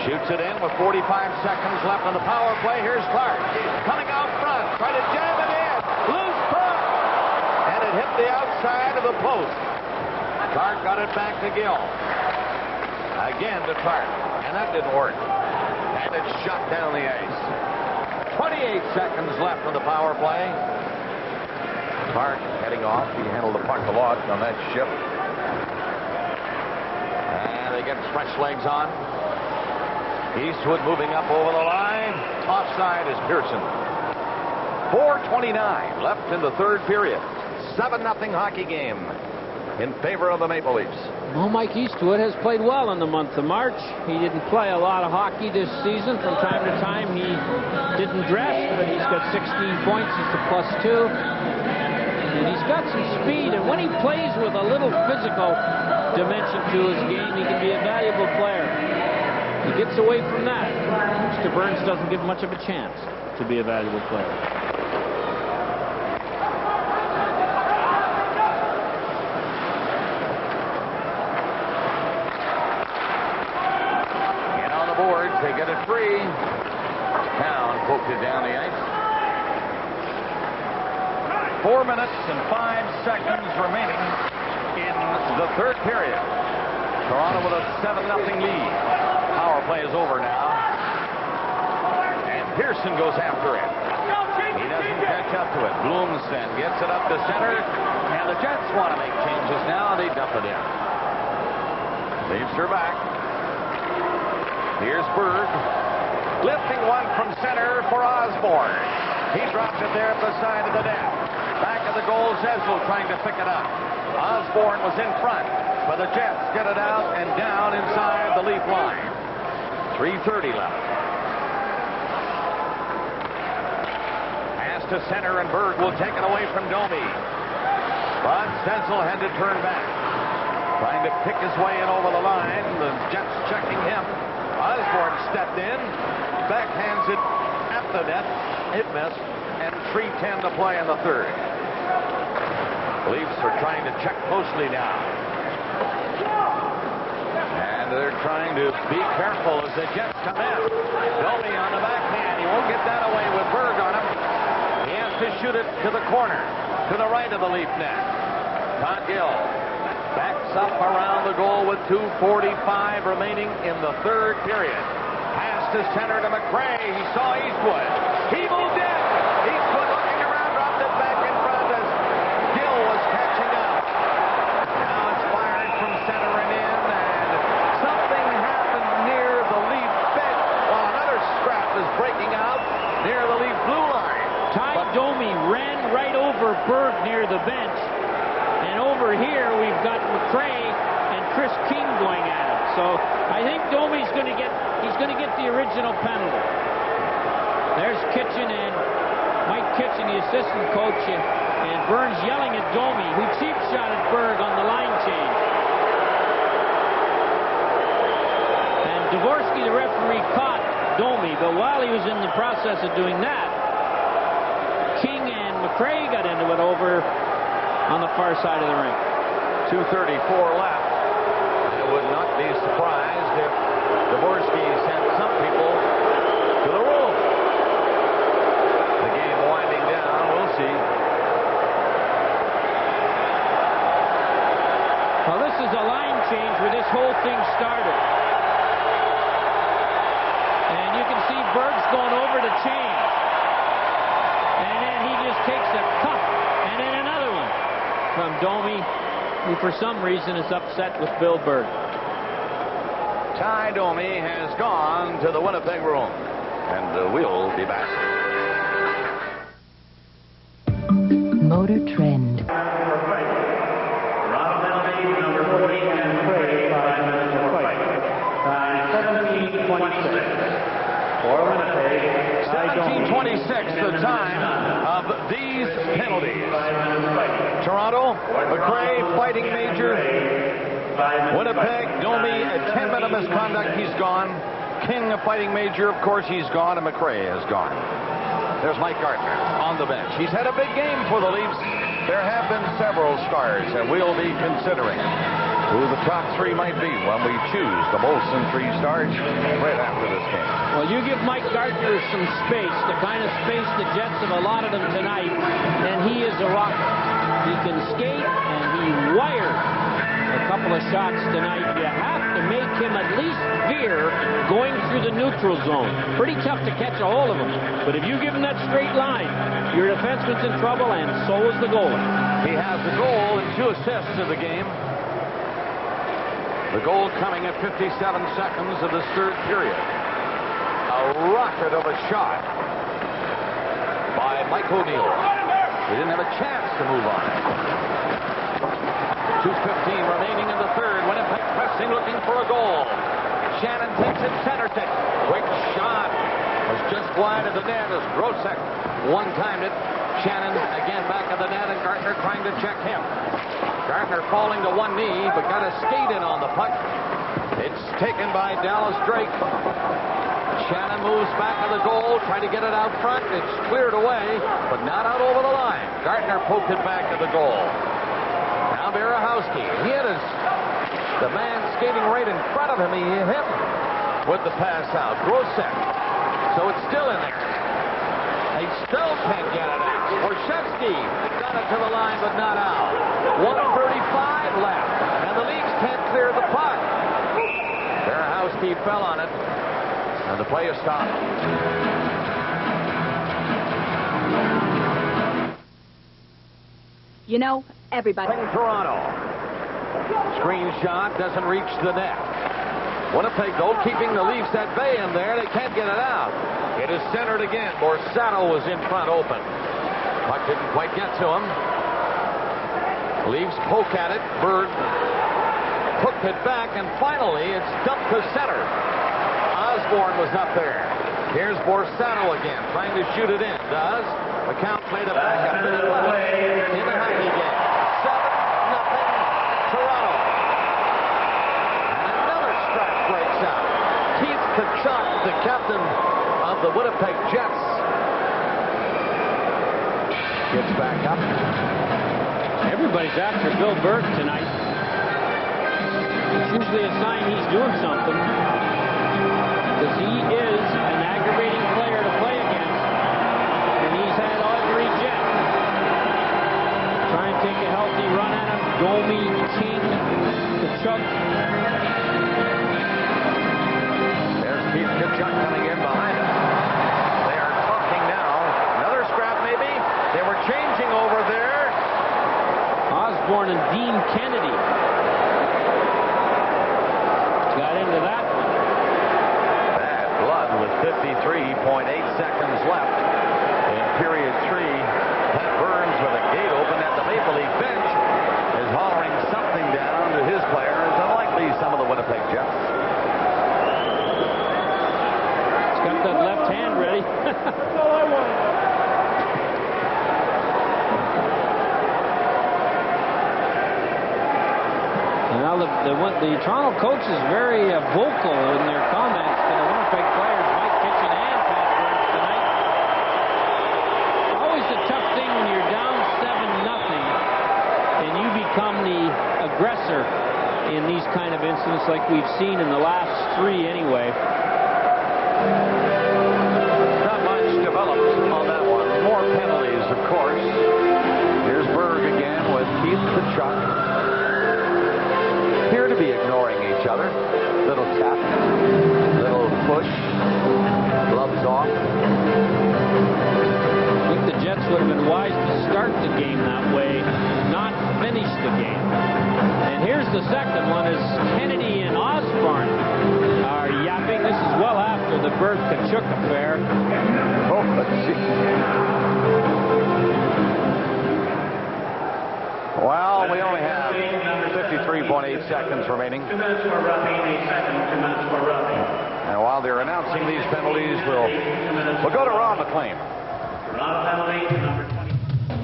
Shoots it in with 45 seconds left on the power play. Here's Clark coming out front. Trying to jam it in. Loose puck. And it hit the outside of the post. Clark got it back to Gill. Again to Clark. And that didn't work. And it's shot down the ice. 28 seconds left on the power play. Clark heading off. He handled the puck a lot on that ship. And they get fresh legs on. Eastwood moving up over the line. Offside is Pearson. 4:29 left in the third period. 7-0 hockey game in favor of the Maple Leafs. Well, Mike Eastwood has played well in the month of March. He didn't play a lot of hockey this season. From time to time, he didn't dress, but he's got 16 points. It's a +2. And he's got some speed, and when he plays with a little physical dimension to his game, he can be a valuable player. He gets away from that. Mr. Burns doesn't give much of a chance to be a valuable player. And on the boards, they get it free. Town poked it down the ice. 4 minutes and 5 seconds remaining in the third period. Toronto with a 7-0 lead. Power play is over now. And Pearson goes after it. He doesn't catch up to it. Bloomstead gets it up to center. And the Jets want to make changes now. They dump it in. Leafs are back. Here's Berg. Lifting one from center for Osborne. He drops it there at the side of the net. Back of the goal, Zezul trying to pick it up. Osborne was in front, but the Jets get it out and down inside the Leaf line. 3:30 left. Pass to center, and Berg will take it away from Domi. But Zezul had to turn back. Trying to pick his way in over the line. The Jets checking him. Osborne stepped in. Backhands it at the net. It missed. And 3:10 to play in the third. Leafs are trying to check closely now. And they're trying to be careful as the Jets come in. Domi on the backhand. He won't get that away with Berg on him. He has to shoot it to the corner, to the right of the Leaf net. Todd Gill backs up around the goal with 2:45 remaining in the third period. Pass to center to McRae. He saw Eastwood. He moved in. Eastwood looking around, dropped it back in front as Gill was catching up. Now it's fired from center and in, and something happened near the Leaf bench while another scrap is breaking out near the Leaf blue line. Ty Domi ran right over Berg near the bench, and over here we've got McRae and Chris King going at it. So I think Domi's going to get the original penalty. There's Kitchen and Mike Kitchen, the assistant coach, and Burns yelling at Domi, who cheap shot at Berg on the line change. And Dvorsky, the referee, caught Domi, but while he was in the process of doing that, King and McRae got into it over on the far side of the rink. 2:34 left. I would not be surprised if whole thing started. And you can see Berg's going over to change. And then he just takes a cuff. And then another one from Domi, who for some reason is upset with Bill Berg. Ty Domi has gone to the Winnipeg room. And we'll be back. Motor Trend. Toronto penalty, number 40, and Craig, 5 minutes for fight. Time 17:26. For Winnipeg, 17:26, the time of these penalties. Toronto, McRae, fighting major. Winnipeg, Domi, a 10-minute misconduct, he's gone. King, a fighting major, of course, he's gone, and McRae has gone. There's Mike Gardner on the bench. He's had a big game for the Leafs. There have been several stars, and we'll be considering who the top three might be when we choose the Molson 3 stars right after this game. Well, you give Mike Gardner some space, the kind of space the Jets have allotted him tonight, and he is a rocket. He can skate, and he wired a couple of shots tonight. You have to make him at least veer going through the neutral zone. Pretty tough to catch a hold of him. But if you give him that straight line, your defenseman's in trouble, and so is the goalie. He has the goal and 2 assists of the game. The goal coming at 57 seconds of this third period. A rocket of a shot by Mike O'Neill. He didn't have a chance to move on. 2:15 remaining in the third. Winnipeg pressing, looking for a goal. Shannon takes it center stick. Quick shot. Was just wide of the net as Grosek one-timed it. Shannon again back of the net, and Gardner trying to check him. Gardner falling to one knee, but got a skate in on the puck. It's taken by Dallas Drake. Shannon moves back to the goal, trying to get it out front. It's cleared away, but not out over the line. Gardner poked it back to the goal. Now Berehowski. He hit the man skating right in front of him. He hit him with the pass out. Grosek. So it's still in there. They still can't get it out. Borshevsky got it to the line, but not out. 1:35 left, and the Leafs can't clear the puck. Berehowski fell on it, and the play is stopped. You know, everybody. Toronto. Screen shot doesn't reach the net. Winnipeg, though, keeping the Leafs at bay in there. They can't get it out. It is centered again. Borsato was in front open. Puck didn't quite get to him. Leafs poke at it. Berg hooked it back, and finally it's dumped to center. Osborne was up there. Here's Borsato again, trying to shoot it in. Does. McCown played it back up to the left in the hockey game. 7-0 Toronto. And another strike breaks out. Keith Tkachuk, the captain of the Winnipeg Jets, gets back up. Everybody's after Bill Berg tonight. It's usually a sign he's doing something, because he is an aggravating player to play against, and he's had Audrey Jet trying to take a healthy run at him. Domi, King, Tkachuk. There's Keith Tkachuk coming in behind him. They are talking now. Another scrap maybe. They were changing over there. Osborne and Dean Kennedy got into that one. Bad blood with 53.8 seconds left in period 3. Pat Burns with a gate open at the Maple Leaf bench is hollering something down to his players, unlikely some of the Winnipeg Jets. He's got that left hand ready. That's all I want. Now the Toronto coach is very vocal in their comments to the Winnipeg players. Mike Kitchen and Pat Burns tonight. Always a tough thing when you're down 7-0 and you become the aggressor in these kind of incidents, like we've seen in the last 3 anyway. Not much developed on that one. More penalties, of course. Here's Berg again with Keith Tkachuk. Appear to be ignoring each other. Little tap, little push, gloves off. I think the Jets would have been wise to start the game that way, not finish the game. And here's the second one as Kennedy and Osborne are yapping. This is well after the Berg Kachuk affair. Oh, let's see. Well, we only have 53.8 seconds remaining. 2 minutes for roughing, 8 seconds, 2 minutes for roughing. And while they're announcing these penalties, we'll go to Ron McLean. Toronto penalty, number 20.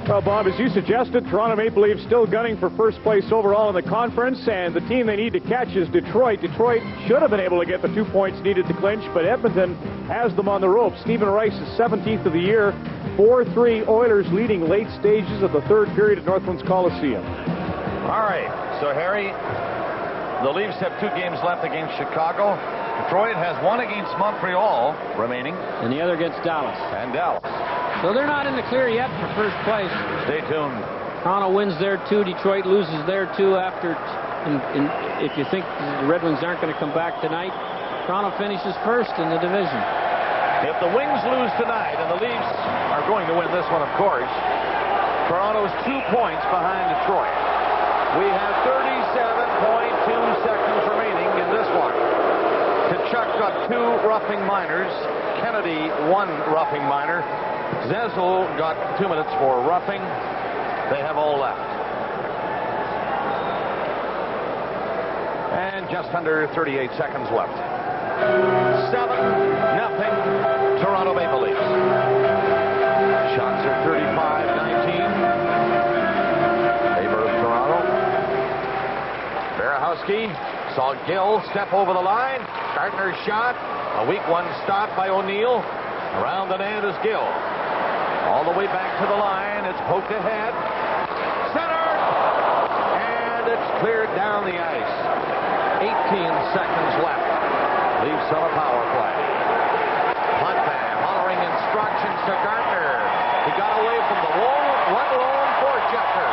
Well, Bob, as you suggested, Toronto Maple Leafs still gunning for first place overall in the conference, and the team they need to catch is Detroit. Detroit should have been able to get the 2 points needed to clinch, but Edmonton has them on the ropes. Stephen Rice is 17th of the year, 4-3 Oilers leading late stages of the third period at Northlands Coliseum. All right, so Harry, the Leafs have 2 games left against Chicago. Detroit has 1 against Montreal remaining. And the other against Dallas. And Dallas. So they're not in the clear yet for first place. Stay tuned. Toronto wins there 2. Detroit loses there 2 after. If you think the Red Wings aren't going to come back tonight, Toronto finishes first in the division. If the Wings lose tonight, and the Leafs are going to win this one, of course, Toronto's 2 points behind Detroit. We have 37.2 seconds remaining in this one. Kachuk got 2 roughing minors. Kennedy 1 roughing minor. Zezel got 2 minutes for roughing. They have all left. And just under 38 seconds left. 7-0 Toronto Maple Leafs. Shots are 35-19. Favor of Toronto. Berehowski saw Gill step over the line. Gardner's shot. A weak one stopped by O'Neill. Around the net is Gill. All the way back to the line. It's poked ahead. Centered. And it's cleared down the ice. 18 seconds left. Leafs on a power play. Potvin hollering instructions to Gardner. He got away from the one lone forechecker.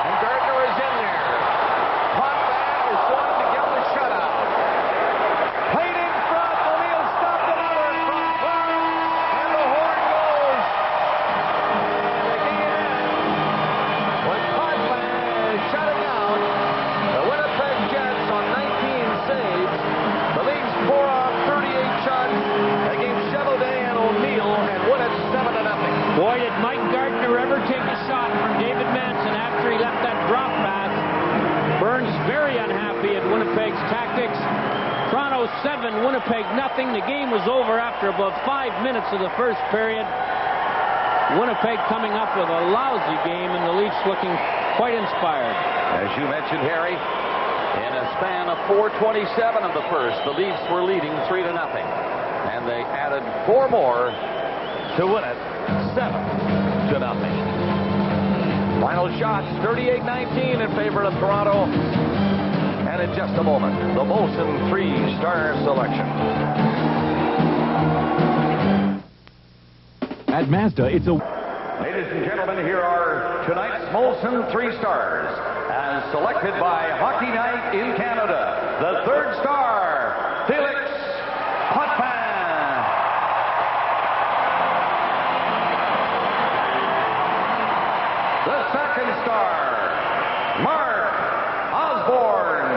And Gardner is in there. Potvin is going to get the shutout. Played in front. O'Neill stopped another in front. And the horn goes. The game ends. With Potvin shutting out the Winnipeg Jets on 19 saves. The Leafs pour off 38 shots against Cheveldae and O'Neill and win it 7-0. Boy, did Mike Gardner ever take a shot from David Manson after he left that drop pass. Burns very unhappy at Winnipeg's tactics. Toronto 7, Winnipeg nothing. The game was over after about 5 minutes of the first period. Winnipeg coming up with a lousy game, and the Leafs looking quite inspired. As you mentioned, Harry, in a span of 4:27 of the first, the Leafs were leading 3-0. And they added 4 more to win it 7-0. Final shots, 38-19 in favor of Toronto. And in just a moment, the Molson 3-star selection. At Mazda, it's a... Ladies and gentlemen, here are tonight's Molson 3 stars, as selected by Hockey Night in Canada. The 3rd star, Felix Potvin. The 2nd star, Mark Osborne.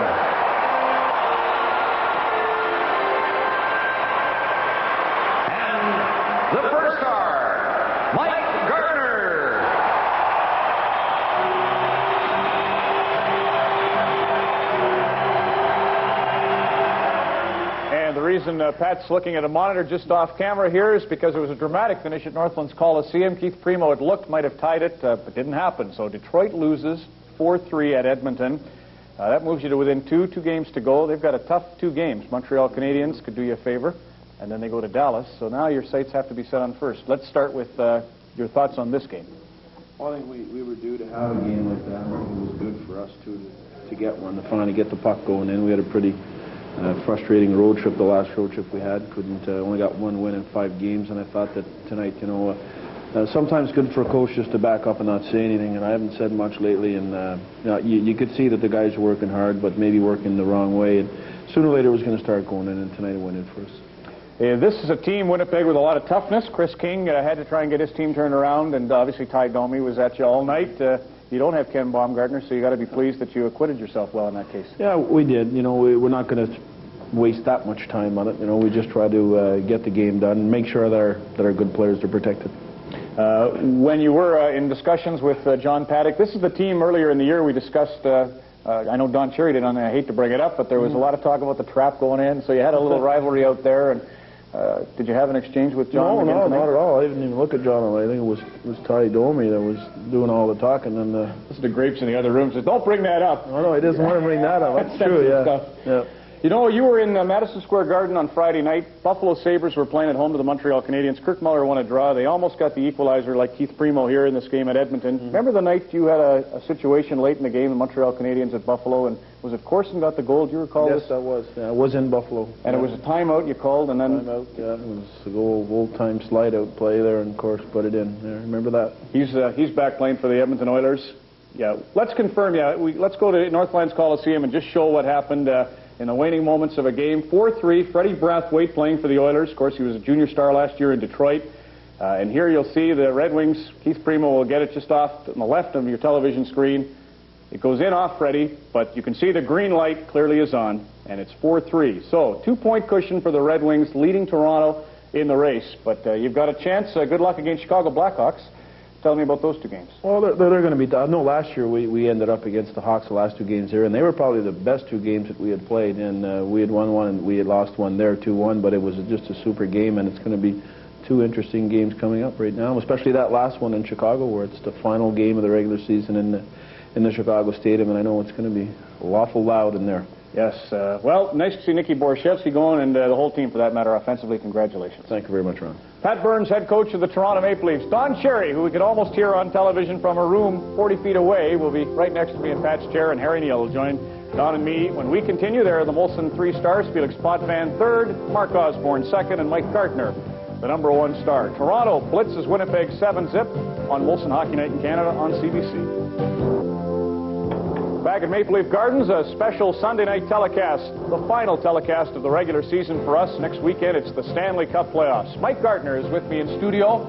And the 1st star, Mike Gardner. And the reason Pat's looking at a monitor just off camera here is because it was a dramatic finish at Northlands Coliseum. Keith Primo, it looked, might have tied it, but didn't happen. So Detroit loses 4-3 at Edmonton. That moves you to within 2 games to go. They've got a tough 2 games. Montreal Canadiens could do you a favor, and then they go to Dallas. So now your sights have to be set on first. Let's start with your thoughts on this game. Well, I think we were due to have a game like that. It was good for us to get one, to finally get the puck going in. We had a pretty frustrating road trip, the last road trip we had. Only got 1 win in 5 games, and I thought that tonight, sometimes good for a coach just to back up and not say anything, and I haven't said much lately, and you could see that the guys are working hard, but maybe working the wrong way. And sooner or later it was going to start going in, and tonight it went in for us. This is a team, Winnipeg, with a lot of toughness. Chris King had to try and get his team turned around, and obviously Ty Domi was at you all night. You don't have Ken Baumgartner, so you got to be pleased that you acquitted yourself well in that case. Yeah, we did. You know, we're not going to waste that much time on it. You know, we just try to get the game done and make sure that our good players are protected. When you were in discussions with John Paddock, this is the team earlier in the year we discussed. I know Don Cherry did on there. I hate to bring it up, but there was a lot of talk about the trap going in, so you had a little rivalry out there. And did you have an exchange with John? No, not at all. I didn't even look at John. I think it was Ty Domi that was doing all the talking. And Mr. Grapes in the other room says, "Don't bring that up." No, he doesn't want to bring that up. That's true. Yeah. You know, you were in Madison Square Garden on Friday night. Buffalo Sabres were playing at home to the Montreal Canadiens. Kirk Muller won a draw. They almost got the equalizer like Keith Primo here in this game at Edmonton. Remember the night you had a situation late in the game, the Montreal Canadiens at Buffalo, and was it Corson got the goal? Do you recall this? Yes, that was. Yeah, it was in Buffalo. And it was a timeout you called, and then... Timeout, yeah. It was a old-time slide-out play there, and of course put it in. Yeah, remember that? He's back playing for the Edmonton Oilers. Yeah, let's confirm, let's go to Northlands Coliseum and just show what happened in the waning moments of a game. 4-3, Freddie Brathwaite playing for the Oilers. Of course, he was a junior star last year in Detroit. And here you'll see the Red Wings. Keith Primo will get it just off to the left of your television screen. It goes in off Freddie, but you can see the green light clearly is on, and it's 4-3. So, 2-point cushion for the Red Wings, leading Toronto in the race. But you've got a chance. Good luck against Chicago Blackhawks. Tell me about those two games. Well, they're going to be tough. No, last year we ended up against the Hawks the last two games there, and they were probably the best two games that we had played. And we had won one, and we had lost one there, 2-1. But it was just a super game, and it's going to be two interesting games coming up right now, especially that last one in Chicago, where it's the final game of the regular season in the Chicago Stadium, and I know it's going to be awful loud in there. Yes. Well, nice to see Nicky Borshevsky going, and the whole team, for that matter, offensively. Congratulations. Thank you very much, Ron. Pat Burns, head coach of the Toronto Maple Leafs. Don Cherry, who we could almost hear on television from a room 40 feet away, will be right next to me in Pat's chair, and Harry Neal will join Don and me when we continue. There are the Molson 3 stars, Felix Potvin third, Mark Osborne second, and Mike Gartner, the number 1 star. Toronto blitzes Winnipeg 7-zip on Molson Hockey Night in Canada on CBC. Back at Maple Leaf Gardens, a special Sunday night telecast, the final telecast of the regular season for us. Next weekend, it's the Stanley Cup playoffs. Mike Gartner is with me in studio.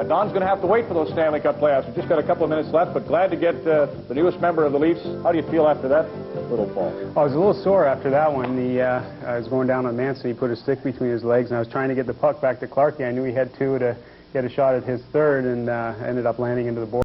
Don's going to have to wait for those Stanley Cup playoffs. We've just got a couple of minutes left, but glad to get the newest member of the Leafs. How do you feel after that little fall? I was a little sore after that one. I was going down on Manson. He put a stick between his legs, and I was trying to get the puck back to Clarkey. I knew he had two to get a shot at his third, and ended up landing into the board.